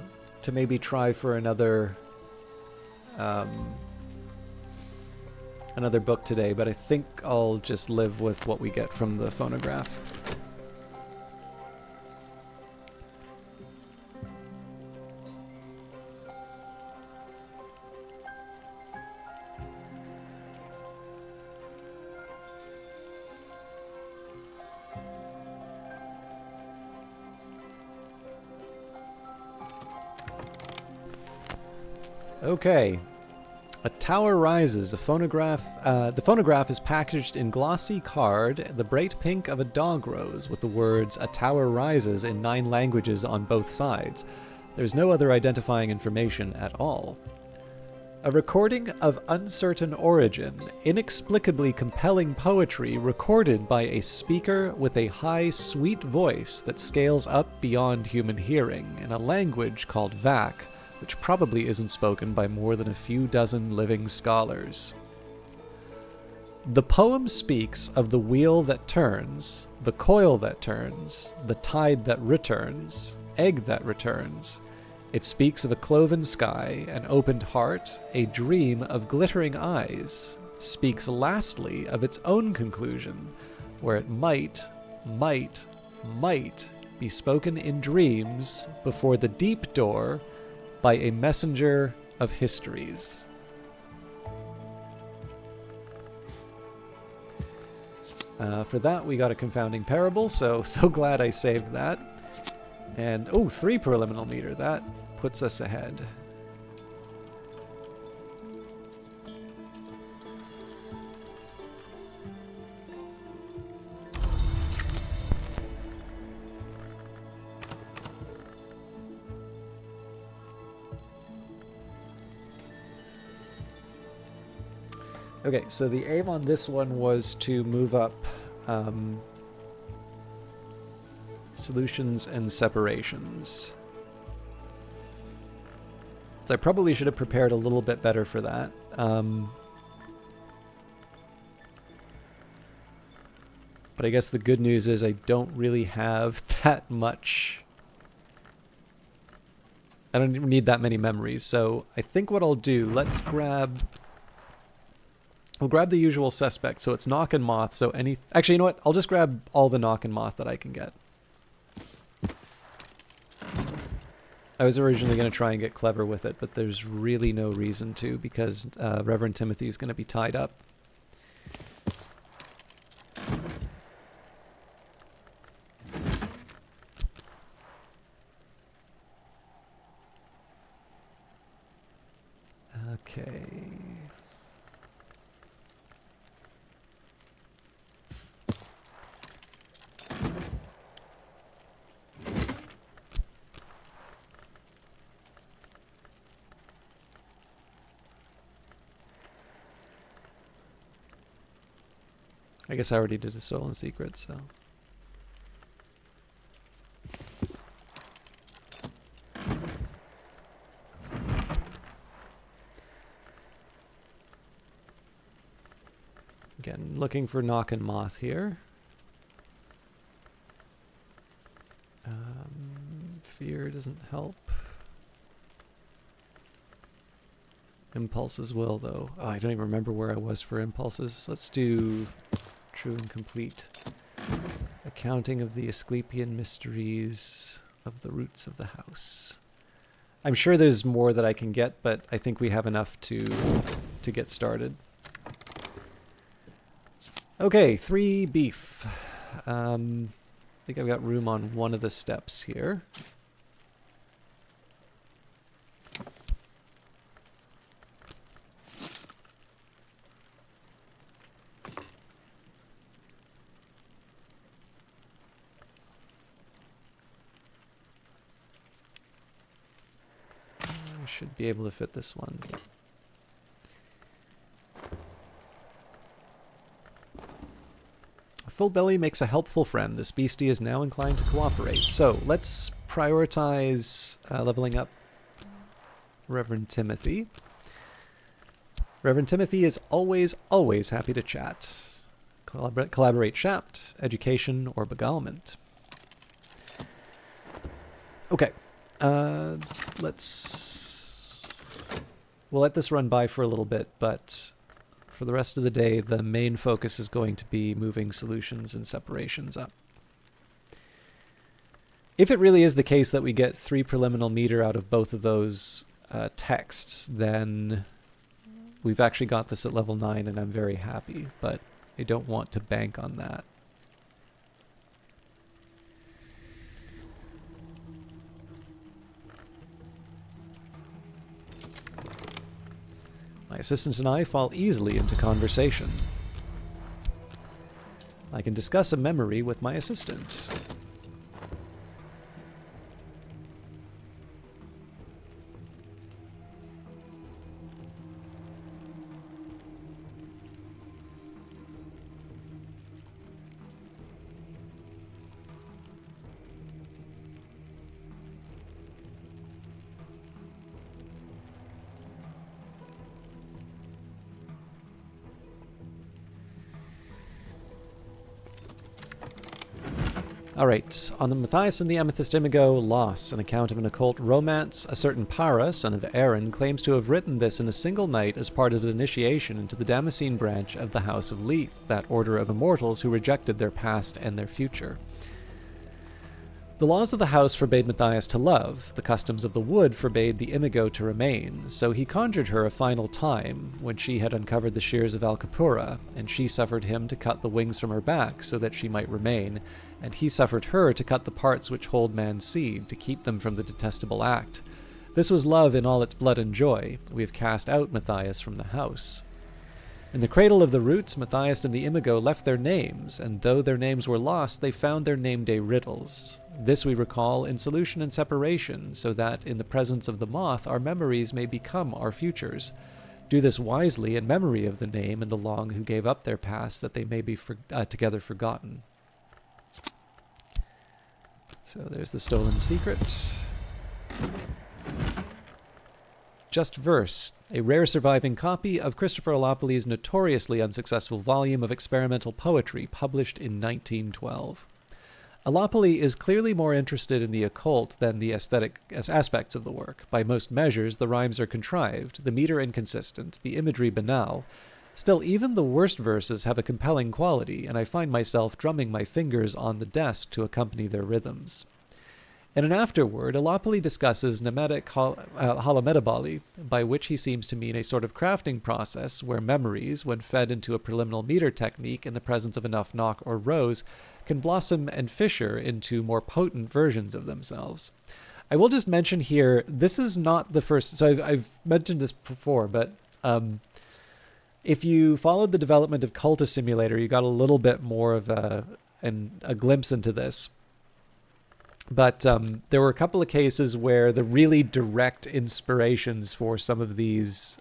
maybe try for another book today, but I think I'll just live with what we get from the phonograph. Okay. A Tower Rises, a phonograph. The phonograph is packaged in glossy card, the bright pink of a dog rose, with the words "A Tower Rises" in 9 languages on both sides. There's no other identifying information at all. A recording of uncertain origin, inexplicably compelling poetry recorded by a speaker with a high, sweet voice that scales up beyond human hearing, in a language called Vac, which probably isn't spoken by more than a few dozen living scholars. The poem speaks of the wheel that turns, the coil that turns, the tide that returns, egg that returns. It speaks of a cloven sky, an opened heart, a dream of glittering eyes. Speaks lastly of its own conclusion, where it might be spoken in dreams before the deep door by a messenger of histories. For that, we got a confounding parable, so glad I saved that. And, oh, 3 preliminal meter. That puts us ahead. Okay, so the aim on this one was to move up solutions and separations. So I probably should have prepared a little bit better for that. But I guess the good news is I don't really have that much. I don't need that many memories. So I think what I'll do, we'll grab the usual suspects. So it's Knock and Moth. So actually, you know what? I'll just grab all the Knock and Moth that I can get. I was originally going to try and get clever with it, but there's really no reason to because Reverend Timothy is going to be tied up. Okay. I guess I already did a stolen secret, so. Again, looking for Knock and Moth here. Fear doesn't help. Impulses will, though. Oh, I don't even remember where I was for impulses. Let's do true and complete accounting of the Asclepian mysteries of the roots of the house. I'm sure there's more that I can get, but I think we have enough to get started. Okay, 3 beef. I think I've got room on one of the steps here. Should be able to fit this one. A full belly makes a helpful friend. This beastie is now inclined to cooperate. So let's prioritize leveling up Reverend Timothy. Reverend Timothy is always happy to chat. Collaborate shaft, education, or beguilement. Okay. We'll let this run by for a little bit, but for the rest of the day, the main focus is going to be moving solutions and separations up. If it really is the case that we get 3 preliminal meter out of both of those texts, then we've actually got this at level 9, and I'm very happy, but I don't want to bank on that. My assistant and I fall easily into conversation. I can discuss a memory with my assistant. Alright, on the Matthias and the Amethyst Imago, Loss, an account of an occult romance. A certain Para, son of Aaron, claims to have written this in a single night as part of his initiation into the Damascene branch of the House of Leith, that order of immortals who rejected their past and their future. The laws of the house forbade Matthias to love, the customs of the wood forbade the imago to remain, so he conjured her a final time, when she had uncovered the shears of Alcapura, and she suffered him to cut the wings from her back, so that she might remain, and he suffered her to cut the parts which hold man's seed, to keep them from the detestable act. This was love in all its blood and joy. We have cast out Matthias from the house. In the cradle of the roots, Matthias and the imago left their names, and though their names were lost, they found their name-day riddles. This we recall in solution and separation, so that in the presence of the moth our memories may become our futures. Do this wisely in memory of the name and the long who gave up their past, that they may be together forgotten. So there's the stolen secret. Just Verse, a rare surviving copy of Christopher Allopoly's notoriously unsuccessful volume of experimental poetry, published in 1912. Allopoly is clearly more interested in the occult than the aesthetic aspects of the work. By most measures, the rhymes are contrived, the meter inconsistent, the imagery banal. Still, even the worst verses have a compelling quality, and I find myself drumming my fingers on the desk to accompany their rhythms. In an afterword, Allopoly discusses nemetic holometabole, by which he seems to mean a sort of crafting process where memories, when fed into a preliminal meter technique in the presence of enough knock or rose, can blossom and fissure into more potent versions of themselves. I will just mention here, this is not the first, so I've mentioned this before, but if you followed the development of Cultist Simulator, you got a little bit more of a glimpse into this. But there were a couple of cases where the really direct inspirations for some of these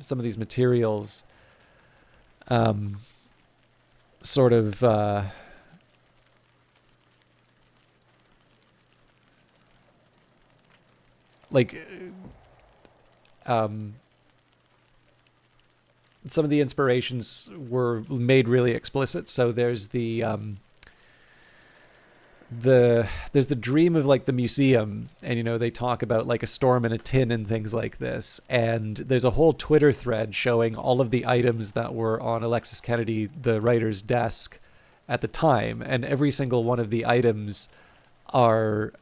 materials sort of some of the inspirations were made really explicit. So there's there's the dream of like the museum, and they talk about like a storm in a tin and things like this, and there's a whole Twitter thread showing all of the items that were on Alexis Kennedy, the writer's desk at the time, and every single one of the items are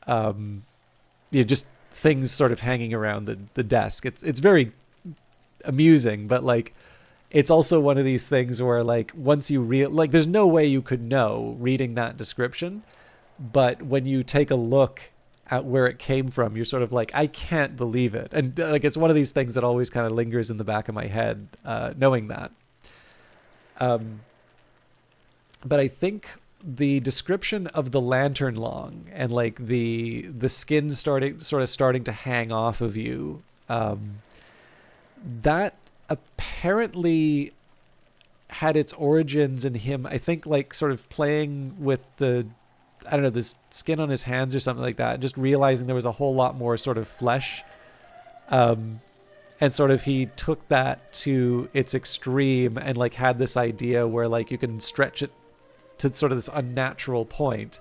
just things sort of hanging around the desk. It's very amusing, but like it's also one of these things where like once you there's no way you could know reading that description. But when you take a look at where it came from, you're sort of like, I can't believe it. And like it's one of these things that always kind of lingers in the back of my head, knowing that. But I think the description of the lantern long and like the skin starting to hang off of you, that apparently had its origins in him, I think, like sort of playing with the skin on his hands or something like that, and just realizing there was a whole lot more sort of flesh. And sort of he took that to its extreme and like had this idea where like you can stretch it to sort of this unnatural point.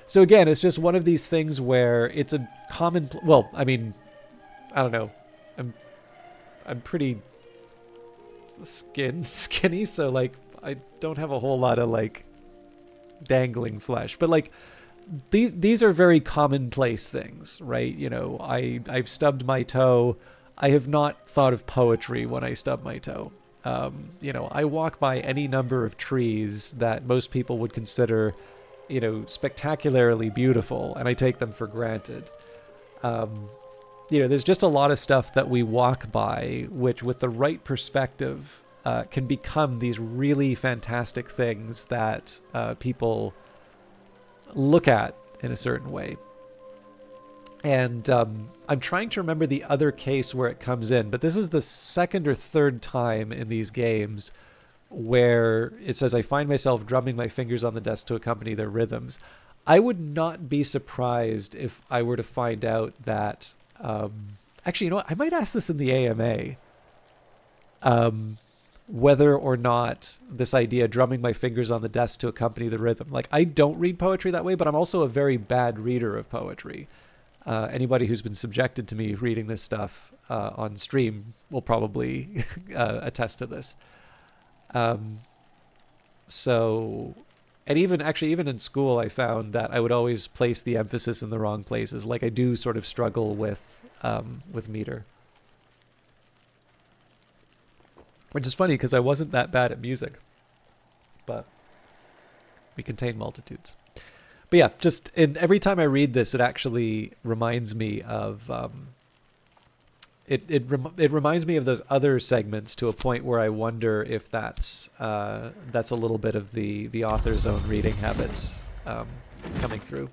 So again, it's just one of these things where it's a common, I mean, I don't know. I'm pretty skinny, so like I don't have a whole lot of like dangling flesh, but like these are very commonplace things, right? I've stubbed my toe. I have not thought of poetry when I stub my toe. I walk by any number of trees that most people would consider spectacularly beautiful, and I take them for granted. There's just a lot of stuff that we walk by which with the right perspective can become these really fantastic things that people look at in a certain way. And I'm trying to remember the other case where it comes in, but this is the second or third time in these games where it says, I find myself drumming my fingers on the desk to accompany their rhythms. I would not be surprised if I were to find out that... actually, you know what? I might ask this in the AMA. Whether or not this idea, drumming my fingers on the desk to accompany the rhythm. Like, I don't read poetry that way, but I'm also a very bad reader of poetry. Anybody who's been subjected to me reading this stuff on stream will probably attest to this. So, And even in school, I found that I would always place the emphasis in the wrong places. Like I do sort of struggle with meter, which is funny because I wasn't that bad at music, but we contain multitudes. But yeah, just every time I read this, it actually reminds me of it reminds me of those other segments to a point where I wonder if that's a little bit of the author's own reading habits coming through.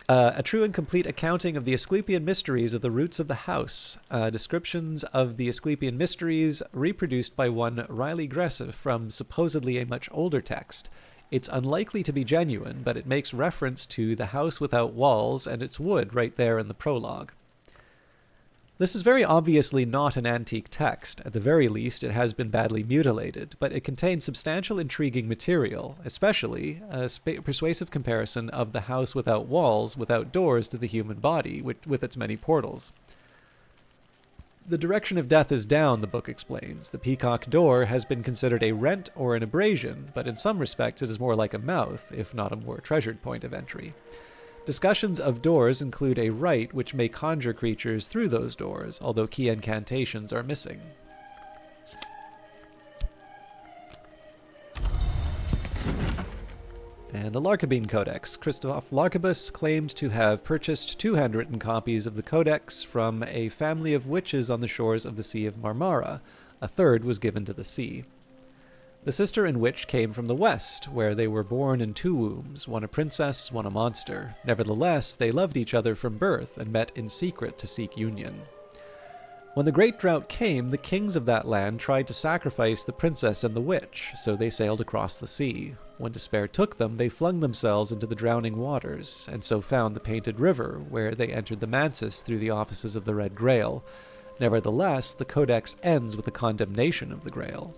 A true and complete accounting of the Asclepian mysteries of the roots of the house. Descriptions of the Asclepian mysteries reproduced by one Riley Gresse from supposedly a much older text. It's unlikely to be genuine, but it makes reference to the house without walls and its wood right there in the prologue. This is very obviously not an antique text. At the very least, it has been badly mutilated, but it contains substantial intriguing material, especially a persuasive comparison of the house without walls, without doors to the human body, with its many portals. The direction of death is down, the book explains. The peacock door has been considered a rent or an abrasion, but in some respects it is more like a mouth, if not a more treasured point of entry. Discussions of doors include a rite which may conjure creatures through those doors, although key incantations are missing. And the Larkabine Codex. Christoph Larkabus claimed to have purchased 2 handwritten copies of the Codex from a family of witches on the shores of the Sea of Marmara. A third was given to the sea. The sister and witch came from the west, where they were born in 2 wombs, one a princess, one a monster. Nevertheless, they loved each other from birth and met in secret to seek union. When the great drought came, the kings of that land tried to sacrifice the princess and the witch, so they sailed across the sea. When despair took them, they flung themselves into the drowning waters, and so found the Painted River, where they entered the Mansis through the offices of the Red Grail. Nevertheless, the Codex ends with the condemnation of the Grail.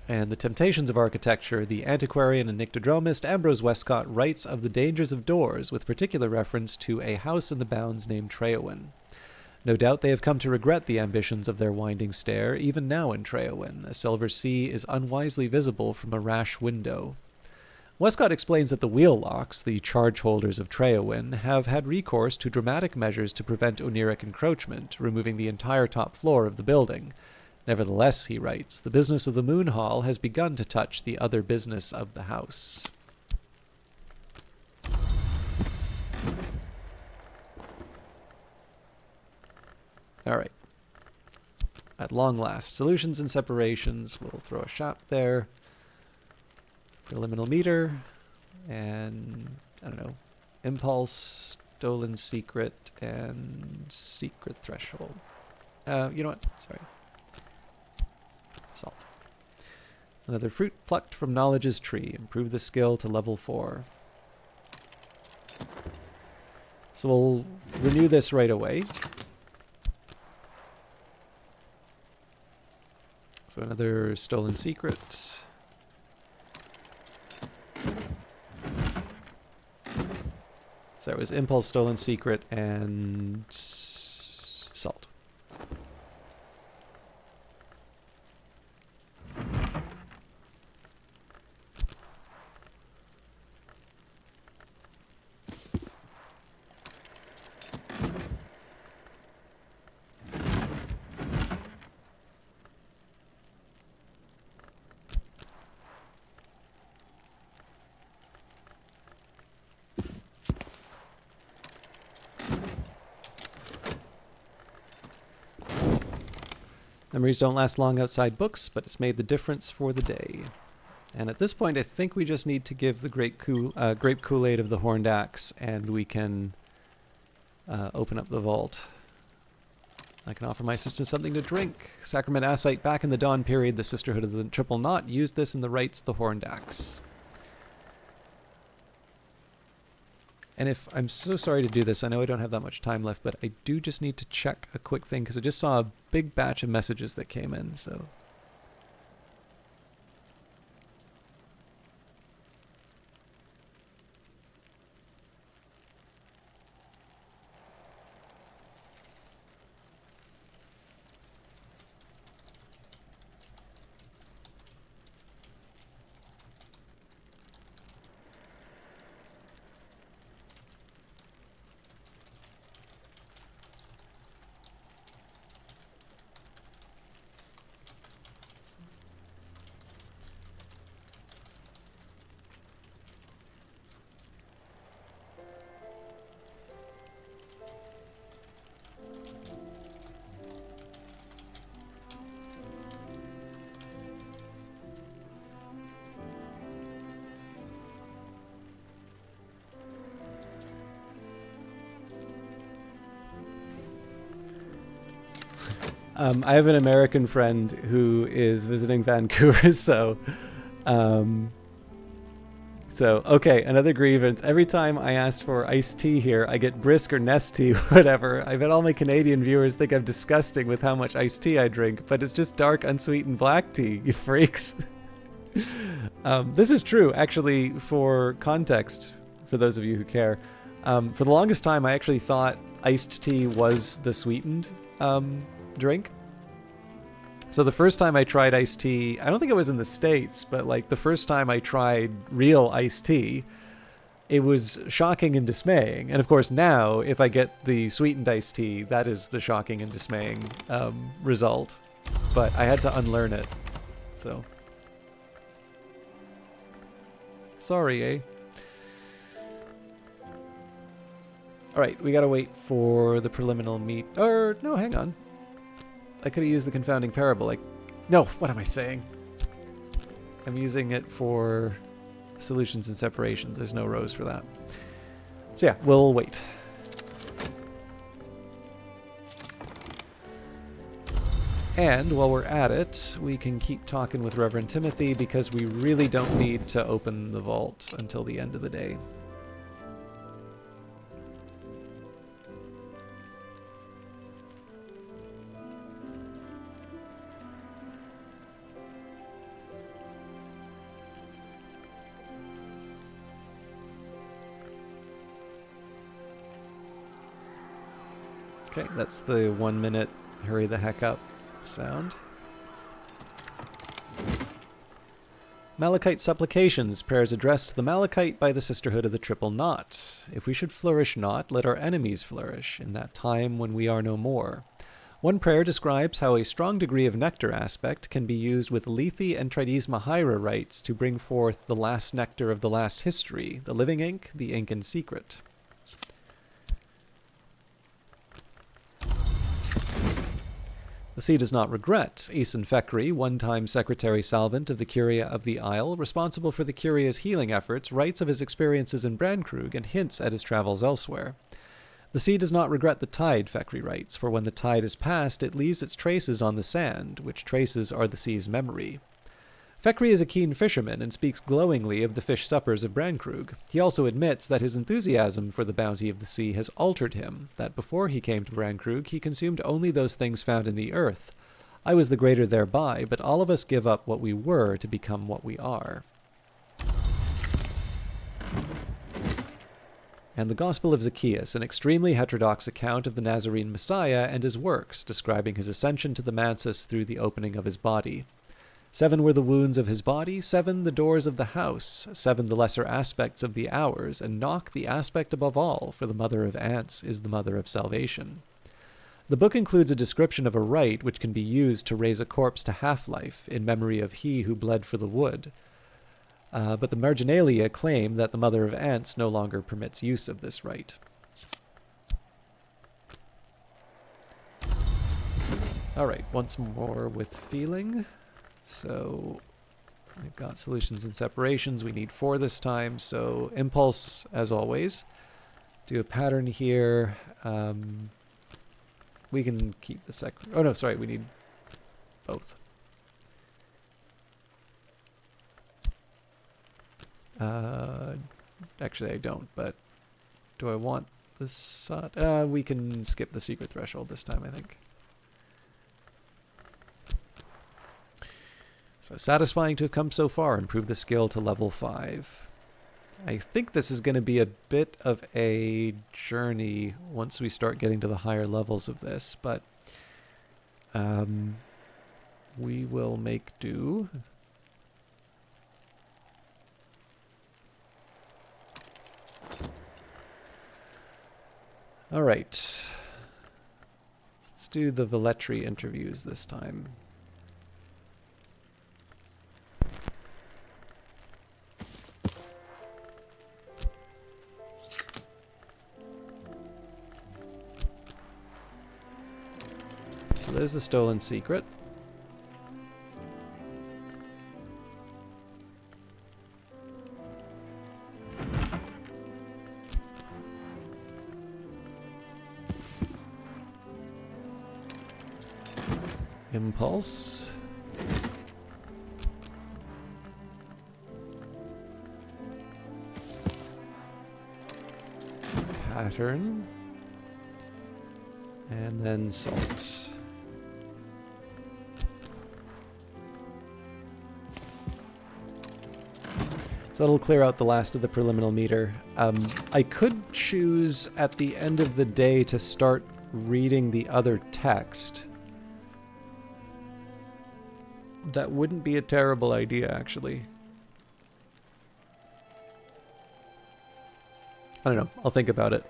And the Temptations of Architecture, the antiquarian and nyctodromist Ambrose Westcott writes of the dangers of doors, with particular reference to a house in the bounds named Treowin. No doubt they have come to regret the ambitions of their winding stair, even now in Treowin. A silver sea is unwisely visible from a rash window. Westcott explains that the wheel locks, the charge holders of Treowin, have had recourse to dramatic measures to prevent Oniric encroachment, removing the entire top floor of the building. Nevertheless, he writes, the business of the Moon Hall has begun to touch the other business of the house. All right. At long last, solutions and separations. We'll throw a shot there. Preliminal meter. And, I don't know, impulse, stolen secret, and secret threshold. You know what? Sorry. Salt. Another fruit plucked from knowledge's tree. Improve the skill to level 4. So we'll renew this right away. So another stolen secret. So it was impulse, stolen secret, and salt. Memories don't last long outside books, but it's made the difference for the day. And at this point, I think we just need to give the grape Kool-Aid of the Horned Axe, and we can open up the vault. I can offer my assistant something to drink. Sacrament Asite, back in the Dawn period, the Sisterhood of the Triple Knot used this in the rites of the Horned Axe. And if I'm so sorry to do this, I know I don't have that much time left, but I do just need to check a quick thing because I just saw a big batch of messages that came in, so. I have an American friend who is visiting Vancouver, so okay, another grievance. Every time I ask for iced tea here, I get brisk or Nestea, whatever. I bet all my Canadian viewers think I'm disgusting with how much iced tea I drink, but it's just dark, unsweetened black tea, you freaks. This is true, actually, for context, for those of you who care. For the longest time, I actually thought iced tea was the sweetened drink. So the first time I tried iced tea, I don't think it was in the States, but like the first time I tried real iced tea, it was shocking and dismaying. And of course now, if I get the sweetened iced tea, that is the shocking and dismaying result. But I had to unlearn it, so. Sorry, eh? Alright, we gotta wait for the preliminary meet. Or, no, hang on. I could have used the confounding parable. No, what am I saying? I'm using it for solutions and separations. There's no rows for that. So yeah, we'll wait. And while we're at it, we can keep talking with Reverend Timothy because we really don't need to open the vault until the end of the day. Okay, that's the 1 minute hurry the heck up sound. Malachite Supplications, prayers addressed to the Malachite by the Sisterhood of the Triple Knot. If we should flourish not, let our enemies flourish, in that time when we are no more. One prayer describes how a strong degree of nectar aspect can be used with Lethe and Tridesma rites to bring forth the last nectar of the last history, the living ink, the ink in secret. The sea does not regret. Aeson Fekri, one-time Secretary Salvant of the Curia of the Isle, responsible for the Curia's healing efforts, writes of his experiences in Brandkrug and hints at his travels elsewhere. The sea does not regret the tide, Fekri writes, for when the tide is past, it leaves its traces on the sand, which traces are the sea's memory. Fekri is a keen fisherman and speaks glowingly of the fish suppers of Brandkrug. He also admits that his enthusiasm for the bounty of the sea has altered him, that before he came to Brandkrug he consumed only those things found in the earth. I was the greater thereby, but all of us give up what we were to become what we are. And the Gospel of Zacchaeus, an extremely heterodox account of the Nazarene Messiah and his works, describing his ascension to the mansus through the opening of his body. 7 were the wounds of his body, 7 the doors of the house, 7 the lesser aspects of the hours, and knock the aspect above all, for the mother of ants is the mother of salvation. The book includes a description of a rite which can be used to raise a corpse to half-life in memory of he who bled for the wood. But the marginalia claim that the mother of ants no longer permits use of this rite. Alright, once more with feeling. So we've got solutions and separations. We need 4 this time. So impulse, as always. Do a pattern here. We can keep the oh no, sorry, we need both. Actually, I don't, but do I want this? We can skip the secret threshold this time, I think. So satisfying to have come so far. Improve the skill to level 5. I think this is going to be a bit of a journey once we start getting to the higher levels of this, but we will make do. All right. Let's do the Velletri interviews this time. So there's the stolen secret. Impulse. Pattern. And then salt. So that'll clear out the last of the preliminal meter. I could choose at the end of the day to start reading the other text. That wouldn't be a terrible idea, actually. I don't know. I'll think about it.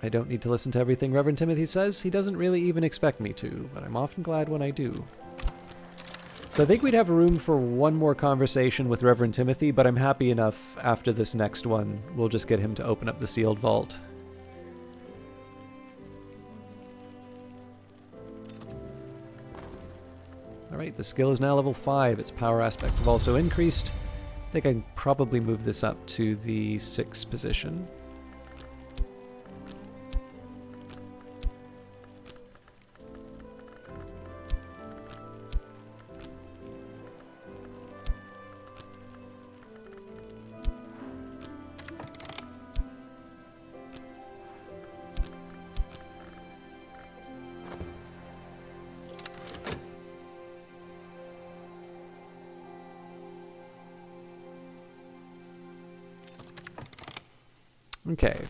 I don't need to listen to everything Reverend Timothy says. He doesn't really even expect me to, but I'm often glad when I do. So I think we'd have room for one more conversation with Reverend Timothy, but I'm happy enough after this next one. We'll just get him to open up the sealed vault. Alright, the skill is now level 5. Its power aspects have also increased. I think I can probably move this up to the 6th position. Okay.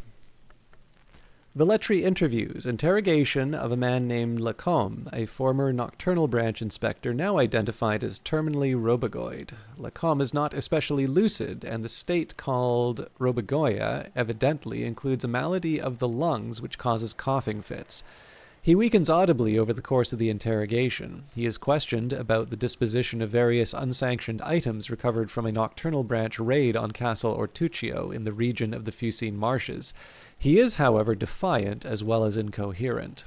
Velletri interviews. Interrogation of a man named Lacombe, a former Nocturnal Branch inspector now identified as terminally robogoid. Lacombe is not especially lucid, and the state called robogoia evidently includes a malady of the lungs which causes coughing fits. He weakens audibly over the course of the interrogation. He is questioned about the disposition of various unsanctioned items recovered from a Nocturnal Branch raid on Castle Ortuccio in the region of the Fucine Marshes. He is, however, defiant as well as incoherent.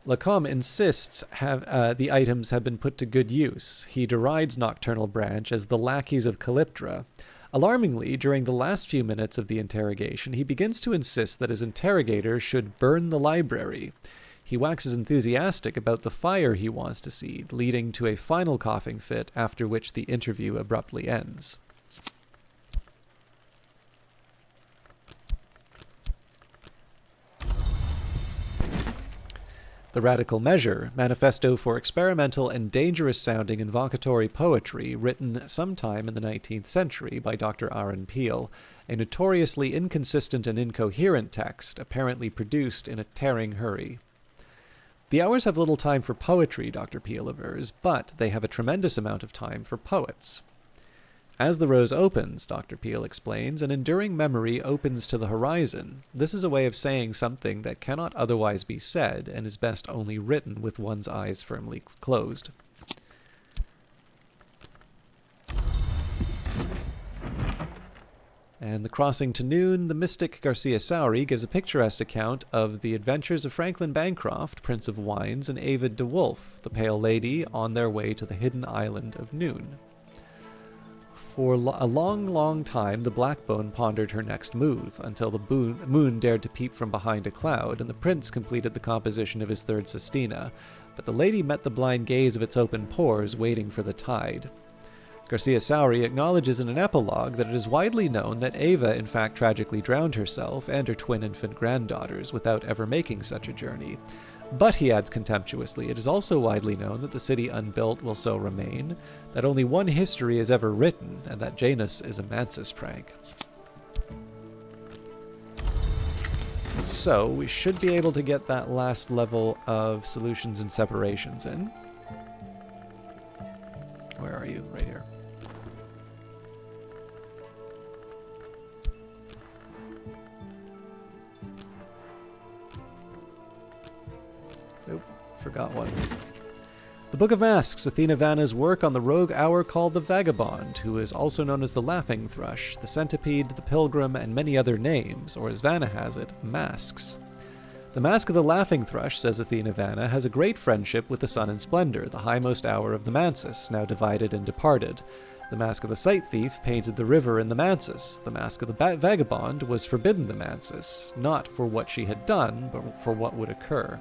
Lacombe insists the items have been put to good use. He derides Nocturnal Branch as the lackeys of Calyptra. Alarmingly, during the last few minutes of the interrogation, he begins to insist that his interrogator should burn the library. He waxes enthusiastic about the fire he wants to see, leading to a final coughing fit, after which the interview abruptly ends. The Radical Measure, manifesto for experimental and dangerous-sounding invocatory poetry written sometime in the 19th century by Dr. Aaron Peel, a notoriously inconsistent and incoherent text, apparently produced in a tearing hurry. The hours have little time for poetry, Dr. Peel avers, but they have a tremendous amount of time for poets. As the rose opens, Dr. Peel explains, an enduring memory opens to the horizon. This is a way of saying something that cannot otherwise be said, and is best only written with one's eyes firmly closed. And the crossing to noon, the mystic Garcia Sauri gives a picturesque account of the adventures of Franklin Bancroft, Prince of Wines, and Avid de Wolf, the Pale Lady, on their way to the hidden island of Noon. For a long, long time, the Blackbone pondered her next move, until the moon dared to peep from behind a cloud, and the prince completed the composition of his third sestina, but the lady met the blind gaze of its open pores, waiting for the tide. Garcia Sauri acknowledges in an epilogue that it is widely known that Ava in fact tragically drowned herself and her twin infant granddaughters without ever making such a journey. But, he adds contemptuously, it is also widely known that the city unbuilt will so remain, that only one history is ever written, and that Janus is a Mansus prank. So, we should be able to get that last level of solutions and separations in. Where are you? Right here. Nope, forgot one. The Book of Masks, Athena Vanna's work on the rogue hour called the Vagabond, who is also known as the Laughing Thrush, the Centipede, the Pilgrim, and many other names, or as Vanna has it, masks. The Mask of the Laughing Thrush, says Athena Vanna, has a great friendship with the Sun and Splendor, the highmost hour of the Mansus, now divided and departed. The Mask of the Sight Thief painted the river in the Mansis. The Mask of the Vagabond was forbidden the Mansis, not for what she had done, but for what would occur.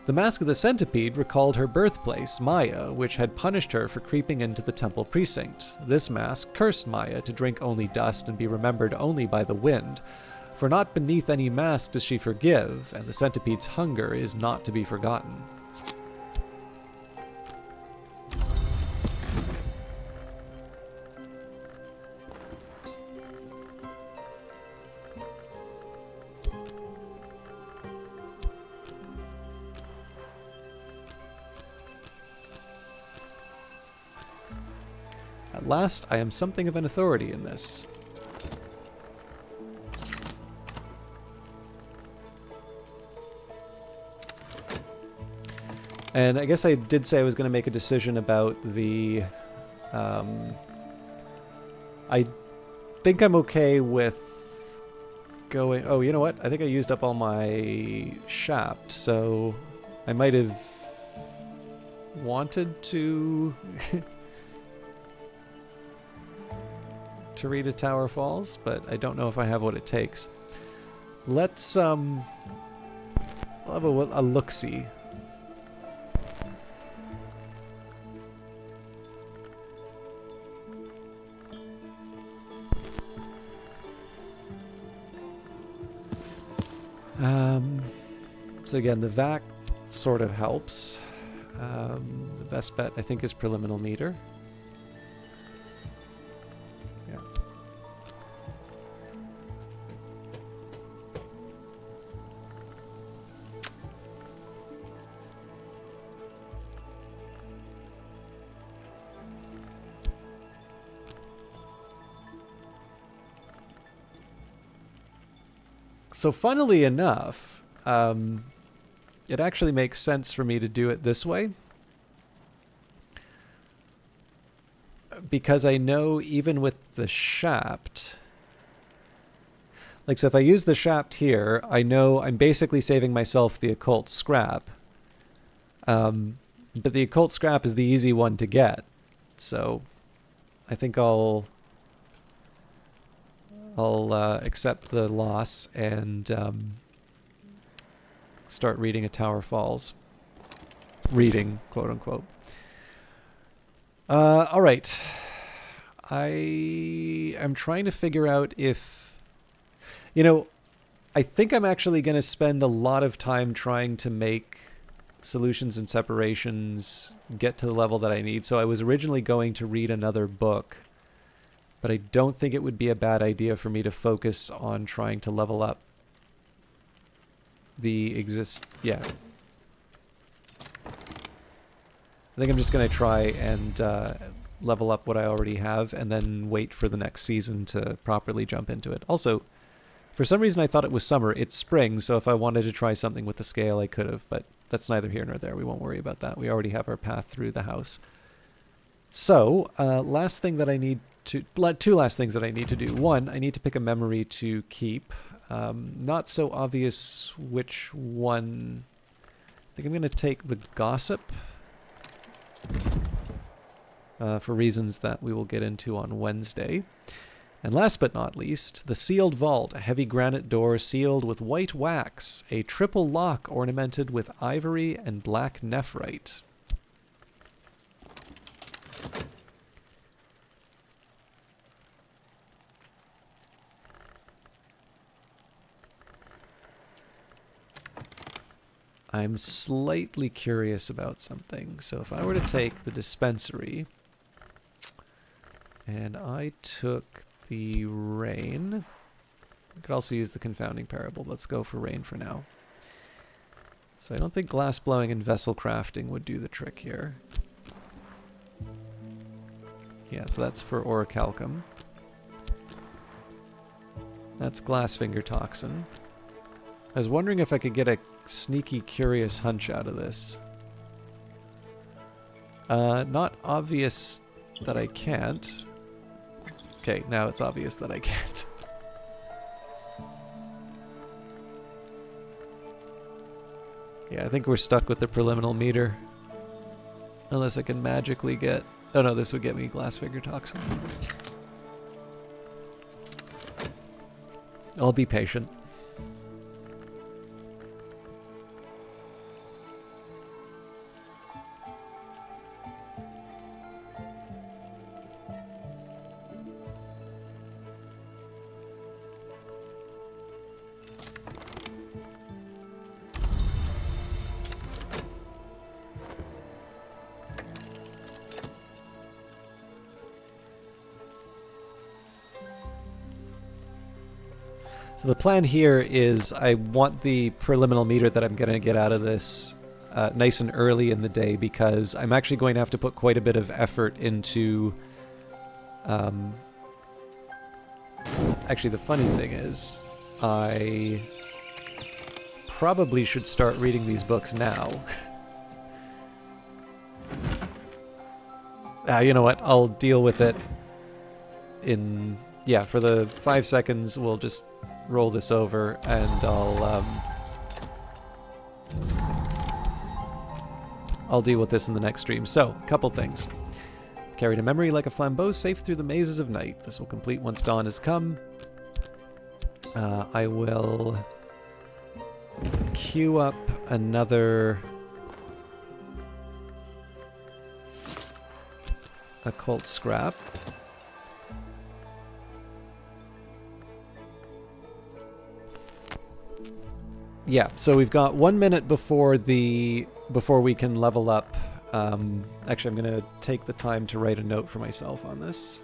The Mask of the Centipede recalled her birthplace, Maya, which had punished her for creeping into the temple precinct. This mask cursed Maya to drink only dust and be remembered only by the wind, for not beneath any mask does she forgive, and the centipede's hunger is not to be forgotten. At last, I am something of an authority in this. And I guess I did say I was going to make a decision about the... I think I'm okay with going... Oh, you know what? I think I used up all my shaft, so I might have wanted to... to read A Tower Falls, but I don't know if I have what it takes. Let's, I'll have a look-see. So again, the VAC sort of helps. The best bet, I think, is Preliminal Meter. Yeah. So funnily enough, it actually makes sense for me to do it this way, because I know even with the shaft, like, so if I use the shaft here, I know I'm basically saving myself the occult scrap, but the occult scrap is the easy one to get, so I think I'll accept the loss and start reading A Tower Falls. Reading, quote unquote. All right. I am trying to figure out if, I think I'm actually going to spend a lot of time trying to make solutions and separations get to the level that I need. So I was originally going to read another book, but I don't think it would be a bad idea for me to focus on trying to level up the yeah. I think I'm just going to try and level up what I already have and then wait for the next season to properly jump into it. Also, for some reason I thought it was summer. It's spring, so if I wanted to try something with the scale, I could have, but that's neither here nor there. We won't worry about that. We already have our path through the house. So, last thing that I need to... two last things that I need to do. One, I need to pick a memory to keep. Not so obvious which one. I think I'm going to take the Gossip for reasons that we will get into on Wednesday. And last but not least, the Sealed Vault, a heavy granite door sealed with white wax, a triple lock ornamented with ivory and black nephrite. I'm slightly curious about something. So if I were to take the dispensary and I took the rain, I could also use the confounding parable. Let's go for rain for now. So I don't think glass blowing and vessel crafting would do the trick here. Yeah, so that's for orichalcum. That's glass finger toxin. I was wondering if I could get a sneaky curious hunch out of this. Not obvious that I can't. Okay, now it's obvious that I can't. Yeah, I think we're stuck with the preliminal meter. Unless I can magically get Oh no, this would get me glass figure toxin. I'll be patient. So the plan here is I want the preliminal meter that I'm going to get out of this nice and early in the day, because I'm actually going to have to put quite a bit of effort into... Actually, the funny thing is, I probably should start reading these books now. You know what? I'll deal with it in... Yeah, for the 5 seconds, we'll just roll this over, and I'll deal with this in the next stream. So, a couple things. Carried a memory like a flambeau safe through the mazes of night. This will complete once dawn has come. I will queue up another occult scrap. Yeah, so we've got 1 minute before we can level up. Actually, I'm going to take the time to write a note for myself on this.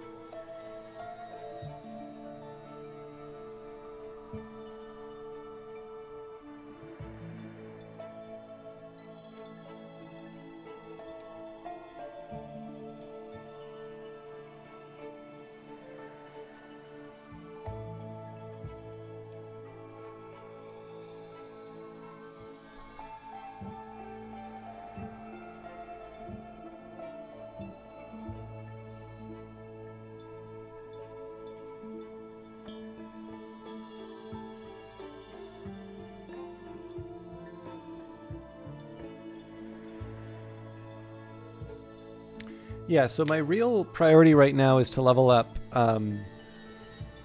Yeah, so my real priority right now is to level up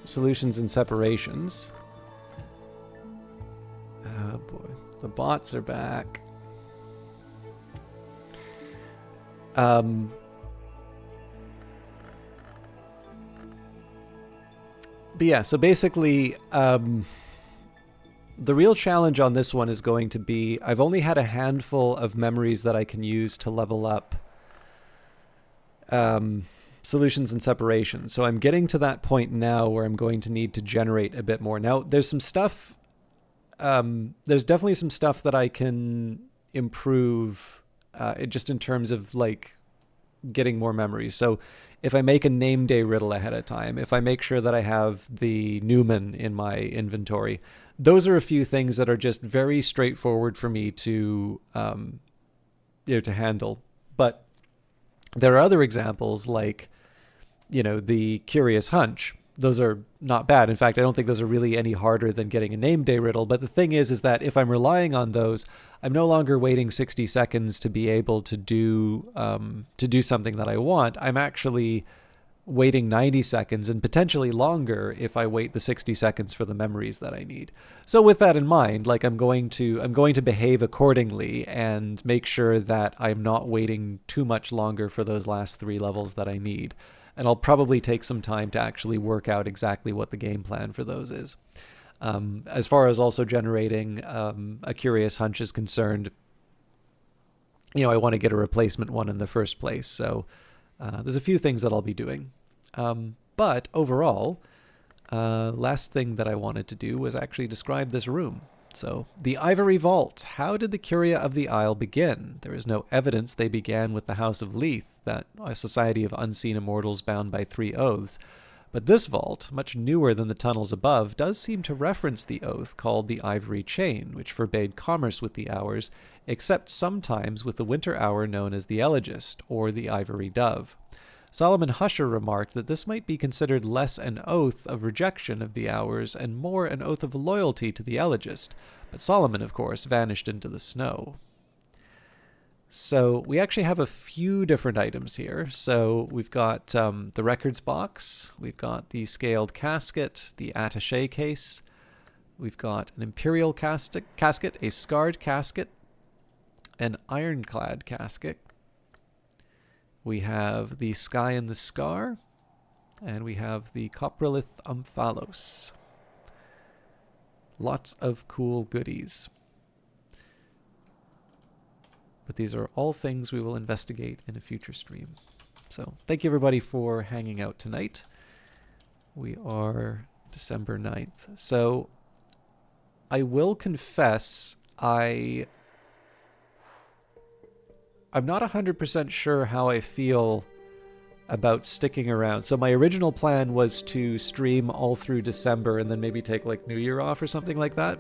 solutions and separations. Oh boy, the bots are back. But yeah, so basically, the real challenge on this one is going to be, I've only had a handful of memories that I can use to level up solutions and separations. So I'm getting to that point now where I'm going to need to generate a bit more. Now, there's some stuff, there's definitely some stuff that I can improve just in terms of like getting more memories. So if I make a name day riddle ahead of time, if I make sure that I have the Numen in my inventory, those are a few things that are just very straightforward for me to, to handle. But there are other examples like, the Curious Hunch. Those are not bad. In fact, I don't think those are really any harder than getting a name day riddle. But the thing is that if I'm relying on those, I'm no longer waiting 60 seconds to be able to do something that I want. I'm actually waiting 90 seconds and potentially longer if I wait the 60 seconds for the memories that I need. So with that in mind, like I'm going to behave accordingly and make sure that I'm not waiting too much longer for those last 3 levels that I need. And I'll probably take some time to actually work out exactly what the game plan for those is. As far as also generating a Curious Hunch is concerned, I want to get a replacement one in the first place. So there's a few things that I'll be doing. But overall, last thing that I wanted to do was actually describe this room. So, the Ivory Vault. How did the Curia of the Isle begin? There is no evidence they began with the House of Leith, that a society of unseen immortals bound by 3 oaths. But this vault, much newer than the tunnels above, does seem to reference the oath called the Ivory Chain, which forbade commerce with the Hours, except sometimes with the winter hour known as the Elegist, or the Ivory Dove. Solomon Husher remarked that this might be considered less an oath of rejection of the Hours and more an oath of loyalty to the Elegist, but Solomon, of course, vanished into the snow. So we actually have a few different items here. So we've got the records box, we've got the scaled casket, the attaché case, we've got an imperial casket, a scarred casket, an ironclad casket. We have the sky and the scar, and we have the coprolith omphalos. Lots of cool goodies. But these are all things we will investigate in a future stream. So thank you everybody for hanging out tonight. We are December 9th. So I will confess I'm not 100% sure how I feel about sticking around. So my original plan was to stream all through December and then maybe take like New Year off or something like that.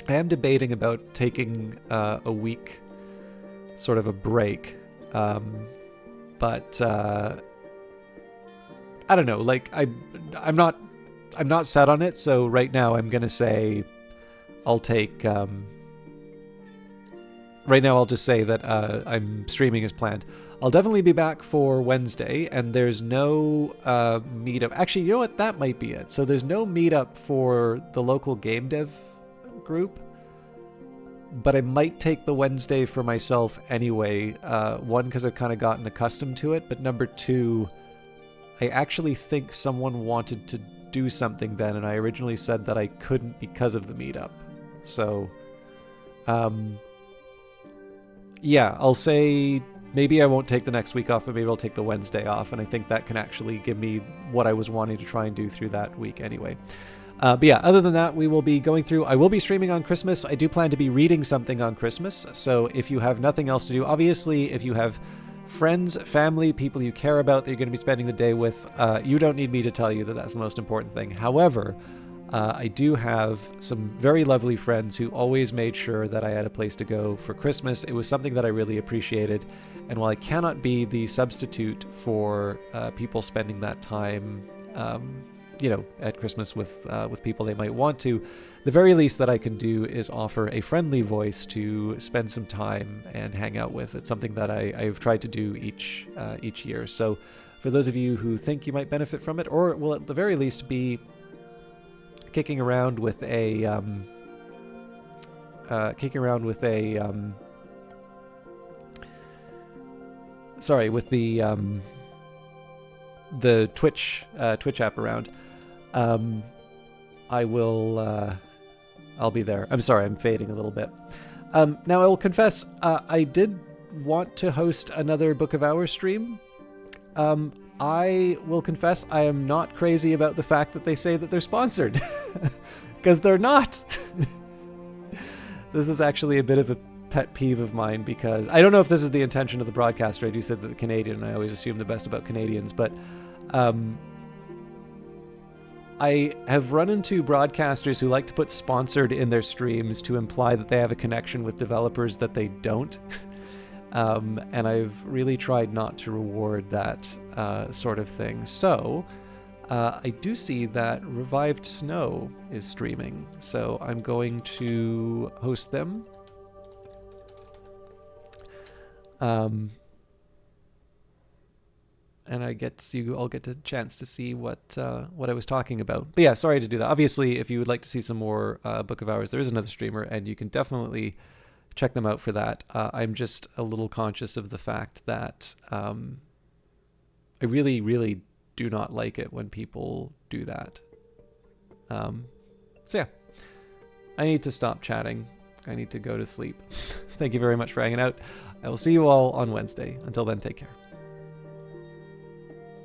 I am debating about taking a week sort of a break, but I don't know. Like I'm not set on it. So right now I'm gonna say I'll take. Right now I'll just say that I'm streaming as planned. I'll definitely be back for Wednesday, and there's no meetup. Actually, you know what? That might be it. So there's no meetup for the local game dev group. But I might take the Wednesday for myself anyway. One, because I've kind of gotten accustomed to it. But number two, I actually think someone wanted to do something then, and I originally said that I couldn't because of the meetup. So, yeah, I'll say maybe I won't take the next week off, but maybe I'll take the Wednesday off. And I think that can actually give me what I was wanting to try and do through that week anyway. But yeah, other than that, we will be going through. I will be streaming on Christmas. I do plan to be reading something on Christmas. So if you have nothing else to do, obviously, if you have friends, family, people you care about that you're going to be spending the day with, you don't need me to tell you that that's the most important thing. However, I do have some very lovely friends who always made sure that I had a place to go for Christmas. It was something that I really appreciated. And while I cannot be the substitute for people spending that time, at Christmas with people they might want to, the very least that I can do is offer a friendly voice to spend some time and hang out with. It's something that I've tried to do each year. So for those of you who think you might benefit from it, or will at the very least be kicking around with a the Twitch app around, I'll be there. I'm sorry, I'm fading a little bit. Now I will confess, I did want to host another Book of Hours stream. I will confess I am not crazy about the fact that they say that they're sponsored, because they're not. This is actually a bit of a pet peeve of mine, because I don't know if this is the intention of the broadcaster. I do say that the Canadian, and I always assume the best about Canadians, but I have run into broadcasters who like to put sponsored in their streams to imply that they have a connection with developers that they don't. And I've really tried not to reward that sort of thing. So I do see that Revived Snow is streaming, so I'm going to host them. And I'll get a chance to see what I was talking about. But yeah, sorry to do that. Obviously, if you would like to see some more Book of Hours, there is another streamer, and you can definitely check them out for that. I'm just a little conscious of the fact that I really, really do not like it when people do that. So yeah, I need to stop chatting. I need to go to sleep. Thank you very much for hanging out. I will see you all on Wednesday. Until then, take care.